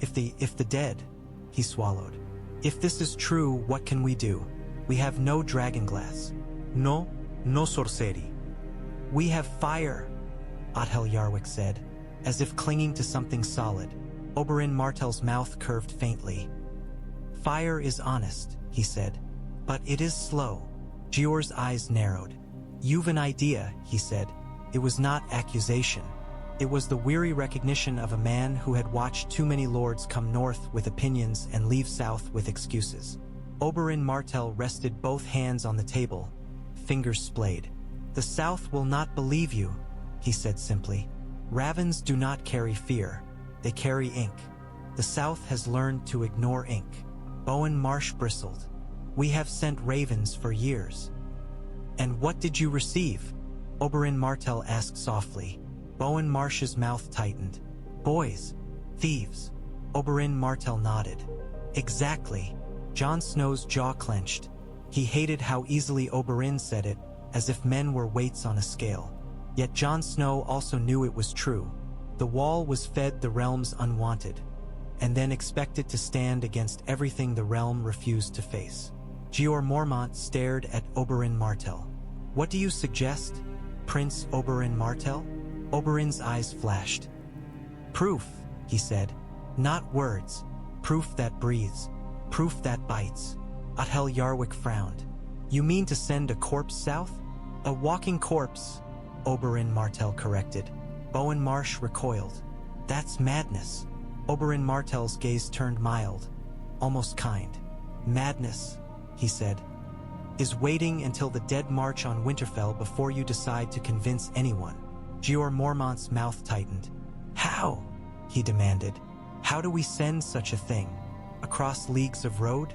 [SPEAKER 1] If the dead, he swallowed. If this is true, what can we do? We have no dragon glass.
[SPEAKER 2] No sorcery.
[SPEAKER 1] We have fire, Othel Yarwick said, as if clinging to something solid. Oberyn Martell's mouth curved faintly. Fire is honest, he said, but it is slow. Gior's eyes narrowed. You've an idea, he said. It was not accusation. It was the weary recognition of a man who had watched too many lords come north with opinions and leave south with excuses. Oberyn Martell rested both hands on the table, fingers splayed. The South will not believe you, he said simply. Ravens do not carry fear. They carry ink. The South has learned to ignore ink. Bowen Marsh bristled. We have sent ravens for years. And what did you receive? Oberyn Martell asked softly. Bowen Marsh's mouth tightened. Boys. Thieves. Oberyn Martell nodded. Exactly. Jon Snow's jaw clenched. He hated how easily Oberyn said it, as if men were weights on a scale. Yet Jon Snow also knew it was true. The wall was fed the realm's unwanted, and then expected to stand against everything the realm refused to face. Jeor Mormont stared at Oberyn Martell. What do you suggest, Prince Oberyn Martell? Oberyn's eyes flashed. Proof, he said. Not words. Proof that breathes. Proof that bites. Othel Yarwick frowned. You mean to send a corpse south? A walking corpse, Oberyn Martell corrected. Bowen Marsh recoiled. That's madness. Oberyn Martell's gaze turned mild, almost kind. Madness, he said, is waiting until the dead march on Winterfell before you decide to convince anyone. Jeor Mormont's mouth tightened. How? He demanded. How do we send such a thing? Across leagues of road?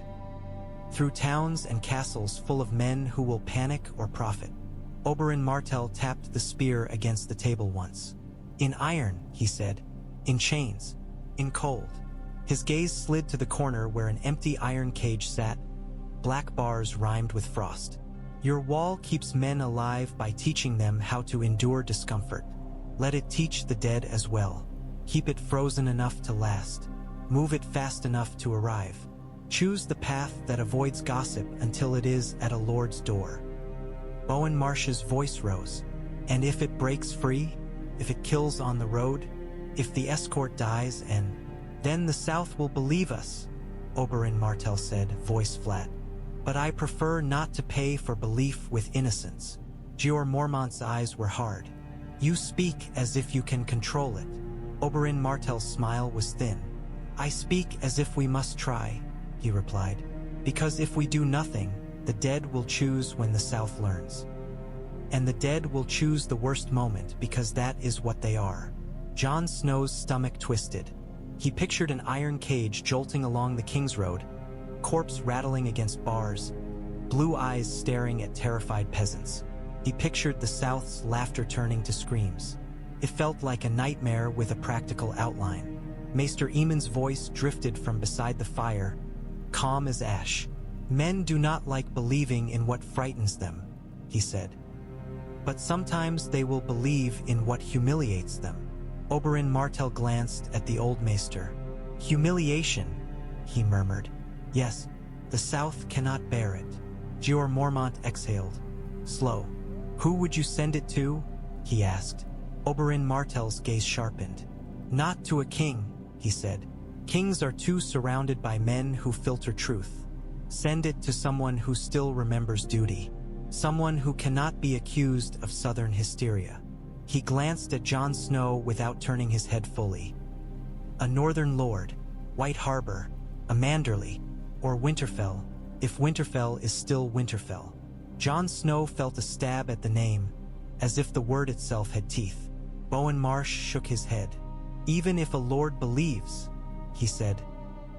[SPEAKER 1] Through towns and castles full of men who will panic or profit. Oberyn Martell tapped the spear against the table once. In iron, he said. In chains. In cold. His gaze slid to the corner where an empty iron cage sat. Black bars rhymed with frost. Your wall keeps men alive by teaching them how to endure discomfort. Let it teach the dead as well. Keep it frozen enough to last. Move it fast enough to arrive. Choose the path that avoids gossip until it is at a lord's door. Bowen Marsh's voice rose. And if it breaks free? If it kills on the road? If the escort dies and... Then the South will believe us, Oberyn Martell said, voice flat. But I prefer not to pay for belief with innocence. Jeor Mormont's eyes were hard. You speak as if you can control it. Oberyn Martell's smile was thin. I speak as if we must try, he replied. Because if we do nothing, the dead will choose when the South learns. And the dead will choose the worst moment because that is what they are. Jon Snow's stomach twisted. He pictured an iron cage jolting along the King's Road, corpse rattling against bars, blue eyes staring at terrified peasants. He pictured the South's laughter turning to screams. It felt like a nightmare with a practical outline. Maester Aemon's voice drifted from beside the fire, calm as ash. Men do not like believing in what frightens them, he said. But sometimes they will believe in what humiliates them. Oberyn Martell glanced at the old maester. Humiliation, he murmured. Yes, the South cannot bear it. Jeor Mormont exhaled. Slow. Who would you send it to? He asked. Oberyn Martell's gaze sharpened. Not to a king, he said. Kings are too surrounded by men who filter truth. Send it to someone who still remembers duty. Someone who cannot be accused of southern hysteria. He glanced at Jon Snow without turning his head fully. A northern lord, White Harbor, a Manderley, or Winterfell, if Winterfell is still Winterfell. Jon Snow felt a stab at the name, as if the word itself had teeth. Bowen Marsh shook his head. Even if a lord believes, he said.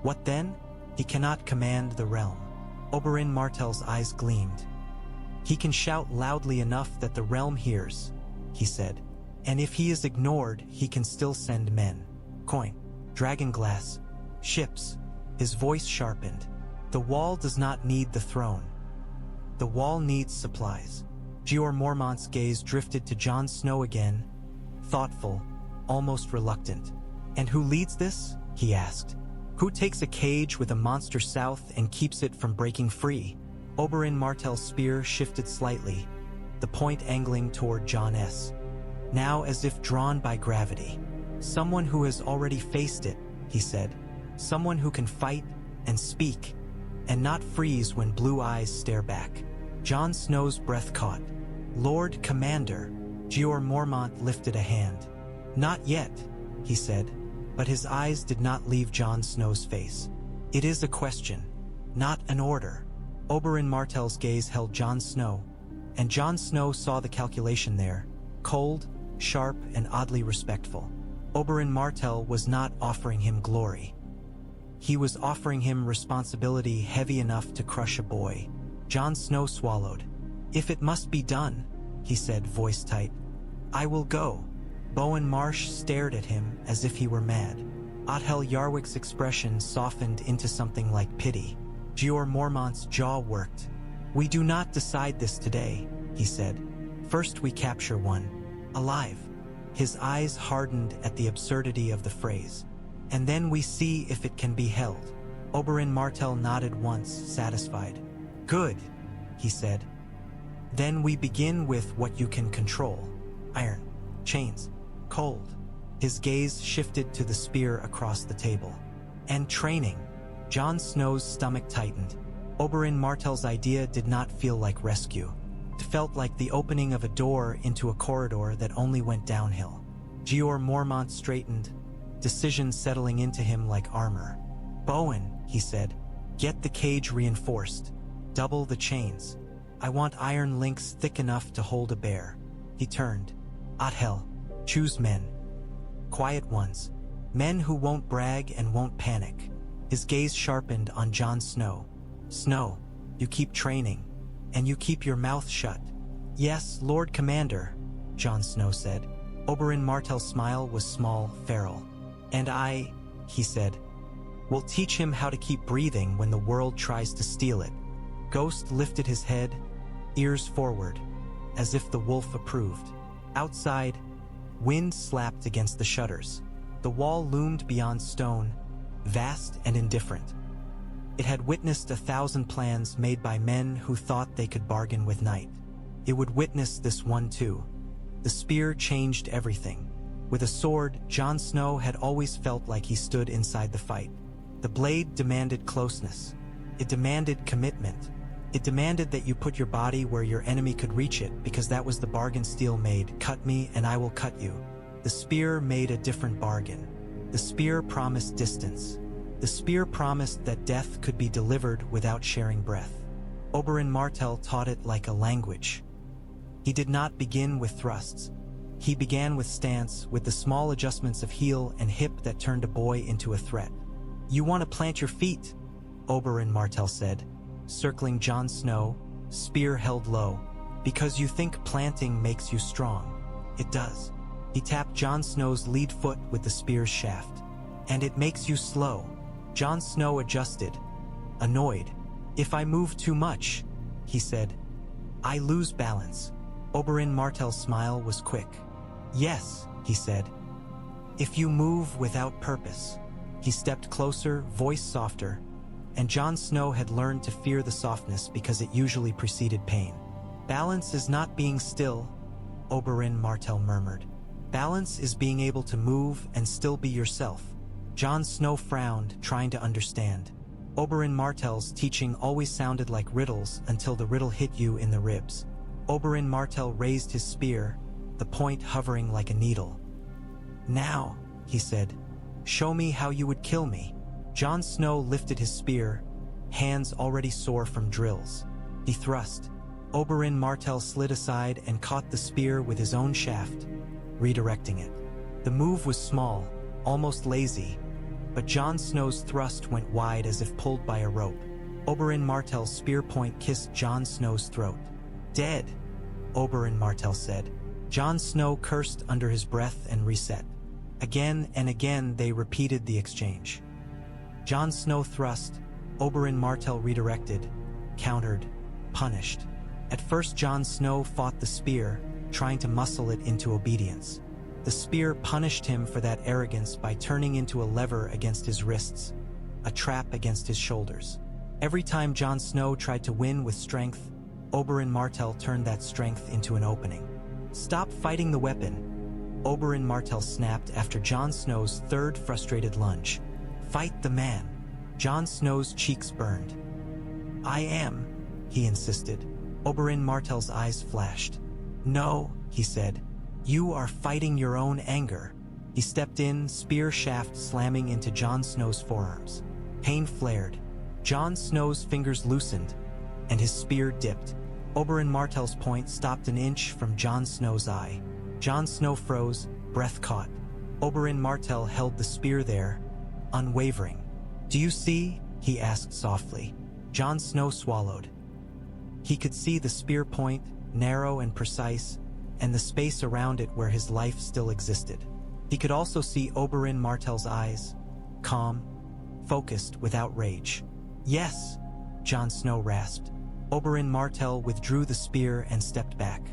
[SPEAKER 1] What then? He cannot command the realm. Oberyn Martell's eyes gleamed. He can shout loudly enough that the realm hears, he said. And if he is ignored, he can still send men. Coin, dragonglass, ships. His voice sharpened. The wall does not need the throne. The wall needs supplies. Jeor Mormont's gaze drifted to Jon Snow again, thoughtful, almost reluctant. "And who leads this?" he asked. "Who takes a cage with a monster south and keeps it from breaking free?" Oberyn Martell's spear shifted slightly, the point angling toward Jon S. Now as if drawn by gravity. "Someone who has already faced it," he said. "Someone who can fight and speak, and not freeze when blue eyes stare back." Jon Snow's breath caught. "Lord Commander," Jeor Mormont lifted a hand. "Not yet," he said, but his eyes did not leave Jon Snow's face. "It is a question, not an order." Oberyn Martell's gaze held Jon Snow, and Jon Snow saw the calculation there, cold, sharp, and oddly respectful. Oberyn Martell was not offering him glory. He was offering him responsibility heavy enough to crush a boy. Jon Snow swallowed. "If it must be done," he said, voice tight, "I will go." Bowen Marsh stared at him as if he were mad. Othel Yarwick's expression softened into something like pity. Jeor Mormont's jaw worked. "We do not decide this today," he said. "First we capture one, alive." His eyes hardened at the absurdity of the phrase. "And then we see if it can be held." Oberyn Martell nodded once, satisfied. "Good," he said. "Then we begin with what you can control. Iron, chains, cold." His gaze shifted to the spear across the table. "And training." Jon Snow's stomach tightened. Oberyn Martell's idea did not feel like rescue. It felt like the opening of a door into a corridor that only went downhill. Jeor Mormont straightened, decision settling into him like armor. "Bowen," he said, "get the cage reinforced. Double the chains. I want iron links thick enough to hold a bear." He turned. "Othel, choose men. Quiet ones. Men who won't brag and won't panic." His gaze sharpened on Jon Snow. "Snow, you keep training, and you keep your mouth shut." "Yes, Lord Commander," Jon Snow said. Oberyn Martell's smile was small, feral. "And I," he said, "will teach him how to keep breathing when the world tries to steal it." Ghost lifted his head, ears forward, as if the wolf approved. Outside, wind slapped against the shutters. The wall loomed beyond stone, vast and indifferent. It had witnessed 1,000 plans made by men who thought they could bargain with night. It would witness this one too. The spear changed everything. With a sword, Jon Snow had always felt like he stood inside the fight. The blade demanded closeness. It demanded commitment. It demanded that you put your body where your enemy could reach it, because that was the bargain steel made. "Cut me and I will cut you." The spear made a different bargain. The spear promised distance. The spear promised that death could be delivered without sharing breath. Oberyn Martell taught it like a language. He did not begin with thrusts. He began with stance, with the small adjustments of heel and hip that turned a boy into a threat. "You want to plant your feet," Oberyn Martell said, circling Jon Snow, spear held low. "Because you think planting makes you strong. It does." He tapped Jon Snow's lead foot with the spear's shaft. "And it makes you slow." Jon Snow adjusted, annoyed. "If I move too much," he said, "I lose balance." Oberyn Martell's smile was quick. "Yes," he said, "if you move without purpose." He stepped closer, voice softer, and Jon Snow had learned to fear the softness because it usually preceded pain. "Balance is not being still," Oberyn Martell murmured. "Balance is being able to move and still be yourself." Jon Snow frowned, trying to understand. Oberyn Martell's teaching always sounded like riddles until the riddle hit you in the ribs. Oberyn Martell raised his spear, the point hovering like a needle. "Now," he said, "show me how you would kill me." Jon Snow lifted his spear, hands already sore from drills. He thrust. Oberyn Martell slid aside and caught the spear with his own shaft, redirecting it. The move was small, almost lazy, but Jon Snow's thrust went wide as if pulled by a rope. Oberyn Martell's spear point kissed Jon Snow's throat. "Dead," Oberyn Martell said. Jon Snow cursed under his breath and reset. Again and again they repeated the exchange. Jon Snow thrust, Oberyn Martell redirected, countered, punished. At first Jon Snow fought the spear, trying to muscle it into obedience. The spear punished him for that arrogance by turning into a lever against his wrists, a trap against his shoulders. Every time Jon Snow tried to win with strength, Oberyn Martell turned that strength into an opening. "Stop fighting the weapon," Oberyn Martell snapped after Jon Snow's third frustrated lunge. "Fight the man." Jon Snow's cheeks burned. "I am," he insisted. Oberyn Martell's eyes flashed. "No," he said. "You are fighting your own anger." He stepped in, spear shaft slamming into Jon Snow's forearms. Pain flared. Jon Snow's fingers loosened, and his spear dipped. Oberyn Martell's point stopped an inch from Jon Snow's eye. Jon Snow froze, breath caught. Oberyn Martell held the spear there, unwavering. "Do you see?" he asked softly. Jon Snow swallowed. He could see the spear point, narrow and precise, and the space around it where his life still existed. He could also see Oberyn Martell's eyes, calm, focused without rage. "Yes," Jon Snow rasped. Oberyn Martell withdrew the spear and stepped back.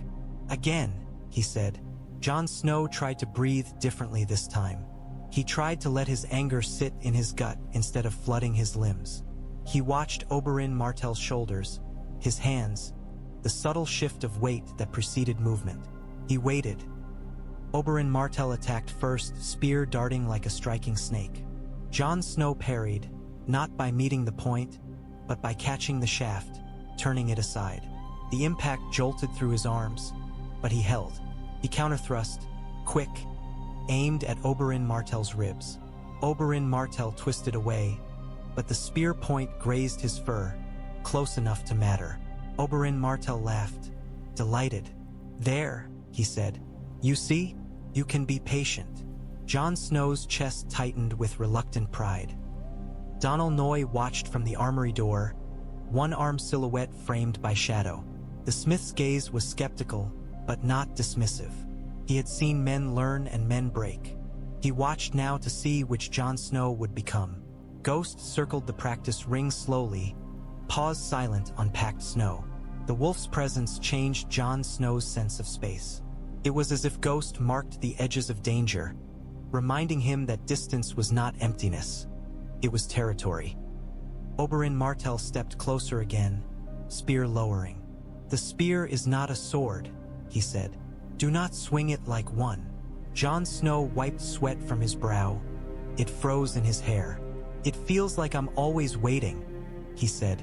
[SPEAKER 1] "Again," he said. Jon Snow tried to breathe differently this time. He tried to let his anger sit in his gut instead of flooding his limbs. He watched Oberyn Martell's shoulders, his hands, the subtle shift of weight that preceded movement. He waited. Oberyn Martell attacked first, spear darting like a striking snake. Jon Snow parried, not by meeting the point, but by catching the shaft, turning it aside. The impact jolted through his arms, but he held. He counterthrust, quick, aimed at Oberyn Martell's ribs. Oberyn Martell twisted away, but the spear point grazed his fur, close enough to matter. Oberyn Martell laughed, delighted. "There," he said. "You see? You can be patient." Jon Snow's chest tightened with reluctant pride. Donal Noy watched from the armory door, one-arm silhouette framed by shadow. The smith's gaze was skeptical, but not dismissive. He had seen men learn and men break. He watched now to see which Jon Snow would become. Ghost circled the practice ring slowly, paused silent on packed snow. The wolf's presence changed Jon Snow's sense of space. It was as if Ghost marked the edges of danger, reminding him that distance was not emptiness. It was territory. Oberyn Martell stepped closer again, spear lowering. "The spear is not a sword," he said. "Do not swing it like one." Jon Snow wiped sweat from his brow. It froze in his hair. "It feels like I'm always waiting," he said,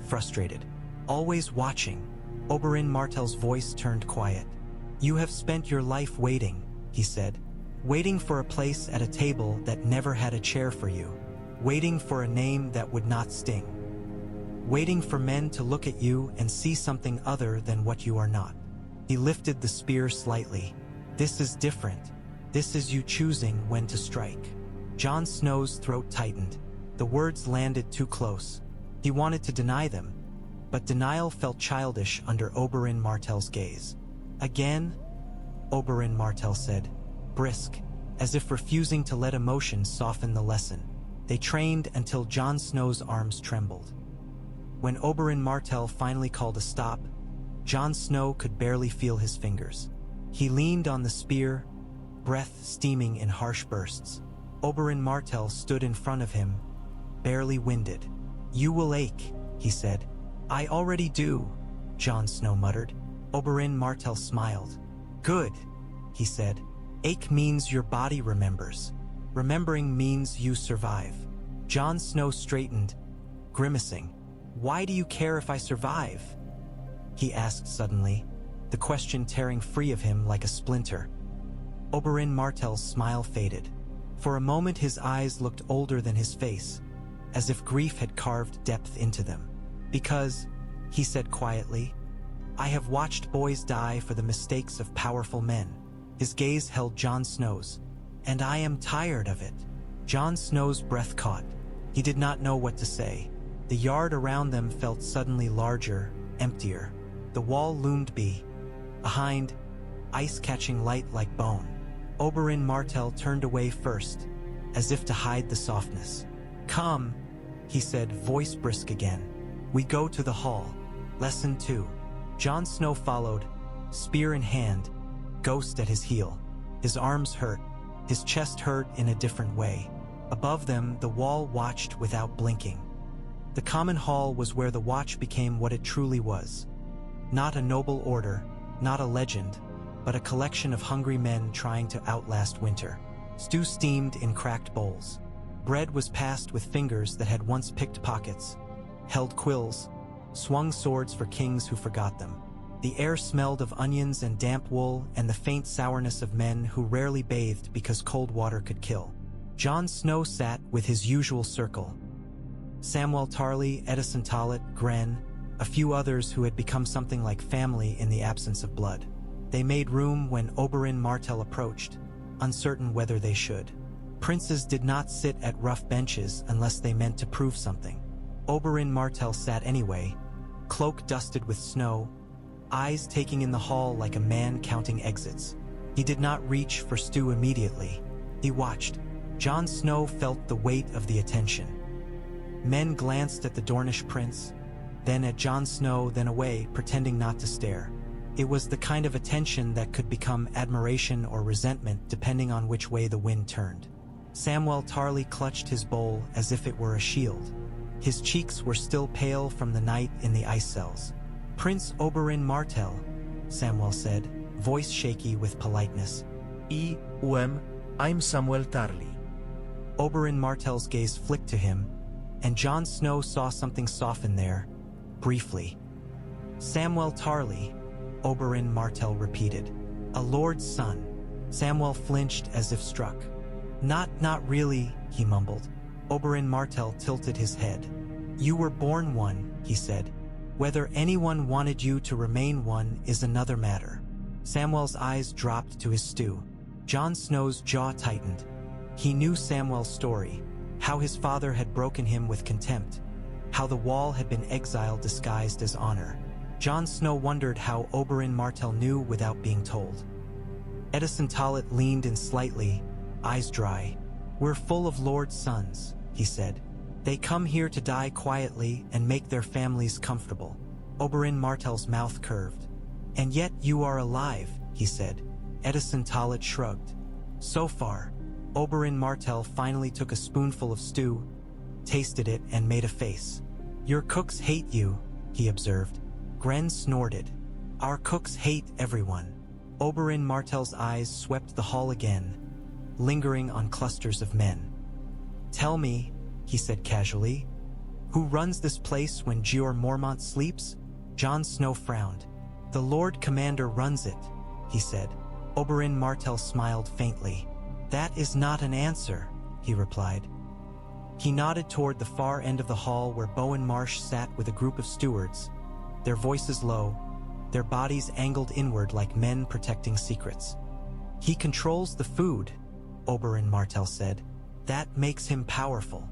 [SPEAKER 1] frustrated. "Always watching." Oberyn Martell's voice turned quiet. "You have spent your life waiting," he said. "Waiting for a place at a table that never had a chair for you. Waiting for a name that would not sting. Waiting for men to look at you and see something other than what you are not." He lifted the spear slightly. "This is different. This is you choosing when to strike." Jon Snow's throat tightened. The words landed too close. He wanted to deny them, but denial felt childish under Oberyn Martell's gaze. "Again?" Oberyn Martell said, brisk, as if refusing to let emotion soften the lesson. They trained until Jon Snow's arms trembled. When Oberyn Martell finally called a stop, Jon Snow could barely feel his fingers. He leaned on the spear, breath steaming in harsh bursts. Oberyn Martell stood in front of him, barely winded. "You will ache," he said. "I already do," Jon Snow muttered. Oberyn Martell smiled. "Good," he said. "Ache means your body remembers. Remembering means you survive." Jon Snow straightened, grimacing. "Why do you care if I survive?" he asked suddenly, the question tearing free of him like a splinter. Oberyn Martell's smile faded. For a moment his eyes looked older than his face, as if grief had carved depth into them. "Because," he said quietly, "I have watched boys die for the mistakes of powerful men." His gaze held Jon Snow's. "And I am tired of it." Jon Snow's breath caught. He did not know what to say. The yard around them felt suddenly larger, emptier. The wall loomed behind, ice catching light like bone. Oberyn Martell turned away first, as if to hide the softness. "Come," he said, voice brisk again. "We go to the hall. Lesson 2. Jon Snow followed, spear in hand, Ghost at his heel. His arms hurt, his chest hurt in a different way. Above them, the wall watched without blinking. The common hall was where the watch became what it truly was. Not a noble order, not a legend, but a collection of hungry men trying to outlast winter. Stew steamed in cracked bowls. Bread was passed with fingers that had once picked pockets, held quills, swung swords for kings who forgot them. The air smelled of onions and damp wool and the faint sourness of men who rarely bathed because cold water could kill. Jon Snow sat with his usual circle. Samwell Tarly, Eddison Tollet, Gren, a few others who had become something like family in the absence of blood. They made room when Oberyn Martell approached, uncertain whether they should. Princes did not sit at rough benches unless they meant to prove something. Oberyn Martell sat anyway, cloak dusted with snow, eyes taking in the hall like a man counting exits. He did not reach for Stew immediately. He watched. Jon Snow felt the weight of the attention. Men glanced at the Dornish prince, then at Jon Snow, then away, pretending not to stare. It was the kind of attention that could become admiration or resentment depending on which way the wind turned. Samwell Tarly clutched his bowl as if it were a shield. His cheeks were still pale from the night in the ice cells. "Prince Oberyn Martell," Samwell said, voice shaky with politeness.
[SPEAKER 2] I'm Samwell Tarly.
[SPEAKER 1] Oberyn Martell's gaze flicked to him, and Jon Snow saw something soften there, briefly. "Samwell Tarly," Oberyn Martell repeated. "A lord's son." Samwell flinched as if struck. Not really," he mumbled. Oberyn Martell tilted his head. "You were born one," he said. "Whether anyone wanted you to remain one is another matter." Samwell's eyes dropped to his stew. Jon Snow's jaw tightened. He knew Samwell's story, how his father had broken him with contempt, how the wall had been exile disguised as honor. Jon Snow wondered how Oberyn Martell knew without being told. Eddison Tollet leaned in slightly, eyes dry. "We're full of lord's sons," he said. "They come here to die quietly and make their families comfortable." Oberyn Martell's mouth curved. "And yet you are alive," he said. Eddison Tollet shrugged. "So far." Oberyn Martell finally took a spoonful of stew, tasted it, and made a face. "Your cooks hate you," he observed. Gren snorted. "Our cooks hate everyone." Oberyn Martell's eyes swept the hall again, lingering on clusters of men. "Tell me," he said casually, "who runs this place when Jeor Mormont sleeps?" Jon Snow frowned. "The Lord Commander runs it," he said. Oberyn Martell smiled faintly. "That is not an answer," he replied. He nodded toward the far end of the hall where Bowen Marsh sat with a group of stewards, their voices low, their bodies angled inward like men protecting secrets. "He controls the food," Oberyn Martell said. "That makes him powerful."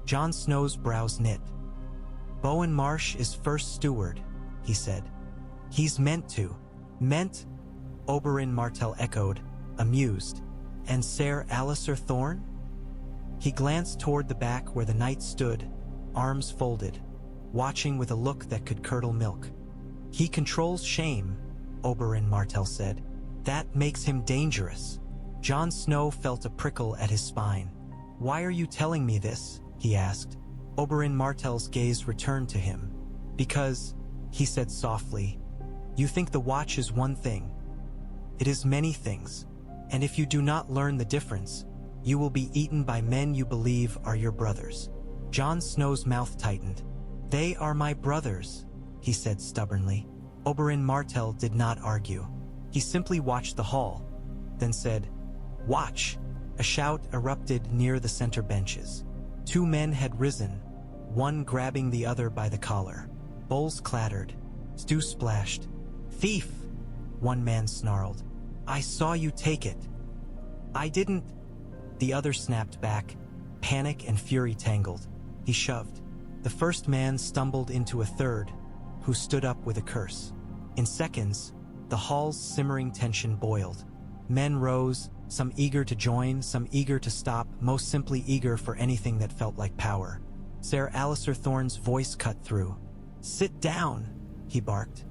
[SPEAKER 1] Jon Snow's brows knit. "Bowen Marsh is first steward," he said. "He's meant to." "Meant?" Oberyn Martell echoed, amused. "And Ser Alliser Thorne?" He glanced toward the back where the knight stood, arms folded, watching with a look that could curdle milk. "He controls shame," Oberyn Martell said. "That makes him dangerous." Jon Snow felt a prickle at his spine. "Why are you telling me this?" he asked. Oberyn Martell's gaze returned to him. "Because," he said softly, "you think the watch is one thing. It is many things, and if you do not learn the difference, you will be eaten by men you believe are your brothers." Jon Snow's mouth tightened. "They are my brothers," he said stubbornly. Oberyn Martell did not argue. He simply watched the hall, then said, "Watch!" A shout erupted near the center benches. Two men had risen, one grabbing the other by the collar. Bowls clattered. Stew splashed. "Thief!" one man snarled. "I saw you take it." "I didn't," the other snapped back, panic and fury tangled. He shoved. The first man stumbled into a third, who stood up with a curse. In seconds, the hall's simmering tension boiled. Men rose, some eager to join, some eager to stop, most simply eager for anything that felt like power. Ser Alliser Thorne's voice cut through. "Sit down," he barked,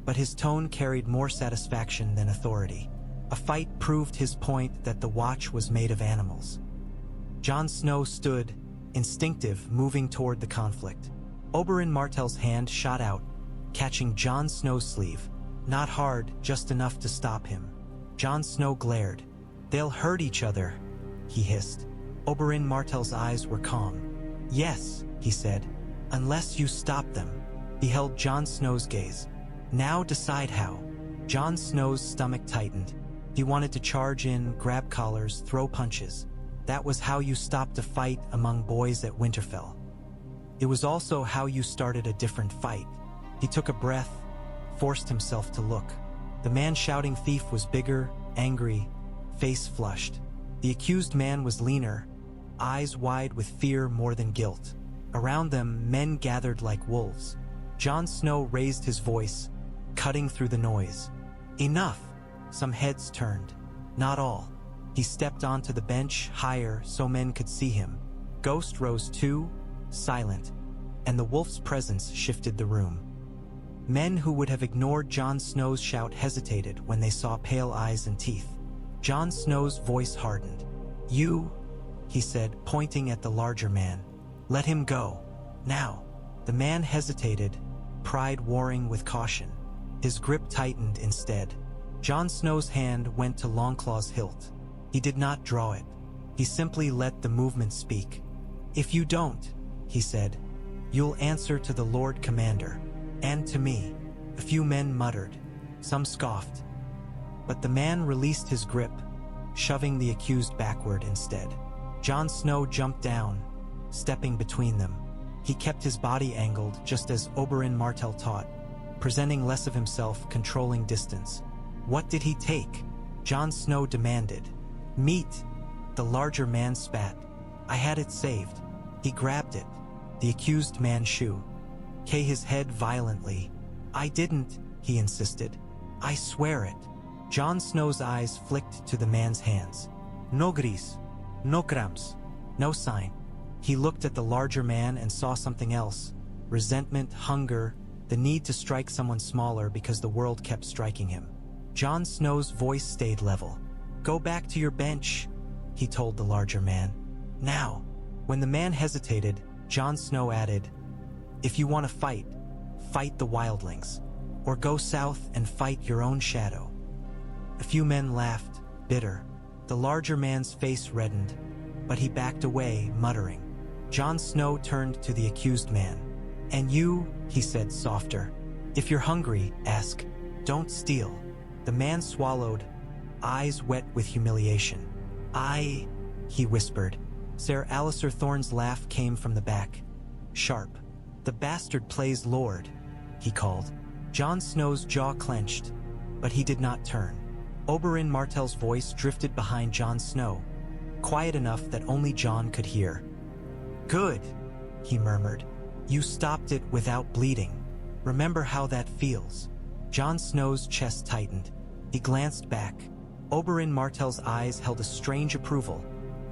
[SPEAKER 1] but his tone carried more satisfaction than authority. A fight proved his point that the watch was made of animals. Jon Snow stood, instinctive, moving toward the conflict. Oberyn Martell's hand shot out, catching Jon Snow's sleeve. Not hard, just enough to stop him. Jon Snow glared. "They'll hurt each other," he hissed. Oberyn Martell's eyes were calm. "Yes," he said, "unless you stop them." He held Jon Snow's gaze. "Now decide how." Jon Snow's stomach tightened. He wanted to charge in, grab collars, throw punches. That was how you stopped a fight among boys at Winterfell. It was also how you started a different fight. He took a breath, forced himself to look. The man shouting thief was bigger, angry, face flushed. The accused man was leaner, eyes wide with fear more than guilt. Around them, men gathered like wolves. Jon Snow raised his voice, cutting through the noise. "Enough!" Some heads turned. Not all. He stepped onto the bench, higher, so men could see him. Ghost rose too, silent, and the wolf's presence shifted the room. Men who would have ignored Jon Snow's shout hesitated when they saw pale eyes and teeth. Jon Snow's voice hardened. "You," he said, pointing at the larger man. "Let him go. Now." The man hesitated, pride warring with caution. His grip tightened instead. Jon Snow's hand went to Longclaw's hilt. He did not draw it. He simply let the movement speak. "If you don't," he said, "you'll answer to the Lord Commander. And to me." A few men muttered. Some scoffed. But the man released his grip, shoving the accused backward instead. Jon Snow jumped down, stepping between them. He kept his body angled just as Oberyn Martell taught, presenting less of himself, controlling distance. "What did he take?" Jon Snow demanded. "Meat," the larger man spat. "I had it saved." He grabbed it, the accused man's shoe. His head violently. "I didn't," he insisted. "I swear it." Jon Snow's eyes flicked to the man's hands. "No gris, no cramps, no sign." He looked at the larger man and saw something else. Resentment, hunger, the need to strike someone smaller because the world kept striking him. Jon Snow's voice stayed level. "Go back to your bench," he told the larger man. "Now." When the man hesitated, Jon Snow added, "If you want to fight, fight the wildlings. Or go south and fight your own shadow." A few men laughed, bitter. The larger man's face reddened, but he backed away, muttering. Jon Snow turned to the accused man. "And you," he said softer. "If you're hungry, ask. Don't steal." The man swallowed, eyes wet with humiliation. "I," he whispered. Ser Alliser Thorne's laugh came from the back. Sharp. "The bastard plays Lord," he called. Jon Snow's jaw clenched, but he did not turn. Oberyn Martell's voice drifted behind Jon Snow, quiet enough that only Jon could hear. "Good," he murmured. "You stopped it without bleeding. Remember how that feels." Jon Snow's chest tightened. He glanced back. Oberyn Martell's eyes held a strange approval,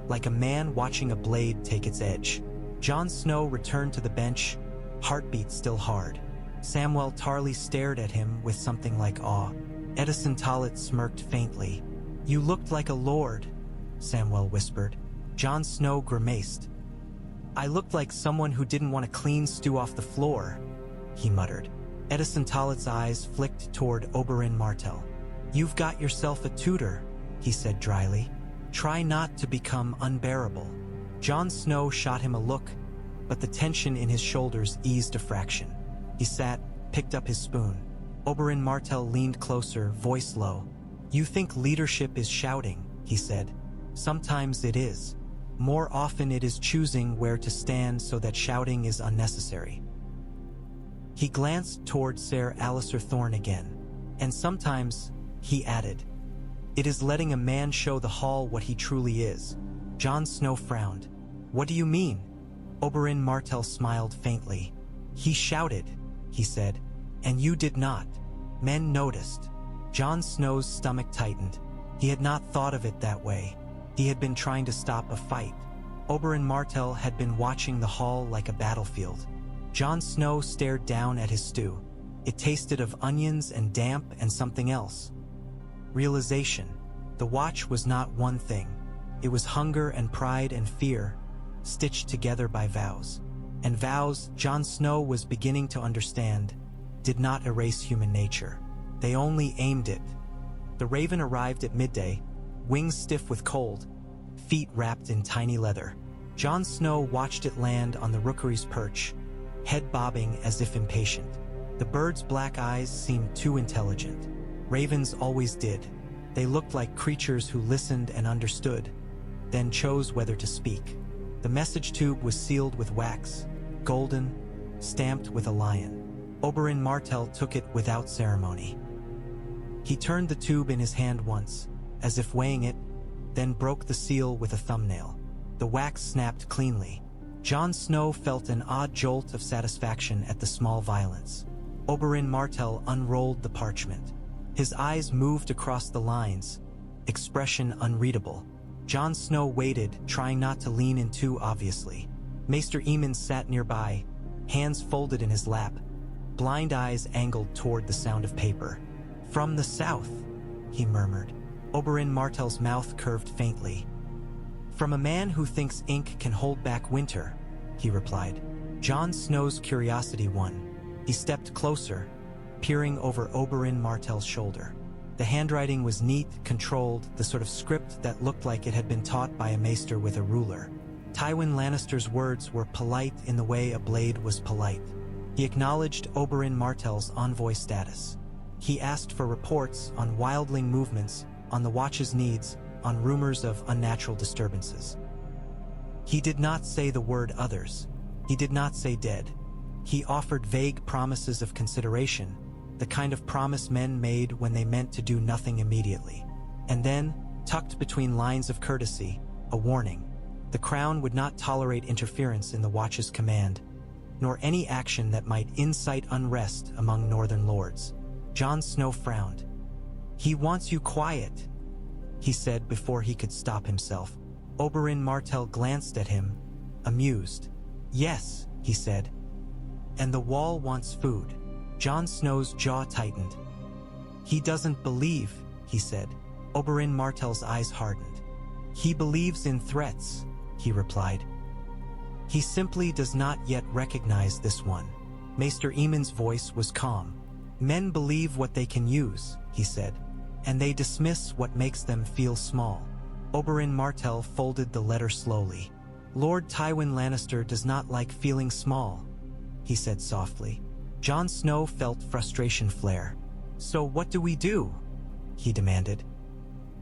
[SPEAKER 1] like a man watching a blade take its edge. Jon Snow returned to the bench, heartbeat still hard. Samwell Tarly stared at him with something like awe. Edison Tollet smirked faintly. "You looked like a lord," Samwell whispered. Jon Snow grimaced. "I looked like someone who didn't want a clean stew off the floor," he muttered. Edison Tollet's eyes flicked toward Oberyn Martell. "You've got yourself a tutor," he said dryly. "Try not to become unbearable." Jon Snow shot him a look, but the tension in his shoulders eased a fraction. He sat, picked up his spoon. Oberyn Martell leaned closer, voice low. "You think leadership is shouting," he said. "Sometimes it is. More often it is choosing where to stand so that shouting is unnecessary." He glanced toward Ser Alliser Thorne again. "And sometimes," he added, "it is letting a man show the hall what he truly is." Jon Snow frowned. "What do you mean?" Oberyn Martell smiled faintly. "He shouted," he said, "and you did not." Men noticed. Jon Snow's stomach tightened. He had not thought of it that way. He had been trying to stop a fight. Oberyn Martell had been watching the hall like a battlefield. Jon Snow stared down at his stew. It tasted of onions and damp and something else. Realization. The watch was not one thing. It was hunger and pride and fear, stitched together by vows. And vows, Jon Snow was beginning to understand, did not erase human nature. They only aimed it. The raven arrived at midday, wings stiff with cold, feet wrapped in tiny leather. Jon Snow watched it land on the rookery's perch, head bobbing as if impatient. The bird's black eyes seemed too intelligent. Ravens always did. They looked like creatures who listened and understood, then chose whether to speak. The message tube was sealed with wax, golden, stamped with a lion. Oberyn Martell took it without ceremony. He turned the tube in his hand once, as if weighing it, then broke the seal with a thumbnail. The wax snapped cleanly. Jon Snow felt an odd jolt of satisfaction at the small violence. Oberyn Martell unrolled the parchment. His eyes moved across the lines, expression unreadable. Jon Snow waited, trying not to lean in too obviously. Maester Aemon sat nearby, hands folded in his lap, blind eyes angled toward the sound of paper. "From the south," he murmured. Oberyn Martell's mouth curved faintly. "From a man who thinks ink can hold back winter," he replied. Jon Snow's curiosity won. He stepped closer, peering over Oberyn Martell's shoulder. The handwriting was neat, controlled, the sort of script that looked like it had been taught by a maester with a ruler. Tywin Lannister's words were polite in the way a blade was polite. He acknowledged Oberyn Martell's envoy status. He asked for reports on wildling movements, on the Watch's needs, on rumors of unnatural disturbances. He did not say the word others. He did not say dead. He offered vague promises of consideration, the kind of promise men made when they meant to do nothing immediately. And then, tucked between lines of courtesy, a warning. The Crown would not tolerate interference in the Watch's command, nor any action that might incite unrest among northern lords. Jon Snow frowned. "He wants you quiet," he said before he could stop himself. Oberyn Martell glanced at him, amused. "Yes," he said. "And the wall wants food." Jon Snow's jaw tightened. "He doesn't believe," he said. Oberyn Martell's eyes hardened. "He believes in threats," he replied. "He simply does not yet recognize this one." Maester Aemon's voice was calm. "Men believe what they can use," he said, "and they dismiss what makes them feel small." Oberyn Martell folded the letter slowly. "Lord Tywin Lannister does not like feeling small," he said softly. Jon Snow felt frustration flare. "So what do we do?" he demanded.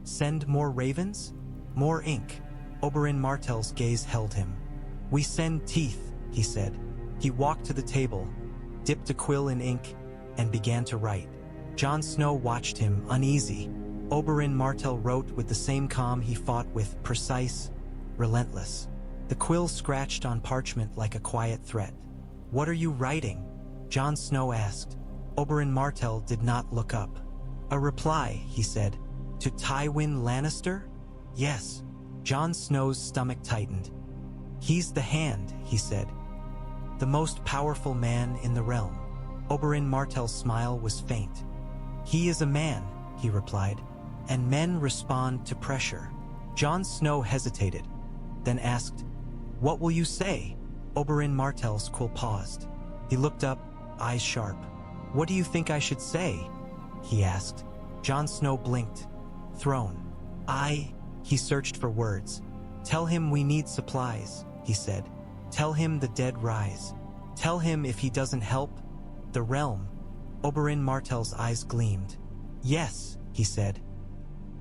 [SPEAKER 1] "Send more ravens? More ink?" Oberyn Martell's gaze held him. "We send teeth," he said. He walked to the table, dipped a quill in ink, and began to write. Jon Snow watched him, uneasy. Oberyn Martell wrote with the same calm he fought with, precise, relentless. The quill scratched on parchment like a quiet threat. "What are you writing?" Jon Snow asked. Oberyn Martell did not look up. "A reply," he said. "To Tywin Lannister?" "Yes." Jon Snow's stomach tightened. "He's the Hand," he said. "The most powerful man in the realm." Oberyn Martell's smile was faint. "He is a man," he replied, "and men respond to pressure." Jon Snow hesitated, then asked, "What will you say?" Oberyn Martell's quill paused. He looked up, eyes sharp. "What do you think I should say?" he asked. Jon Snow blinked. "Throne." He searched for words. "Tell him we need supplies," he said. "Tell him the dead rise. Tell him if he doesn't help, the realm." Oberyn Martell's eyes gleamed. "Yes," he said.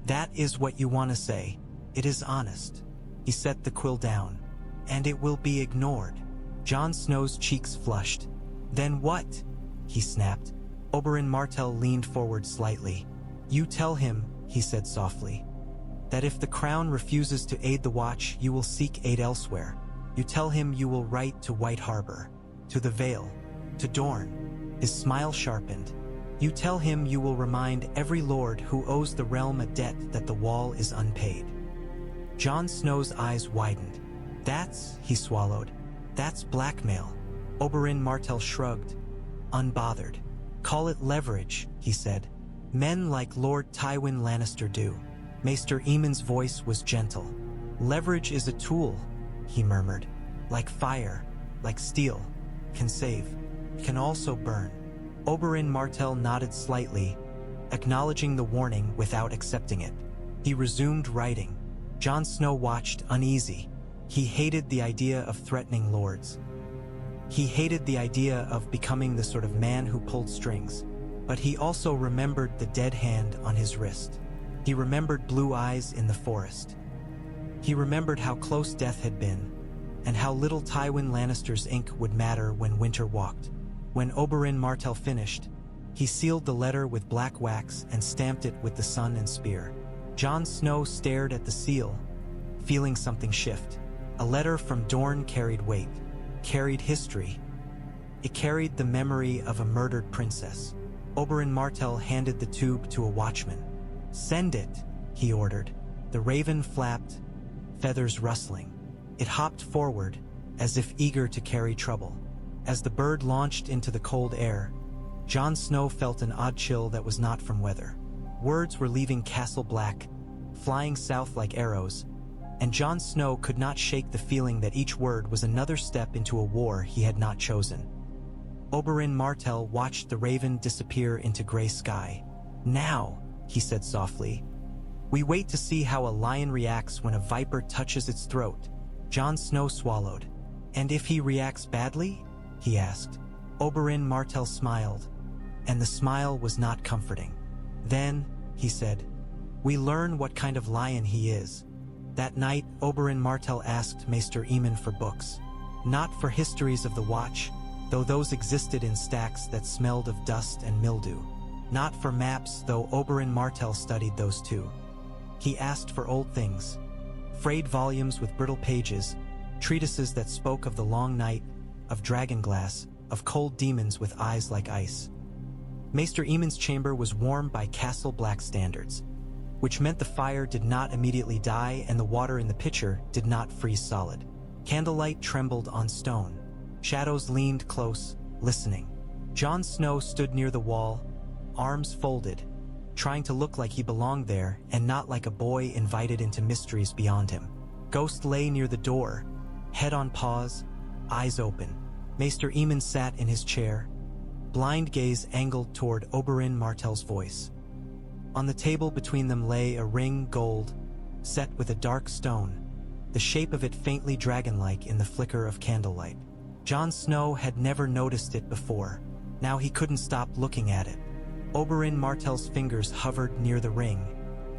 [SPEAKER 1] "That is what you want to say. It is honest." He set the quill down. "And it will be ignored." Jon Snow's cheeks flushed. "Then what?" he snapped. Oberyn Martell leaned forward slightly. "You tell him," he said softly, "that if the Crown refuses to aid the Watch, you will seek aid elsewhere. You tell him you will write to White Harbor, to the Vale, to Dorne." His smile sharpened. "You tell him you will remind every lord who owes the realm a debt that the wall is unpaid." Jon Snow's eyes widened. He swallowed. "That's blackmail." Oberyn Martell shrugged, unbothered. "Call it leverage," he said. "Men like Lord Tywin Lannister do." Maester Aemon's voice was gentle. Leverage is a tool, he murmured. Like fire, like steel, can save, can also burn. Oberyn Martell nodded slightly, acknowledging the warning without accepting it. He resumed writing. Jon Snow watched, uneasy. He hated the idea of threatening lords. He hated the idea of becoming the sort of man who pulled strings. But he also remembered the dead hand on his wrist. He remembered blue eyes in the forest. He remembered how close death had been, and how little Tywin Lannister's ink would matter when winter walked. When Oberyn Martell finished, he sealed the letter with black wax and stamped it with the sun and spear. Jon Snow stared at the seal, feeling something shift. A letter from Dorne carried weight, carried history. It carried the memory of a murdered princess. Oberyn Martell handed the tube to a watchman. "Send it," he ordered. The raven flapped, feathers rustling. It hopped forward, as if eager to carry trouble. As the bird launched into the cold air, Jon Snow felt an odd chill that was not from weather. Words were leaving Castle Black, flying south like arrows, and Jon Snow could not shake the feeling that each word was another step into a war he had not chosen. Oberyn Martell watched the raven disappear into gray sky. "Now," he said softly. "We wait to see how a lion reacts when a viper touches its throat." Jon Snow swallowed. "And if he reacts badly?" he asked. Oberyn Martell smiled, and the smile was not comforting. "Then," he said, "we learn what kind of lion he is." That night, Oberyn Martell asked Maester Aemon for books. Not for histories of the Watch, though those existed in stacks that smelled of dust and mildew. Not for maps, though Oberyn Martell studied those too. He asked for old things. Frayed volumes with brittle pages, treatises that spoke of the long night, of dragonglass, of cold demons with eyes like ice. Maester Aemon's chamber was warmed by Castle Black standards, which meant the fire did not immediately die and the water in the pitcher did not freeze solid. Candlelight trembled on stone. Shadows leaned close, listening. Jon Snow stood near the wall, arms folded, trying to look like he belonged there and not like a boy invited into mysteries beyond him. Ghost lay near the door, head on paws, eyes open. Maester Aemon sat in his chair, blind gaze angled toward Oberyn Martell's voice. On the table between them lay a ring, gold, set with a dark stone, the shape of it faintly dragon-like in the flicker of candlelight. Jon Snow had never noticed it before. Now he couldn't stop looking at it. Oberyn Martell's fingers hovered near the ring,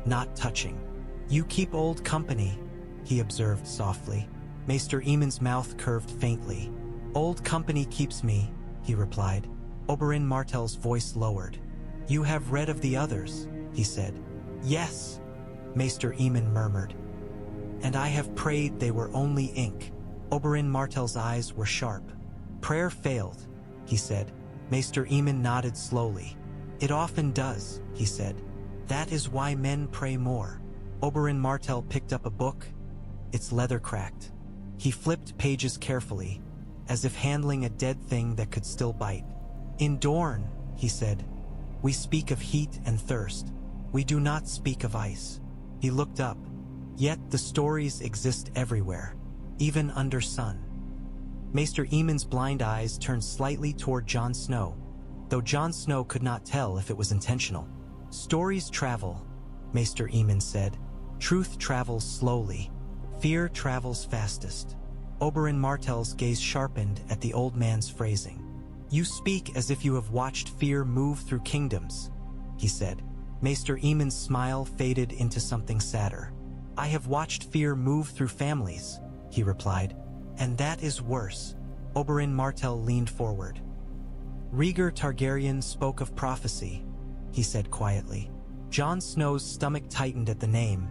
[SPEAKER 1] not touching. "You keep old company," he observed softly. Maester Aemon's mouth curved faintly. "Old company keeps me," he replied. Oberyn Martell's voice lowered. "You have read of the others," he said. "Yes," Maester Aemon murmured. "And I have prayed they were only ink." Oberyn Martell's eyes were sharp. "Prayer failed," he said. Maester Aemon nodded slowly. "It often does," he said. "That is why men pray more." Oberyn Martell picked up a book, its leather cracked. He flipped pages carefully, as if handling a dead thing that could still bite. "In Dorne," he said, "we speak of heat and thirst. We do not speak of ice." He looked up. Yet the stories exist everywhere, even under sun. Maester Aemon's blind eyes turned slightly toward Jon Snow, though Jon Snow could not tell if it was intentional. "Stories travel," Maester Aemon said. "Truth travels slowly. Fear travels fastest." Oberyn Martell's gaze sharpened at the old man's phrasing. "You speak as if you have watched fear move through kingdoms," he said. Maester Aemon's smile faded into something sadder. "I have watched fear move through families," he replied. "And that is worse." Oberyn Martell leaned forward. "Rhaegar Targaryen spoke of prophecy," he said quietly. Jon Snow's stomach tightened at the name,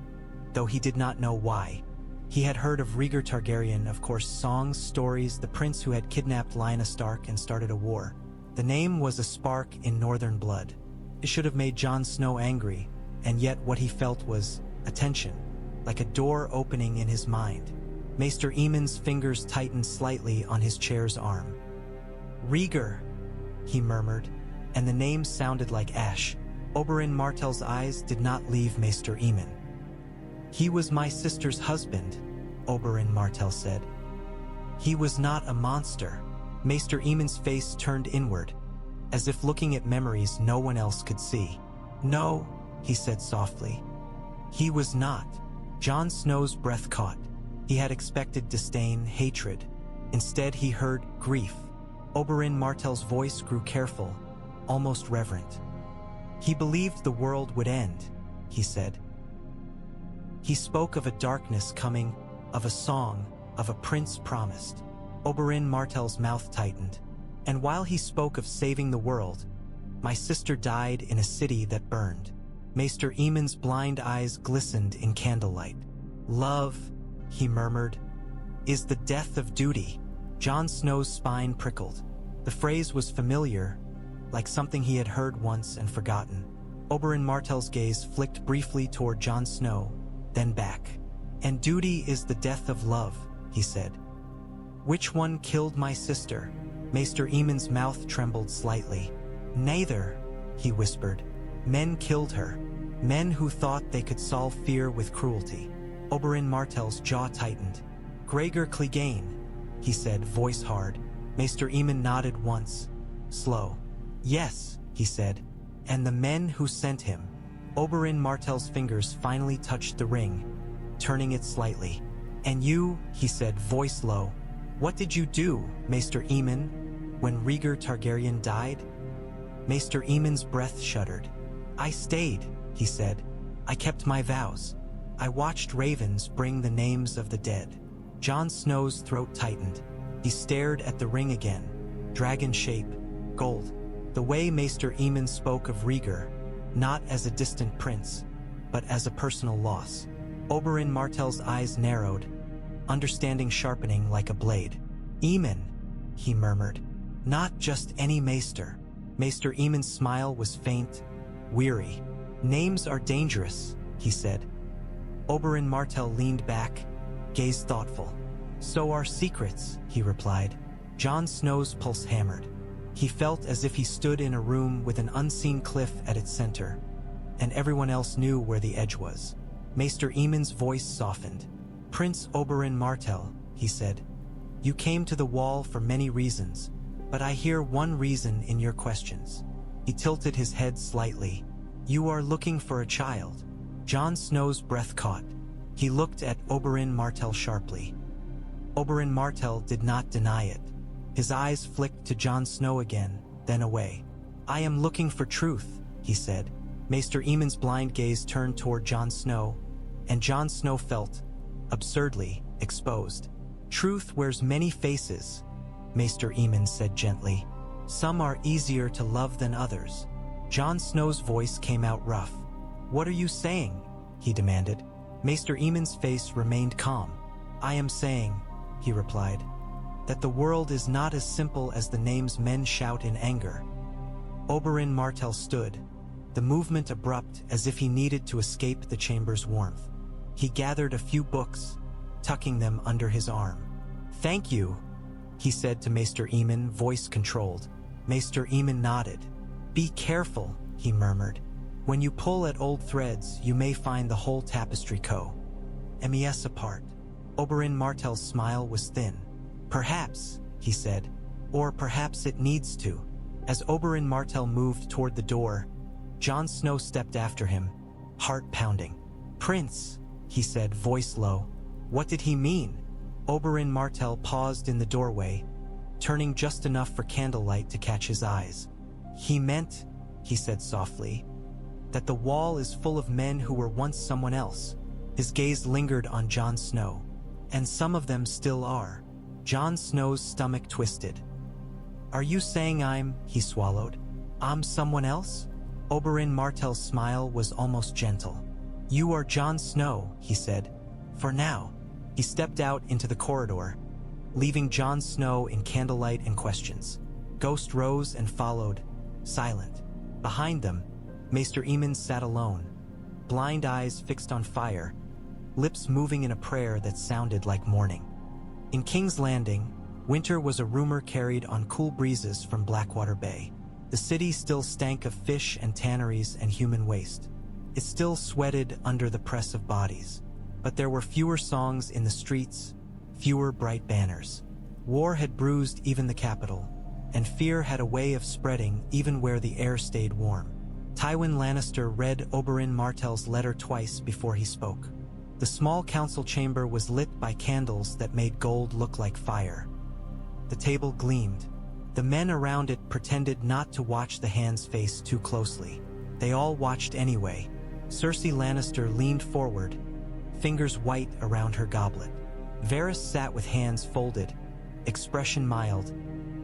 [SPEAKER 1] though he did not know why. He had heard of Rhaegar Targaryen, of course, songs, stories, the prince who had kidnapped Lyanna Stark and started a war. The name was a spark in northern blood. It should have made Jon Snow angry, and yet what he felt was attention, like a door opening in his mind. Maester Aemon's fingers tightened slightly on his chair's arm. "Rhaegar," he murmured, and the name sounded like ash. Oberyn Martell's eyes did not leave Maester Aemon. He was my sister's husband, Oberyn Martell said. He was not a monster. Maester Aemon's face turned inward, as if looking at memories no one else could see. No, he said softly. He was not. Jon Snow's breath caught. He had expected disdain, hatred. Instead, he heard grief. Oberyn Martell's voice grew careful, almost reverent. He believed the world would end, he said. He spoke of a darkness coming, of a song, of a prince promised. Oberyn Martell's mouth tightened. And while he spoke of saving the world, my sister died in a city that burned. Maester Aemon's blind eyes glistened in candlelight. Love, he murmured, is the death of duty. Jon Snow's spine prickled. The phrase was familiar, like something he had heard once and forgotten. Oberyn Martell's gaze flicked briefly toward Jon Snow, then back. And duty is the death of love, he said. Which one killed my sister? Maester Aemon's mouth trembled slightly. Neither, he whispered. Men killed her. Men who thought they could solve fear with cruelty. Oberyn Martell's jaw tightened. Gregor Clegane, he said, voice hard. Maester Aemon nodded once, slow. Yes, he said. And the men who sent him. Oberyn Martell's fingers finally touched the ring, turning it slightly. And you, he said, voice low. What did you do, Maester Aemon, when Rhaegar Targaryen died? Maester Aemon's breath shuddered. I stayed, he said. I kept my vows. I watched ravens bring the names of the dead. Jon Snow's throat tightened. He stared at the ring again. Dragon shape, gold. The way Maester Aemon spoke of Rhaegar, not as a distant prince, but as a personal loss. Oberyn Martell's eyes narrowed, understanding sharpening like a blade. Aemon, he murmured. Not just any maester. Maester Aemon's smile was faint, weary. Names are dangerous, he said. Oberyn Martell leaned back, gaze thoughtful. So are secrets, he replied. Jon Snow's pulse hammered. He felt as if he stood in a room with an unseen cliff at its center, and everyone else knew where the edge was. Maester Aemon's voice softened. Prince Oberyn Martell, he said. You came to the wall for many reasons, but I hear one reason in your questions. He tilted his head slightly. You are looking for a child. Jon Snow's breath caught. He looked at Oberyn Martell sharply. Oberyn Martell did not deny it. His eyes flicked to Jon Snow again, then away. I am looking for truth, he said. Maester Aemon's blind gaze turned toward Jon Snow, and Jon Snow felt, absurdly, exposed. Truth wears many faces, Maester Aemon said gently. Some are easier to love than others. Jon Snow's voice came out rough. What are you saying? He demanded. Maester Aemon's face remained calm. I am saying, he replied, that the world is not as simple as the names men shout in anger. Oberyn Martell stood, the movement abrupt as if he needed to escape the chamber's warmth. He gathered a few books, tucking them under his arm. Thank you, he said to Maester Aemon, voice controlled. Maester Aemon nodded. Be careful, he murmured. When you pull at old threads, you may find the whole tapestry mes apart. Oberyn Martell's smile was thin. Perhaps, he said, or perhaps it needs to. As Oberyn Martell moved toward the door, Jon Snow stepped after him, heart pounding. Prince, he said, voice low. What did he mean? Oberyn Martell paused in the doorway, turning just enough for candlelight to catch his eyes. He meant, he said softly, that the wall is full of men who were once someone else. His gaze lingered on Jon Snow. And some of them still are. Jon Snow's stomach twisted. Are you saying he swallowed. I'm someone else? Oberyn Martell's smile was almost gentle. You are Jon Snow, he said. For now. He stepped out into the corridor, leaving Jon Snow in candlelight and questions. Ghost rose and followed, silent. Behind them, Maester Aemon sat alone, blind eyes fixed on fire, lips moving in a prayer that sounded like mourning. In King's Landing, winter was a rumor carried on cool breezes from Blackwater Bay. The city still stank of fish and tanneries and human waste. It still sweated under the press of bodies. but there were fewer songs in the streets, fewer bright banners. War had bruised even the capital, and fear had a way of spreading even where the air stayed warm. Tywin Lannister read Oberyn Martell's letter twice before he spoke. The small council chamber was lit by candles that made gold look like fire. The table gleamed. The men around it pretended not to watch the hand's face too closely. They all watched anyway. Cersei Lannister leaned forward, fingers white around her goblet. Varys sat with hands folded, expression mild,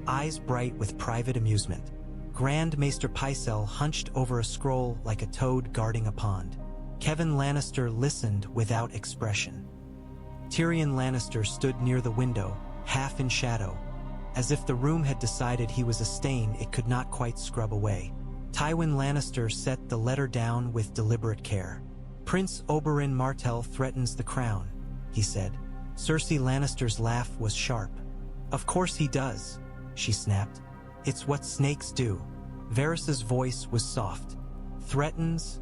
[SPEAKER 1] eyes bright with private amusement. Grand Maester Pycelle hunched over a scroll like a toad guarding a pond. Kevan Lannister listened without expression. Tyrion Lannister stood near the window, half in shadow, as if the room had decided he was a stain it could not quite scrub away. Tywin Lannister set the letter down with deliberate care. "Prince Oberyn Martell threatens the crown," he said. Cersei Lannister's laugh was sharp. "Of course he does," she snapped. "It's what snakes do." Varys's voice was soft. "Threatens?"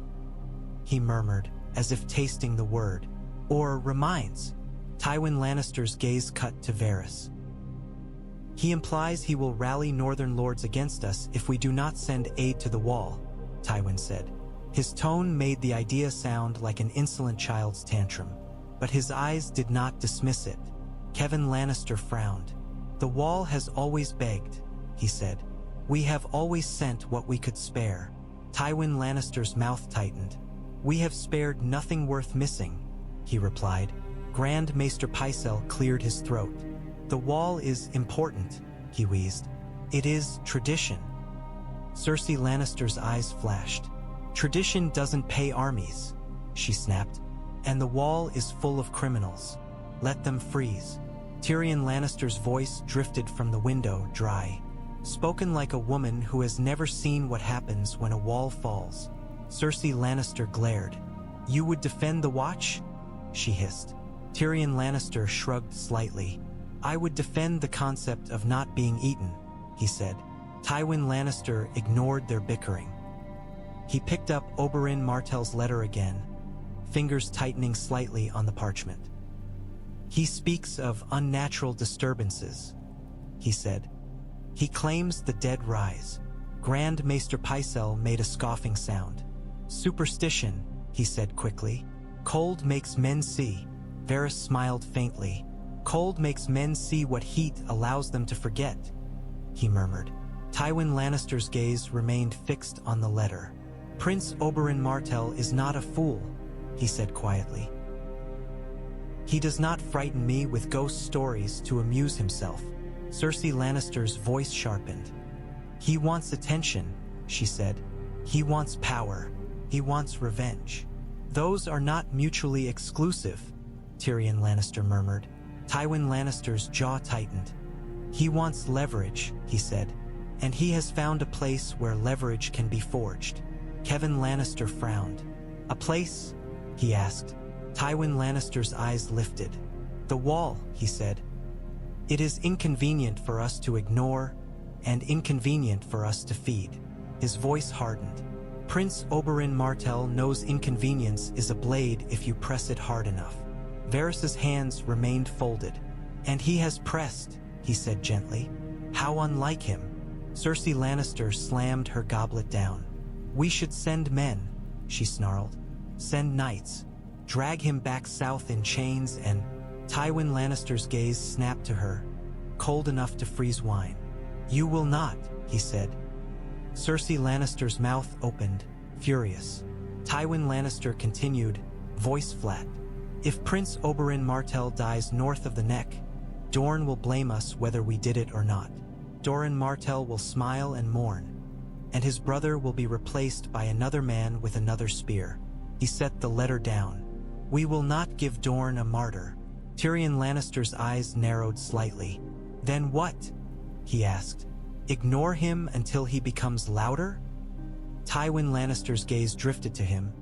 [SPEAKER 1] he murmured, as if tasting the word. "Or reminds?" Tywin Lannister's gaze cut to Varys. "He implies he will rally northern lords against us if we do not send aid to the wall," Tywin said. His tone made the idea sound like an insolent child's tantrum, but his eyes did not dismiss it. Kevan Lannister frowned. "The wall has always begged," he said. "We have always sent what we could spare." Tywin Lannister's mouth tightened. "We have spared nothing worth missing," he replied. Grand Maester Pycelle cleared his throat. "The wall is important," he wheezed. "It is tradition." Cersei Lannister's eyes flashed. "Tradition doesn't pay armies," she snapped. "And the wall is full of criminals. Let them freeze." Tyrion Lannister's voice drifted from the window, dry. Spoken like a woman who has never seen what happens when a wall falls. Cersei Lannister glared. "You would defend the Watch?" she hissed. Tyrion Lannister shrugged slightly. "I would defend the concept of not being eaten," he said. Tywin Lannister ignored their bickering. He picked up Oberyn Martell's letter again, fingers tightening slightly on the parchment. "He speaks of unnatural disturbances," he said. "He claims the dead rise." Grand Maester Pycelle made a scoffing sound. "Superstition," he said quickly. "Cold makes men see." Varys smiled faintly. "Cold makes men see what heat allows them to forget," he murmured. Tywin Lannister's gaze remained fixed on the letter. "Prince Oberyn Martell is not a fool," he said quietly. "He does not frighten me with ghost stories to amuse himself." Cersei Lannister's voice sharpened. "He wants attention," she said. "He wants power. He wants revenge." "Those are not mutually exclusive," Tyrion Lannister murmured. Tywin Lannister's jaw tightened. "He wants leverage," he said, "and he has found a place where leverage can be forged." Kevan Lannister frowned. "A place?" he asked. Tywin Lannister's eyes lifted. "The wall," he said. "It is inconvenient for us to ignore, and inconvenient for us to feed." His voice hardened. "Prince Oberyn Martell knows inconvenience is a blade if you press it hard enough." Varys's hands remained folded. "And he has pressed," he said gently. "How unlike him." Cersei Lannister slammed her goblet down. "We should send men," she snarled. "Send knights. Drag him back south in chains and—" Tywin Lannister's gaze snapped to her, cold enough to freeze wine. "You will not," he said. Cersei Lannister's mouth opened, furious. Tywin Lannister continued, voice flat. "If Prince Oberyn Martell dies north of the neck, Dorne will blame us whether we did it or not. Oberyn Martell will smile and mourn, and his brother will be replaced by another man with another spear." He set the letter down. "We will not give Dorne a martyr." Tyrion Lannister's eyes narrowed slightly. "Then what?" he asked. "Ignore him until he becomes louder?" Tywin Lannister's gaze drifted to him,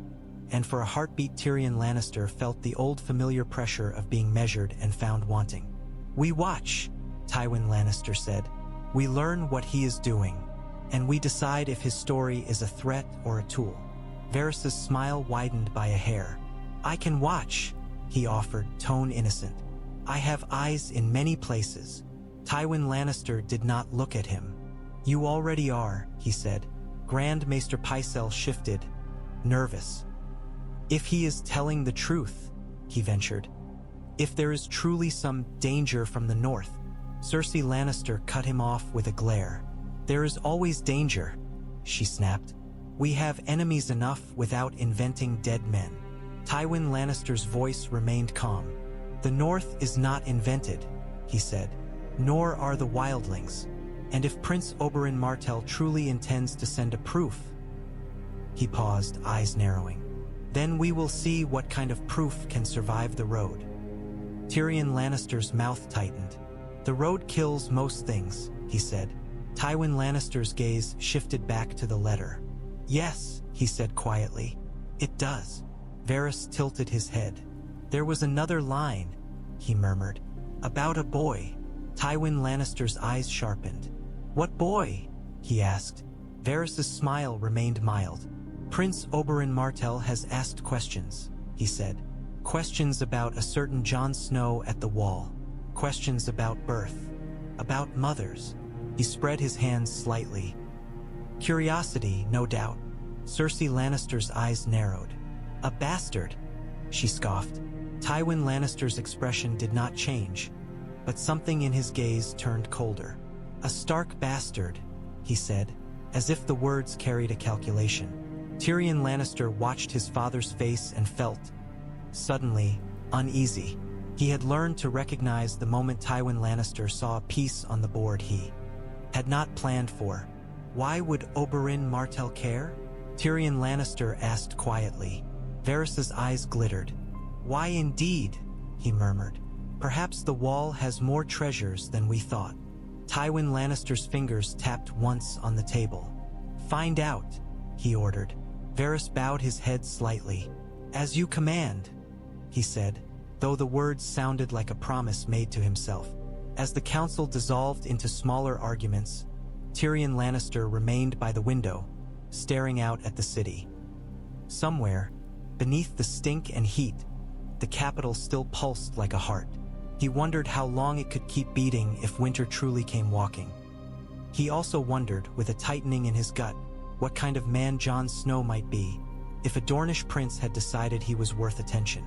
[SPEAKER 1] and for a heartbeat Tyrion Lannister felt the old familiar pressure of being measured and found wanting. "We watch," Tywin Lannister said. "We learn what he is doing, and we decide if his story is a threat or a tool." Varys's smile widened by a hair. "I can watch," he offered, tone innocent. I have eyes in many places. Tywin Lannister did not look at him. You already are, he said. Grand Maester Pycelle shifted, nervous. If he is telling the truth, he ventured. If there is truly some danger from the north. Cersei Lannister cut him off with a glare. There is always danger, she snapped. We have enemies enough without inventing dead men. Tywin Lannister's voice remained calm. The North is not invented, he said, nor are the wildlings. And if Prince Oberyn Martell truly intends to send a proof... He paused, eyes narrowing. Then we will see what kind of proof can survive the road. Tyrion Lannister's mouth tightened. The road kills most things, he said. Tywin Lannister's gaze shifted back to the letter. Yes, he said quietly. It does. Varys tilted his head. There was another line, he murmured. About a boy. Tywin Lannister's eyes sharpened. What boy? He asked. Varys' smile remained mild. Prince Oberyn Martell has asked questions, he said. Questions about a certain Jon Snow at the Wall. Questions about birth. About mothers. He spread his hands slightly. Curiosity, no doubt. Cersei Lannister's eyes narrowed. A bastard, she scoffed. Tywin Lannister's expression did not change, but something in his gaze turned colder. A stark bastard, he said, as if the words carried a calculation. Tyrion Lannister watched his father's face and felt, suddenly, uneasy. He had learned to recognize the moment Tywin Lannister saw a piece on the board he had not planned for. Why would Oberyn Martell care? Tyrion Lannister asked quietly. Varys' eyes glittered. Why indeed, he murmured. Perhaps the Wall has more treasures than we thought. Tywin Lannister's fingers tapped once on the table. Find out, he ordered. Varys bowed his head slightly. As you command, he said, though the words sounded like a promise made to himself. As the council dissolved into smaller arguments, Tyrion Lannister remained by the window, staring out at the city. Somewhere, beneath the stink and heat, the capital still pulsed like a heart. He wondered how long it could keep beating if winter truly came walking. He also wondered, with a tightening in his gut, what kind of man Jon Snow might be, if a Dornish prince had decided he was worth attention.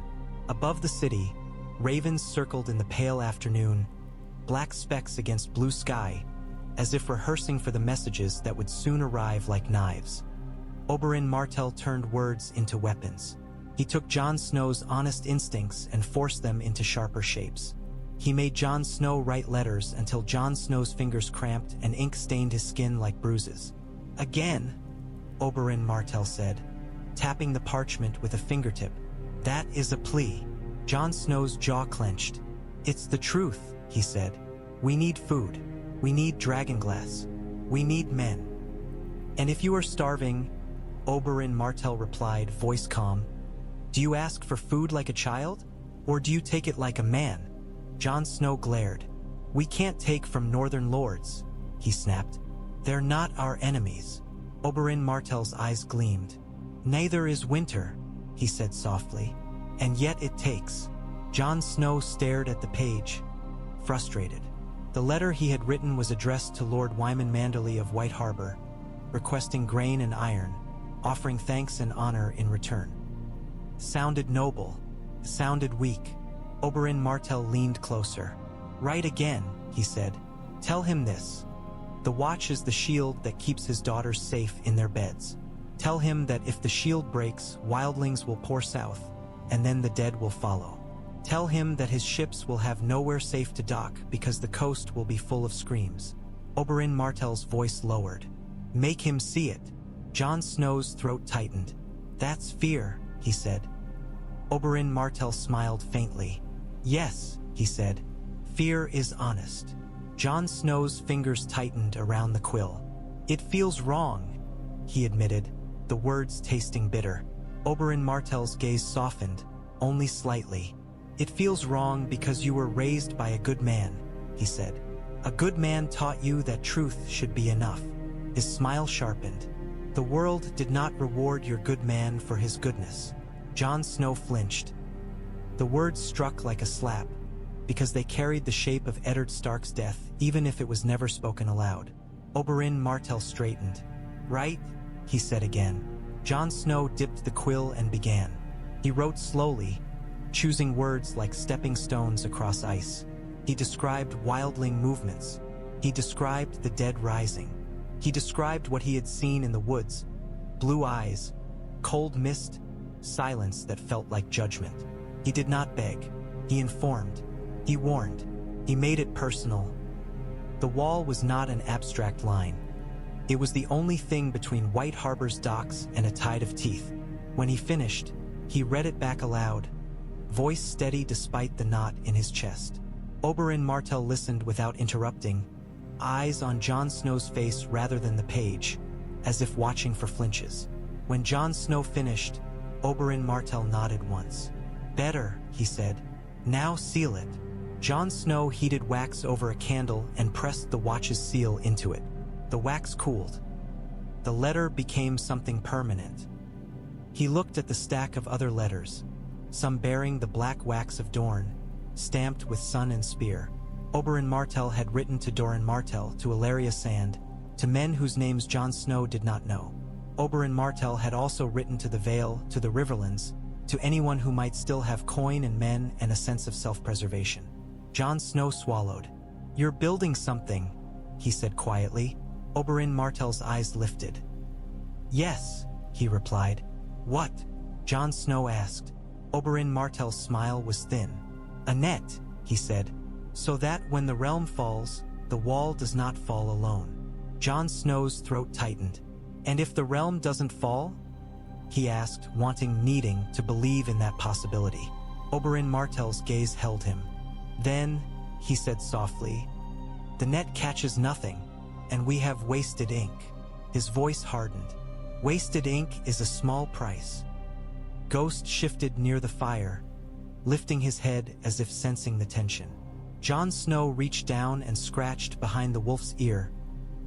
[SPEAKER 1] Above the city, ravens circled in the pale afternoon, black specks against blue sky, as if rehearsing for the messages that would soon arrive like knives. Oberyn Martell turned words into weapons. He took Jon Snow's honest instincts and forced them into sharper shapes. He made Jon Snow write letters until Jon Snow's fingers cramped and ink stained his skin like bruises. Again, Oberyn Martell said, tapping the parchment with a fingertip. That is a plea. Jon Snow's jaw clenched. It's the truth, he said. We need food. We need dragonglass. We need men. And if you are starving, Oberyn Martell replied, voice calm, do you ask for food like a child? Or do you take it like a man? Jon Snow glared. We can't take from northern lords, he snapped. They're not our enemies. Oberyn Martell's eyes gleamed. Neither is winter, he said softly. And yet it takes. Jon Snow stared at the page, frustrated. The letter he had written was addressed to Lord Wyman Manderley of White Harbor, requesting grain and iron, offering thanks and honor in return. Sounded noble, sounded weak. Oberyn Martell leaned closer. Right again, he said. Tell him this. The watch is the shield that keeps his daughters safe in their beds. Tell him that if the shield breaks, wildlings will pour south, and then the dead will follow. Tell him that his ships will have nowhere safe to dock because the coast will be full of screams. Oberyn Martell's voice lowered. Make him see it. Jon Snow's throat tightened. That's fear, he said. Oberyn Martell smiled faintly. Yes, he said. Fear is honest. Jon Snow's fingers tightened around the quill. It feels wrong, he admitted, the words tasting bitter. Oberyn Martell's gaze softened, only slightly. It feels wrong because you were raised by a good man, he said. A good man taught you that truth should be enough. His smile sharpened. The world did not reward your good man for his goodness. Jon Snow flinched. The words struck like a slap, because they carried the shape of Eddard Stark's death, even if it was never spoken aloud. Oberyn Martell straightened. "Right?" he said again. Jon Snow dipped the quill and began. He wrote slowly, choosing words like stepping stones across ice. He described wildling movements. He described the dead rising. He described what he had seen in the woods: blue eyes, cold mist, silence that felt like judgment. He did not beg. He informed. He warned. He made it personal. The wall was not an abstract line. It was the only thing between White Harbor's docks and a tide of teeth. When he finished, he read it back aloud, voice steady despite the knot in his chest. Oberyn Martell listened without interrupting, eyes on Jon Snow's face rather than the page, as if watching for flinches. When Jon Snow finished, Oberyn Martell nodded once. "Better," he said. "Now seal it." Jon Snow heated wax over a candle and pressed the watch's seal into it. The wax cooled. The letter became something permanent. He looked at the stack of other letters, some bearing the black wax of Dorne, stamped with sun and spear. Oberyn Martell had written to Doran Martell, to Illyria Sand, to men whose names Jon Snow did not know. Oberyn Martell had also written to the Vale, to the Riverlands, to anyone who might still have coin and men and a sense of self-preservation. Jon Snow swallowed. "You're building something," he said quietly. Oberyn Martell's eyes lifted. "Yes," he replied. "What?" Jon Snow asked. Oberyn Martell's smile was thin. "A net," he said, "so that when the realm falls, the wall does not fall alone." Jon Snow's throat tightened. "And if the realm doesn't fall?" he asked, needing to believe in that possibility. Oberyn Martell's gaze held him. "Then," he said softly, "the net catches nothing, and we have wasted ink." His voice hardened. "Wasted ink is a small price." Ghost shifted near the fire, lifting his head as if sensing the tension. Jon Snow reached down and scratched behind the wolf's ear,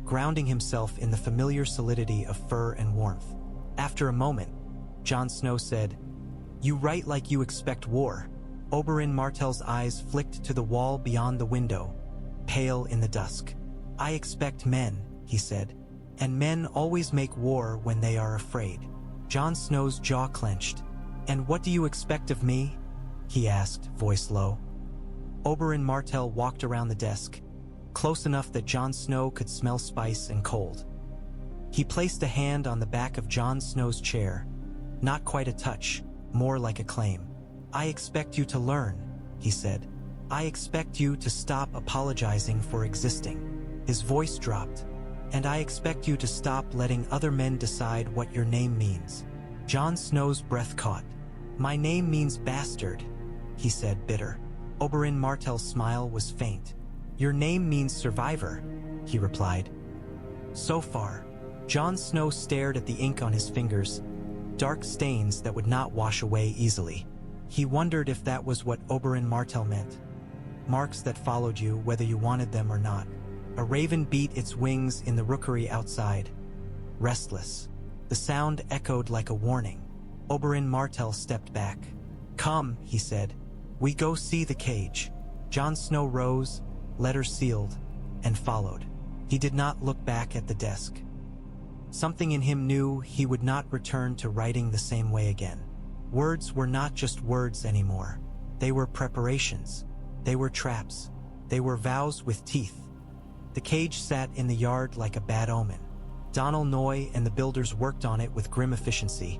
[SPEAKER 1] grounding himself in the familiar solidity of fur and warmth. After a moment, Jon Snow said, "You write like you expect war." Oberyn Martell's eyes flicked to the wall beyond the window, pale in the dusk. "I expect men," he said, "and men always make war when they are afraid." Jon Snow's jaw clenched. "And what do you expect of me?" he asked, voice low. Oberyn Martell walked around the desk, close enough that Jon Snow could smell spice and cold. He placed a hand on the back of Jon Snow's chair, not quite a touch, more like a claim. "I expect you to learn," he said. "I expect you to stop apologizing for existing." His voice dropped. "And I expect you to stop letting other men decide what your name means." Jon Snow's breath caught. "My name means bastard," he said, bitter. Oberyn Martell's smile was faint. "Your name means survivor," he replied. "So far." Jon Snow stared at the ink on his fingers, dark stains that would not wash away easily. He wondered if that was what Oberyn Martell meant. Marks that followed you whether you wanted them or not. A raven beat its wings in the rookery outside, restless. The sound echoed like a warning. Oberyn Martell stepped back. "Come," he said. "We go see the cage." Jon Snow rose, letter sealed, and followed. He did not look back at the desk. Something in him knew he would not return to writing the same way again. Words were not just words anymore. They were preparations. They were traps. They were vows with teeth. The cage sat in the yard like a bad omen. Donal Noy and the builders worked on it with grim efficiency,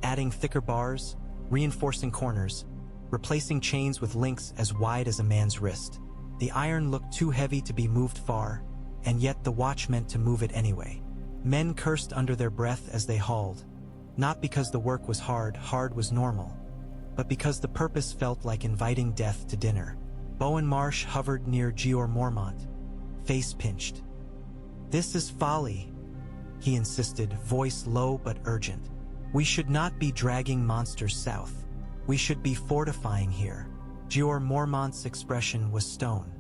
[SPEAKER 1] adding thicker bars, reinforcing corners, replacing chains with links as wide as a man's wrist. The iron looked too heavy to be moved far, and yet the watch meant to move it anyway. Men cursed under their breath as they hauled, not because the work was hard was normal, but because the purpose felt like inviting death to dinner. Bowen Marsh hovered near Jeor Mormont, face pinched. "This is folly," he insisted, voice low but urgent. "We should not be dragging monsters south. We should be fortifying here." Jeor Mormont's expression was stone.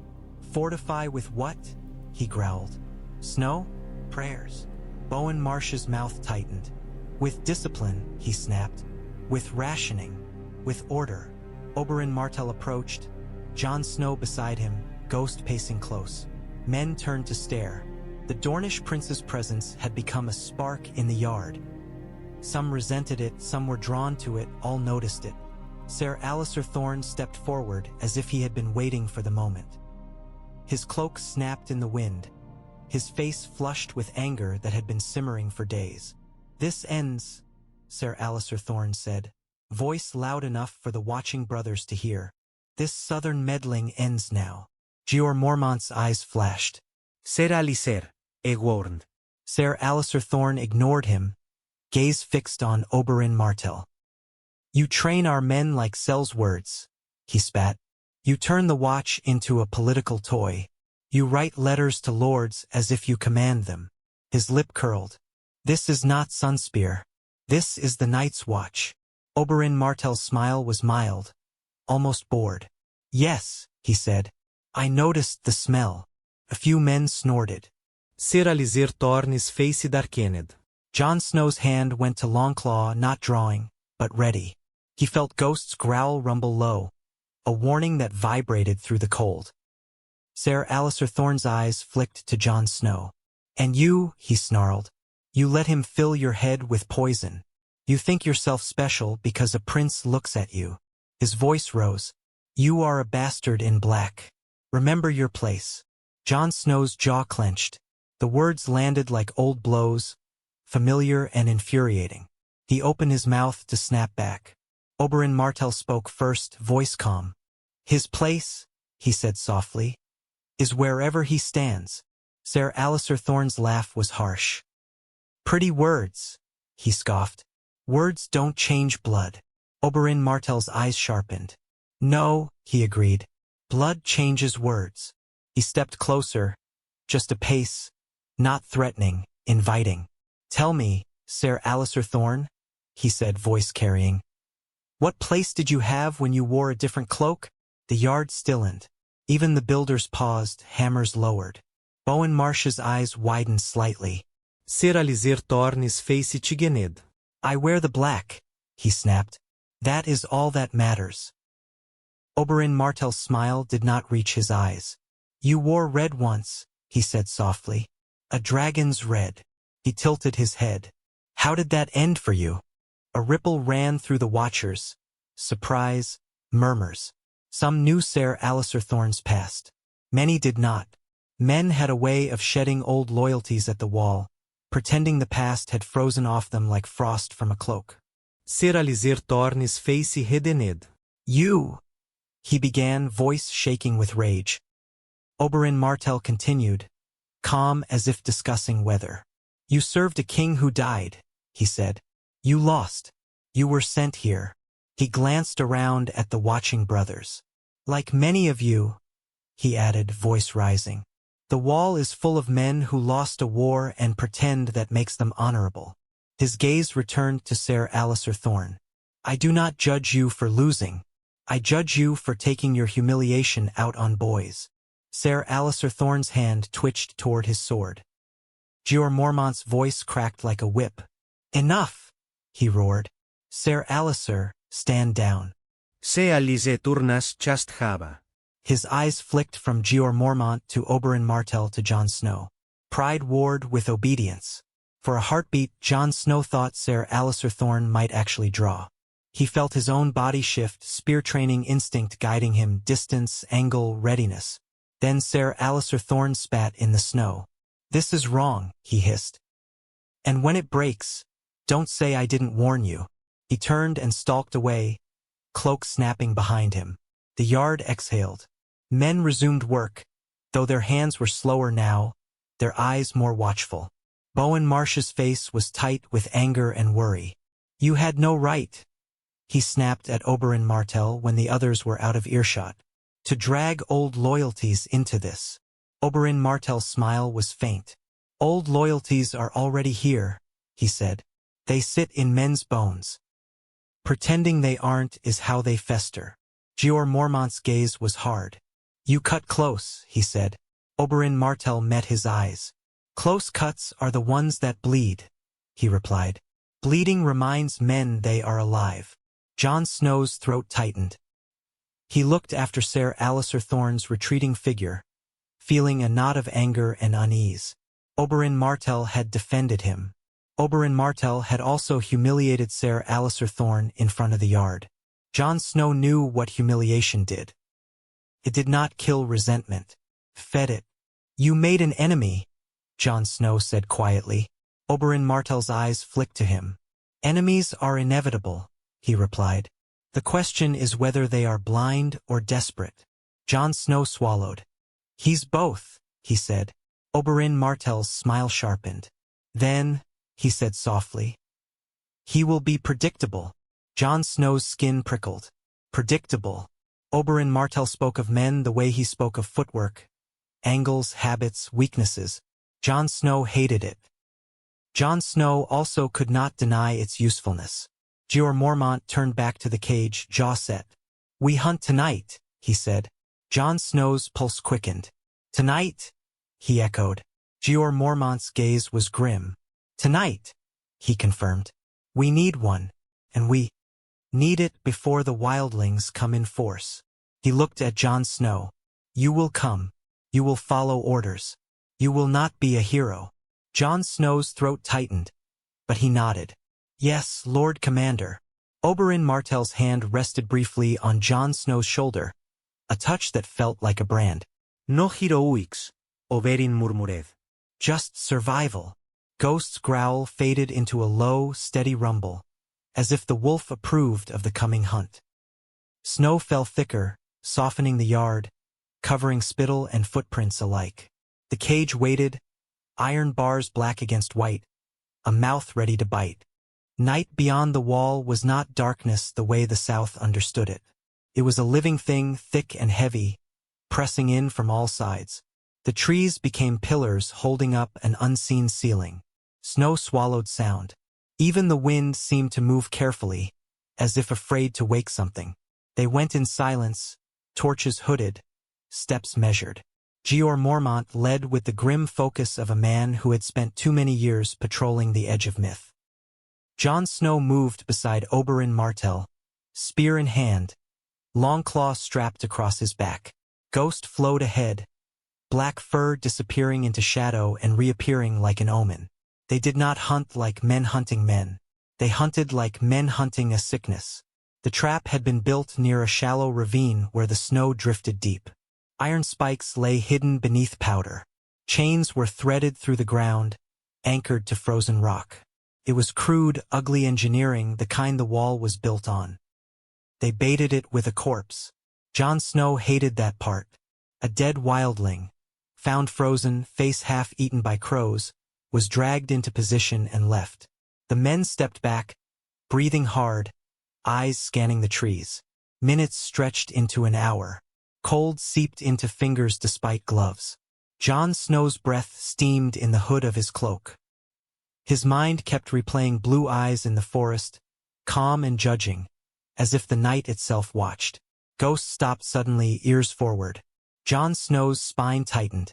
[SPEAKER 1] "Fortify with what?" he growled. "Snow? Prayers." Bowen Marsh's mouth tightened. "With discipline," he snapped. "With rationing. With order." Oberyn Martell approached, Jon Snow beside him, Ghost pacing close. Men turned to stare. The Dornish prince's presence had become a spark in the yard. Some resented it, some were drawn to it, all noticed it. Ser Alliser Thorne stepped forward as if he had been waiting for the moment. His cloak snapped in the wind, his face flushed with anger that had been simmering for days. "This ends," Ser Alliser Thorne said, voice loud enough for the watching brothers to hear. "This southern meddling ends now." Jeor Mormont's eyes flashed.
[SPEAKER 2] Ser Alliser, exiled.
[SPEAKER 1] Ser Alliser Thorne ignored him, gaze fixed on Oberyn Martell. "You train our men like Sel's words," he spat. "You turn the watch into a political toy. You write letters to lords as if you command them." His lip curled. "This is not Sunspear. This is the Night's Watch." Oberyn Martell's smile was mild, almost bored. "Yes," he said. "I noticed the smell." A few men snorted.
[SPEAKER 2] Ser Alliser Thorne's face darkened.
[SPEAKER 1] Jon Snow's hand went to Longclaw, not drawing, but ready. He felt Ghost's growl rumble low, a warning that vibrated through the cold. Ser Alliser Thorne's eyes flicked to Jon Snow. "And you," he snarled, "you let him fill your head with poison. You think yourself special because a prince looks at you." His voice rose. "You are a bastard in black. Remember your place." Jon Snow's jaw clenched. The words landed like old blows, familiar and infuriating. He opened his mouth to snap back. Oberyn Martell spoke first, voice calm. "His place," he said softly, "is wherever he stands." Ser Alliser Thorne's laugh was harsh. "Pretty words," he scoffed. "Words don't change blood." Oberyn Martell's eyes sharpened. "No," he agreed. "Blood changes words." He stepped closer, just a pace, not threatening, inviting. "Tell me, Ser Alliser Thorne," he said, voice carrying. "What place did you have when you wore a different cloak?" The yard stilled. Even the builders paused, hammers lowered. Bowen Marsh's eyes widened slightly.
[SPEAKER 2] Ser Alliser Thorne's face changed.
[SPEAKER 1] "I wear the black," he snapped. "That is all that matters." Oberyn Martell's smile did not reach his eyes. "You wore red once," he said softly. "A dragon's red." He tilted his head. "How did that end for you?" A ripple ran through the watchers. Surprise, murmurs. Some knew Ser Alliser Thorne's past. Many did not. Men had a way of shedding old loyalties at the wall, pretending the past had frozen off them like frost from a cloak.
[SPEAKER 2] Ser Alliser Thorne's face reddened.
[SPEAKER 1] "You," he began, voice shaking with rage. Oberyn Martell continued, calm as if discussing weather. "You served a king who died," he said. "You lost. You were sent here." He glanced around at the watching brothers. "Like many of you," he added, voice rising. "The wall is full of men who lost a war and pretend that makes them honorable." His gaze returned to Ser Alliser Thorne. "I do not judge you for losing. I judge you for taking your humiliation out on boys." Ser Alliser Thorne's hand twitched toward his sword. Jeor Mormont's voice cracked like a whip. "Enough!" he roared. "Ser Alliser, stand down."
[SPEAKER 2] Se Alliser Thorne's chast haba.
[SPEAKER 1] His eyes flicked from Jeor Mormont to Oberyn Martell to Jon Snow. Pride warred with obedience. For a heartbeat, Jon Snow thought Ser Alliser Thorne might actually draw. He felt his own body shift, spear training instinct guiding him, distance, angle, readiness. Then Ser Alliser Thorne spat in the snow. "This is wrong," he hissed. "And when it breaks, don't say I didn't warn you." He turned and stalked away, cloak snapping behind him. The yard exhaled. Men resumed work, though their hands were slower now, their eyes more watchful. Bowen Marsh's face was tight with anger and worry. "You had no right," he snapped at Oberyn Martell when the others were out of earshot, "to drag old loyalties into this." Oberyn Martell's smile was faint. "Old loyalties are already here," he said. "They sit in men's bones. Pretending they aren't is how they fester." Jeor Mormont's gaze was hard. "You cut close," he said. Oberyn Martell met his eyes. "Close cuts are the ones that bleed," he replied. "Bleeding reminds men they are alive." Jon Snow's throat tightened. He looked after Ser Alliser Thorne's retreating figure, feeling a knot of anger and unease. Oberyn Martell had defended him. Oberyn Martell had also humiliated Ser Alliser Thorne in front of the yard. Jon Snow knew what humiliation did. It did not kill resentment. Fed it. "You made an enemy," Jon Snow said quietly. Oberyn Martell's eyes flicked to him. "Enemies are inevitable," he replied. "The question is whether they are blind or desperate." Jon Snow swallowed. "He's both," he said. Oberyn Martell's smile sharpened. "Then," he said softly, "he will be predictable." Jon Snow's skin prickled. Predictable. Oberyn Martell spoke of men the way he spoke of footwork. Angles, habits, weaknesses. Jon Snow hated it. Jon Snow also could not deny its usefulness. Jeor Mormont turned back to the cage, jaw set. "We hunt tonight," he said. Jon Snow's pulse quickened. "Tonight?" he echoed. Jeor Mormont's gaze was grim. "Tonight," he confirmed. "We need one, and we need it before the wildlings come in force." He looked at Jon Snow. "You will come. You will follow orders. You will not be a hero." Jon Snow's throat tightened, but he nodded. "Yes, Lord Commander." Oberyn Martell's hand rested briefly on Jon Snow's shoulder, a touch that felt like a brand.
[SPEAKER 2] No heroics, Oberyn murmured.
[SPEAKER 1] Just survival. Ghost's growl faded into a low, steady rumble, as if the wolf approved of the coming hunt. Snow fell thicker, softening the yard, covering spittle and footprints alike. The cage waited, iron bars black against white, a mouth ready to bite. Night beyond the wall was not darkness the way the South understood it. It was a living thing, thick and heavy, pressing in from all sides. The trees became pillars holding up an unseen ceiling. Snow swallowed sound. Even the wind seemed to move carefully, as if afraid to wake something. They went in silence, torches hooded, steps measured. Jeor Mormont led with the grim focus of a man who had spent too many years patrolling the edge of myth. Jon Snow moved beside Oberyn Martell, spear in hand, Longclaw strapped across his back. Ghost flowed ahead, black fur disappearing into shadow and reappearing like an omen. They did not hunt like men hunting men. They hunted like men hunting a sickness. The trap had been built near a shallow ravine where the snow drifted deep. Iron spikes lay hidden beneath powder. Chains were threaded through the ground, anchored to frozen rock. It was crude, ugly engineering, the kind the wall was built on. They baited it with a corpse. Jon Snow hated that part. A dead wildling, found frozen, face half-eaten by crows, was dragged into position and left. The men stepped back, breathing hard, eyes scanning the trees. Minutes stretched into an hour. Cold seeped into fingers despite gloves. Jon Snow's breath steamed in the hood of his cloak. His mind kept replaying blue eyes in the forest, calm and judging, as if the night itself watched. Ghost stopped suddenly, ears forward. Jon Snow's spine tightened.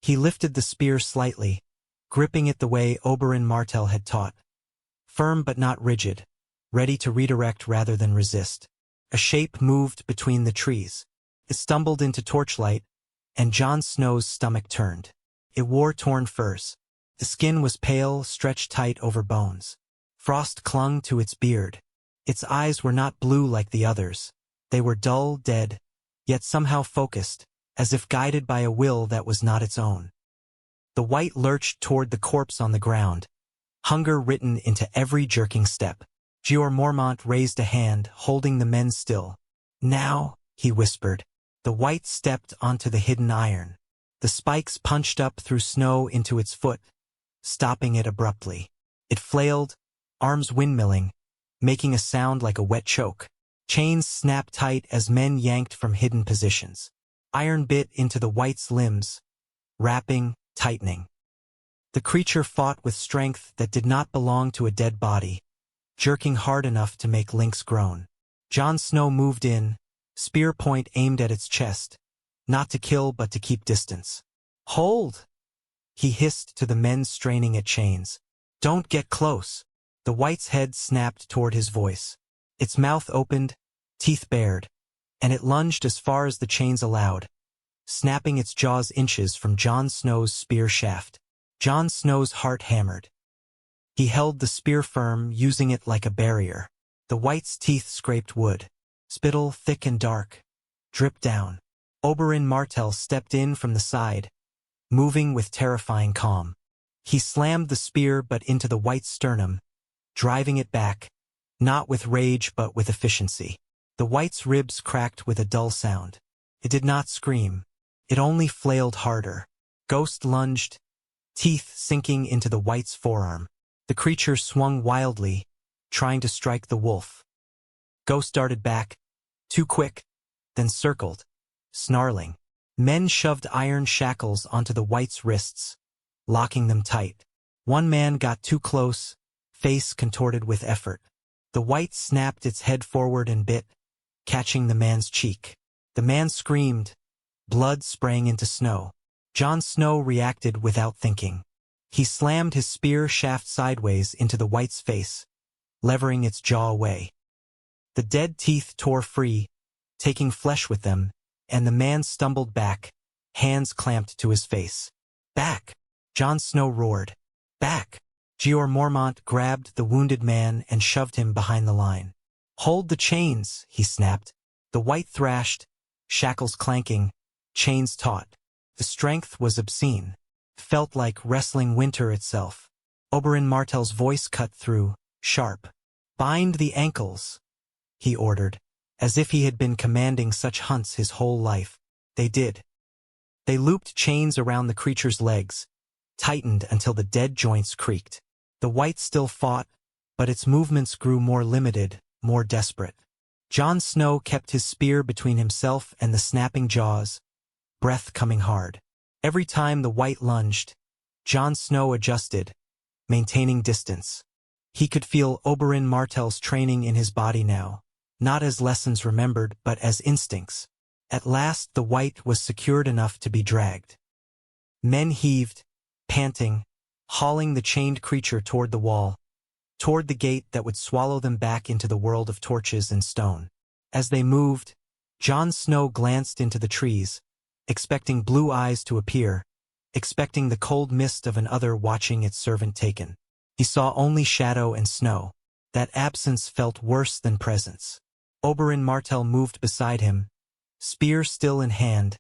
[SPEAKER 1] He lifted the spear slightly, gripping it the way Oberyn Martell had taught. Firm but not rigid, ready to redirect rather than resist. A shape moved between the trees. It stumbled into torchlight, and Jon Snow's stomach turned. It wore torn furs. The skin was pale, stretched tight over bones. Frost clung to its beard. Its eyes were not blue like the others. They were dull, dead, yet somehow focused, as if guided by a will that was not its own. The wight lurched toward the corpse on the ground, hunger written into every jerking step. Jeor Mormont raised a hand, holding the men still. "Now," he whispered. The wight stepped onto the hidden iron. The spikes punched up through snow into its foot, stopping it abruptly. It flailed, arms windmilling, making a sound like a wet choke. Chains snapped tight as men yanked from hidden positions. Iron bit into the wight's limbs, wrapping, tightening. The creature fought with strength that did not belong to a dead body, jerking hard enough to make links groan. Jon Snow moved in, spear point aimed at its chest, not to kill but to keep distance. "Hold!" he hissed to the men straining at chains. "Don't get close." The wight's head snapped toward his voice. Its mouth opened, teeth bared, and it lunged as far as the chains allowed, snapping its jaws inches from Jon Snow's spear shaft. Jon Snow's heart hammered. He held the spear firm, using it like a barrier. The wight's teeth scraped wood. Spittle, thick and dark, dripped down. Oberyn Martell stepped in from the side, moving with terrifying calm. He slammed the spear but into the wight's sternum, driving it back, not with rage but with efficiency. The wight's ribs cracked with a dull sound. It did not scream. It only flailed harder. Ghost lunged, teeth sinking into the wight's forearm. The creature swung wildly, trying to strike the wolf. Ghost darted back, too quick, then circled, snarling. Men shoved iron shackles onto the wight's wrists, locking them tight. One man got too close, face contorted with effort. The wight snapped its head forward and bit, catching the man's cheek. The man screamed, blood spraying into snow. Jon Snow reacted without thinking. He slammed his spear shaft sideways into the wight's face, levering its jaw away. The dead teeth tore free, taking flesh with them, and the man stumbled back, hands clamped to his face. "Back!" Jon Snow roared. "Back!" Jeor Mormont grabbed the wounded man and shoved him behind the line. "Hold the chains," he snapped. The wight thrashed, shackles clanking, chains taut. The strength was obscene. Felt like wrestling winter itself. Oberyn Martell's voice cut through, sharp. "Bind the ankles," he ordered, as if he had been commanding such hunts his whole life. They did. They looped chains around the creature's legs, tightened until the dead joints creaked. The wight still fought, but its movements grew more limited, more desperate. Jon Snow kept his spear between himself and the snapping jaws, breath coming hard. Every time the wight lunged, Jon Snow adjusted, maintaining distance. He could feel Oberyn Martell's training in his body now, not as lessons remembered but as instincts. At last the wight was secured enough to be dragged. Men heaved, panting, hauling the chained creature toward the wall, toward the gate that would swallow them back into the world of torches and stone. As they moved, Jon Snow glanced into the trees, expecting blue eyes to appear, expecting the cold mist of an Othor watching its servant taken. He saw only shadow and snow. That absence felt worse than presence. Oberyn Martell moved beside him, spear still in hand,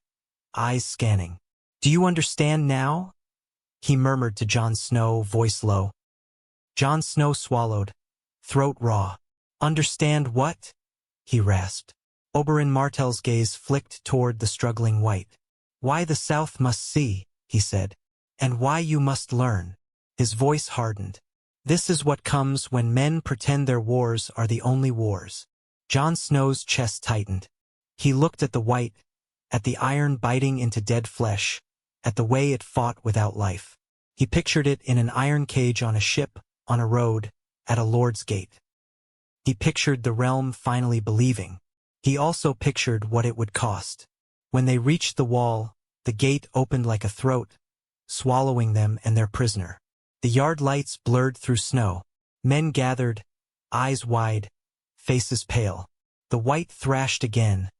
[SPEAKER 1] eyes scanning. "Do you understand now?" he murmured to Jon Snow, voice low. Jon Snow swallowed, throat raw. "Understand what?" he rasped. Oberyn Martell's gaze flicked toward the struggling wight. "Why the South must see," he said, "and why you must learn." His voice hardened. "This is what comes when men pretend their wars are the only wars." Jon Snow's chest tightened. He looked at the wight, at the iron biting into dead flesh, at the way it fought without life. He pictured it in an iron cage on a ship, on a road, at a lord's gate. He pictured the realm finally believing. He also pictured what it would cost. When they reached the wall, the gate opened like a throat, swallowing them and their prisoner. The yard lights blurred through snow. Men gathered, eyes wide, faces pale. The wight thrashed again,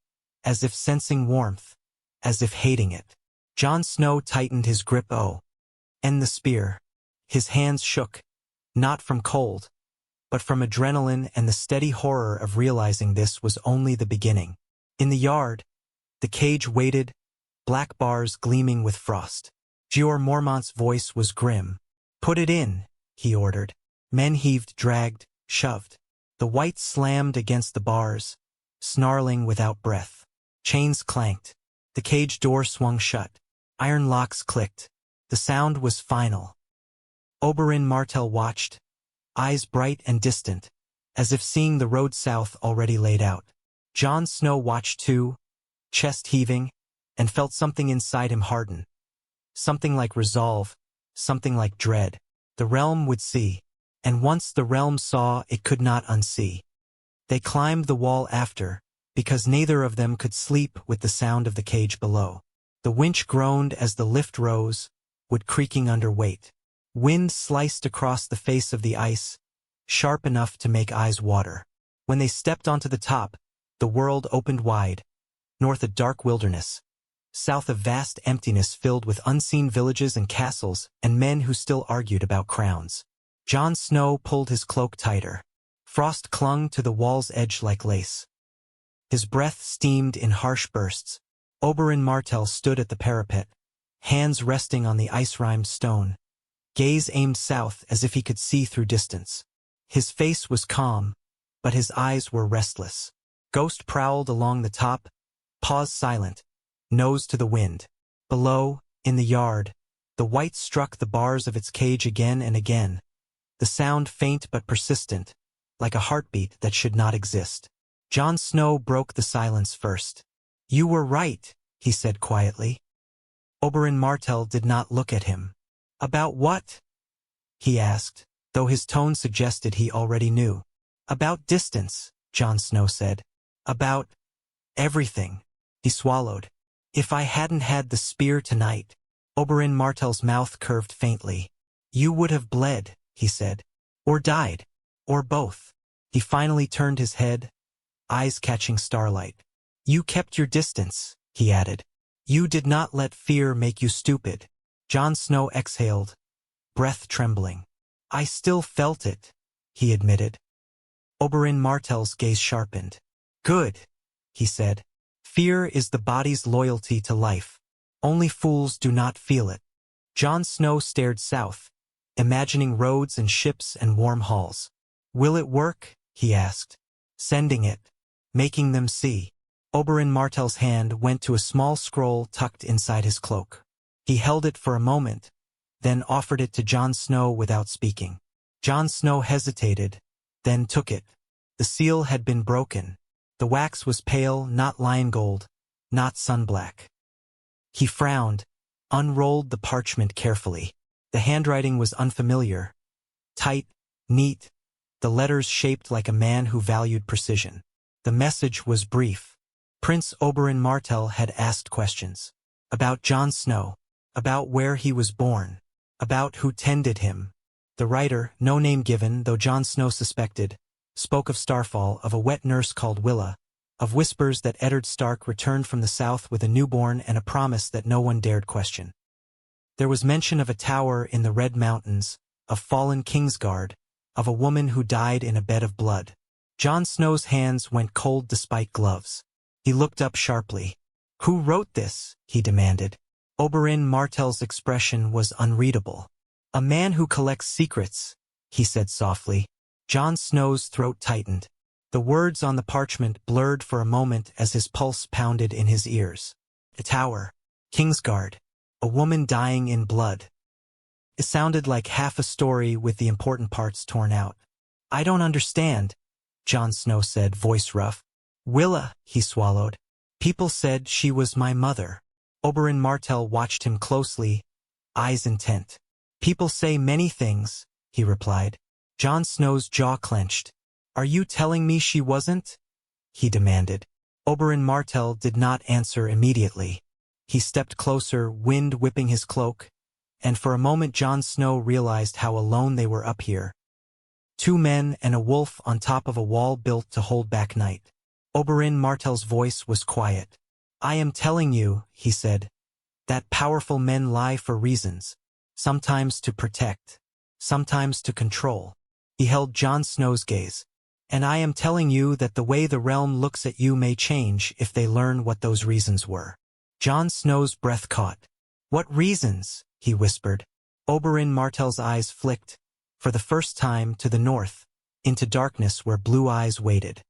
[SPEAKER 1] as if sensing warmth, as if hating it. Jon Snow tightened his grip. And the spear. His hands shook, not from cold, but from adrenaline and the steady horror of realizing this was only the beginning. In the yard, the cage waited, black bars gleaming with frost. Jeor Mormont's voice was grim. "Put it in," he ordered. Men heaved, dragged, shoved. The wight slammed against the bars, snarling without breath. Chains clanked. The cage door swung shut. Iron locks clicked. The sound was final. Oberyn Martell watched, eyes bright and distant, as if seeing the road south already laid out. Jon Snow watched too, chest heaving, and felt something inside him harden. Something like resolve, something like dread. The realm would see, and once the realm saw, it could not unsee. They climbed the wall after, because neither of them could sleep with the sound of the cage below. The winch groaned as the lift rose, wood creaking under weight. Wind sliced across the face of the ice, sharp enough to make eyes water. When they stepped onto the top, the world opened wide, north a dark wilderness, south a vast emptiness filled with unseen villages and castles and men who still argued about crowns. Jon Snow pulled his cloak tighter. Frost clung to the wall's edge like lace. His breath steamed in harsh bursts. Oberyn Martell stood at the parapet, hands resting on the ice-rimed stone, gaze aimed south as if he could see through distance. His face was calm, but his eyes were restless. Ghost prowled along the top, paws silent, nose to the wind. Below, in the yard, the wight struck the bars of its cage again and again, the sound faint but persistent, like a heartbeat that should not exist. Jon Snow broke the silence first. "You were right," he said quietly. Oberyn Martell did not look at him. "About what?" he asked, though his tone suggested he already knew. "About distance," Jon Snow said. "About everything." He swallowed. "If I hadn't had the spear tonight." Oberyn Martell's mouth curved faintly. "You would have bled," he said. "Or died. Or both." He finally turned his head, eyes catching starlight. "You kept your distance," he added. "You did not let fear make you stupid." Jon Snow exhaled, breath trembling. "I still felt it," he admitted. Oberyn Martell's gaze sharpened. "Good," he said. "Fear is the body's loyalty to life. Only fools do not feel it." Jon Snow stared south, imagining roads and ships and warm halls. "Will it work?" he asked. "Sending it. Making them see." Oberyn Martell's hand went to a small scroll tucked inside his cloak. He held it for a moment, then offered it to Jon Snow without speaking. Jon Snow hesitated, then took it. The seal had been broken. The wax was pale, not lion gold, not sunblack. He frowned, unrolled the parchment carefully. The handwriting was unfamiliar. Tight, neat, the letters shaped like a man who valued precision. The message was brief. Prince Oberyn Martell had asked questions. About Jon Snow. About where he was born. About who tended him. The writer, no name given, though Jon Snow suspected, spoke of Starfall, of a wet nurse called Willa, of whispers that Eddard Stark returned from the south with a newborn and a promise that no one dared question. There was mention of a tower in the Red Mountains, of fallen Kingsguard, of a woman who died in a bed of blood. Jon Snow's hands went cold despite gloves. He looked up sharply. "Who wrote this?" he demanded. Oberyn Martell's expression was unreadable. "A man who collects secrets," he said softly. Jon Snow's throat tightened. The words on the parchment blurred for a moment as his pulse pounded in his ears. A tower. Kingsguard. A woman dying in blood. It sounded like half a story with the important parts torn out. "I don't understand," Jon Snow said, voice rough. "Willa," he swallowed. "People said she was my mother." Oberyn Martell watched him closely, eyes intent. "People say many things," he replied. Jon Snow's jaw clenched. "Are you telling me she wasn't?" he demanded. Oberyn Martell did not answer immediately. He stepped closer, wind whipping his cloak, and for a moment Jon Snow realized how alone they were up here. Two men and a wolf on top of a wall built to hold back night. Oberyn Martell's voice was quiet. "I am telling you," he said, "that powerful men lie for reasons, sometimes to protect, sometimes to control." He held Jon Snow's gaze. "And I am telling you that the way the realm looks at you may change if they learn what those reasons were." Jon Snow's breath caught. "What reasons?" he whispered. Oberyn Martell's eyes flicked, for the first time, to the north, into darkness where blue eyes waited.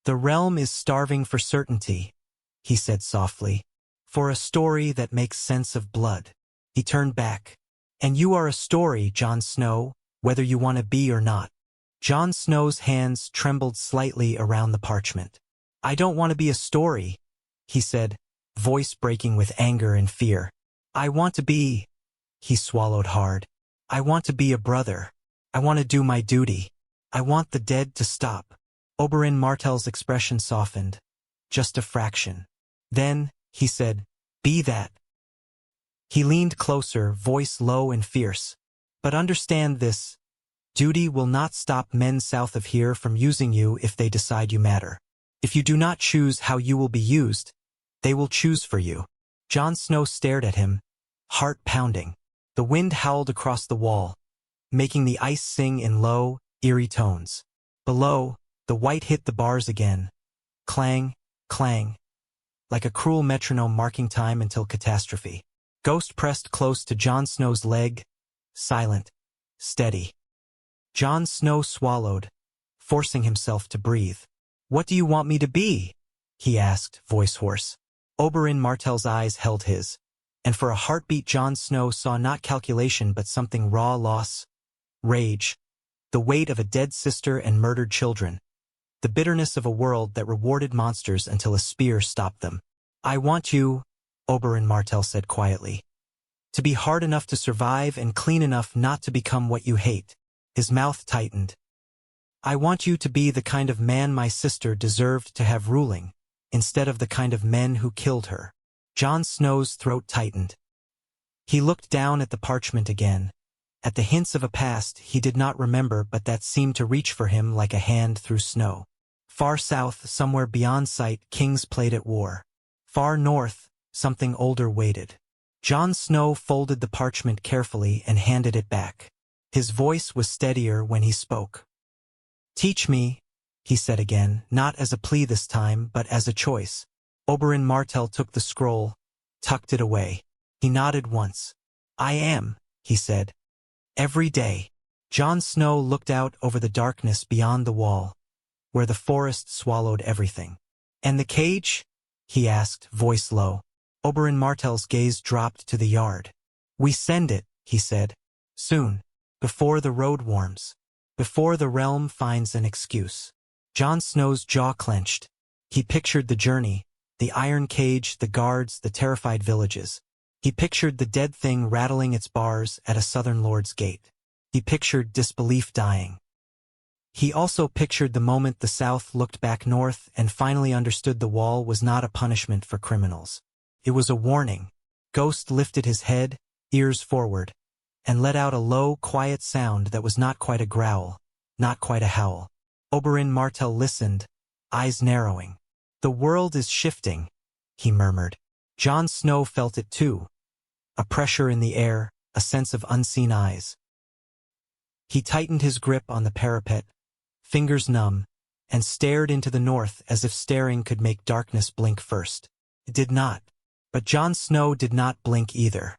[SPEAKER 1] "The realm is starving for certainty," he said softly, "for a story that makes sense of blood." He turned back. "And you are a story, Jon Snow, whether you want to be or not." Jon Snow's hands trembled slightly around the parchment. "I don't want to be a story," he said, voice breaking with anger and fear. "I want to be—" he swallowed hard. "I want to be a brother. I want to do my duty. I want the dead to stop." Oberyn Martell's expression softened, just a fraction. "Then," he said, "be that." He leaned closer, voice low and fierce. "But understand this. Duty will not stop men south of here from using you if they decide you matter. If you do not choose how you will be used, They will choose for you. Jon Snow stared at him, heart pounding. The wind howled across the wall, making the ice sing in low, eerie tones. Below, the wight hit the bars again. Clang, clang, like a cruel metronome marking time until catastrophe. Ghost pressed close to Jon Snow's leg, silent, steady. Jon Snow swallowed, forcing himself to breathe. "What do you want me to be?" he asked, voice hoarse. Oberyn Martell's eyes held his, and for a heartbeat Jon Snow saw not calculation but something raw: loss, rage, the weight of a dead sister and murdered children, the bitterness of a world that rewarded monsters until a spear stopped them. "I want you," Oberyn Martell said quietly, "to be hard enough to survive and clean enough not to become what you hate." His mouth tightened. "I want you to be the kind of man my sister deserved to have ruling, instead of the kind of men who killed her." Jon Snow's throat tightened. He looked down at the parchment again, at the hints of a past he did not remember but that seemed to reach for him like a hand through snow. Far south, somewhere beyond sight, kings played at war. Far north, something older waited. Jon Snow folded the parchment carefully and handed it back. His voice was steadier when he spoke. "Teach me," he said again, not as a plea this time, but as a choice. Oberyn Martell took the scroll, tucked it away. He nodded once. "I am," he said. "Every day." Jon Snow looked out over the darkness beyond the wall, where the forest swallowed everything. "And the cage?" he asked, voice low. Oberyn Martell's gaze dropped to the yard. "We send it," he said. "Soon. Before the road warms. Before the realm finds an excuse." Jon Snow's jaw clenched. He pictured the journey, the iron cage, the guards, the terrified villages. He pictured the dead thing rattling its bars at a southern lord's gate. He pictured disbelief dying. He also pictured the moment the South looked back north and finally understood the wall was not a punishment for criminals. It was a warning. Ghost lifted his head, ears forward, and let out a low, quiet sound that was not quite a growl, not quite a howl. Oberyn Martell listened, eyes narrowing. "The world is shifting," he murmured. Jon Snow felt it too. A pressure in the air, a sense of unseen eyes. He tightened his grip on the parapet, fingers numb, and stared into the north as if staring could make darkness blink first. It did not. But Jon Snow did not blink either.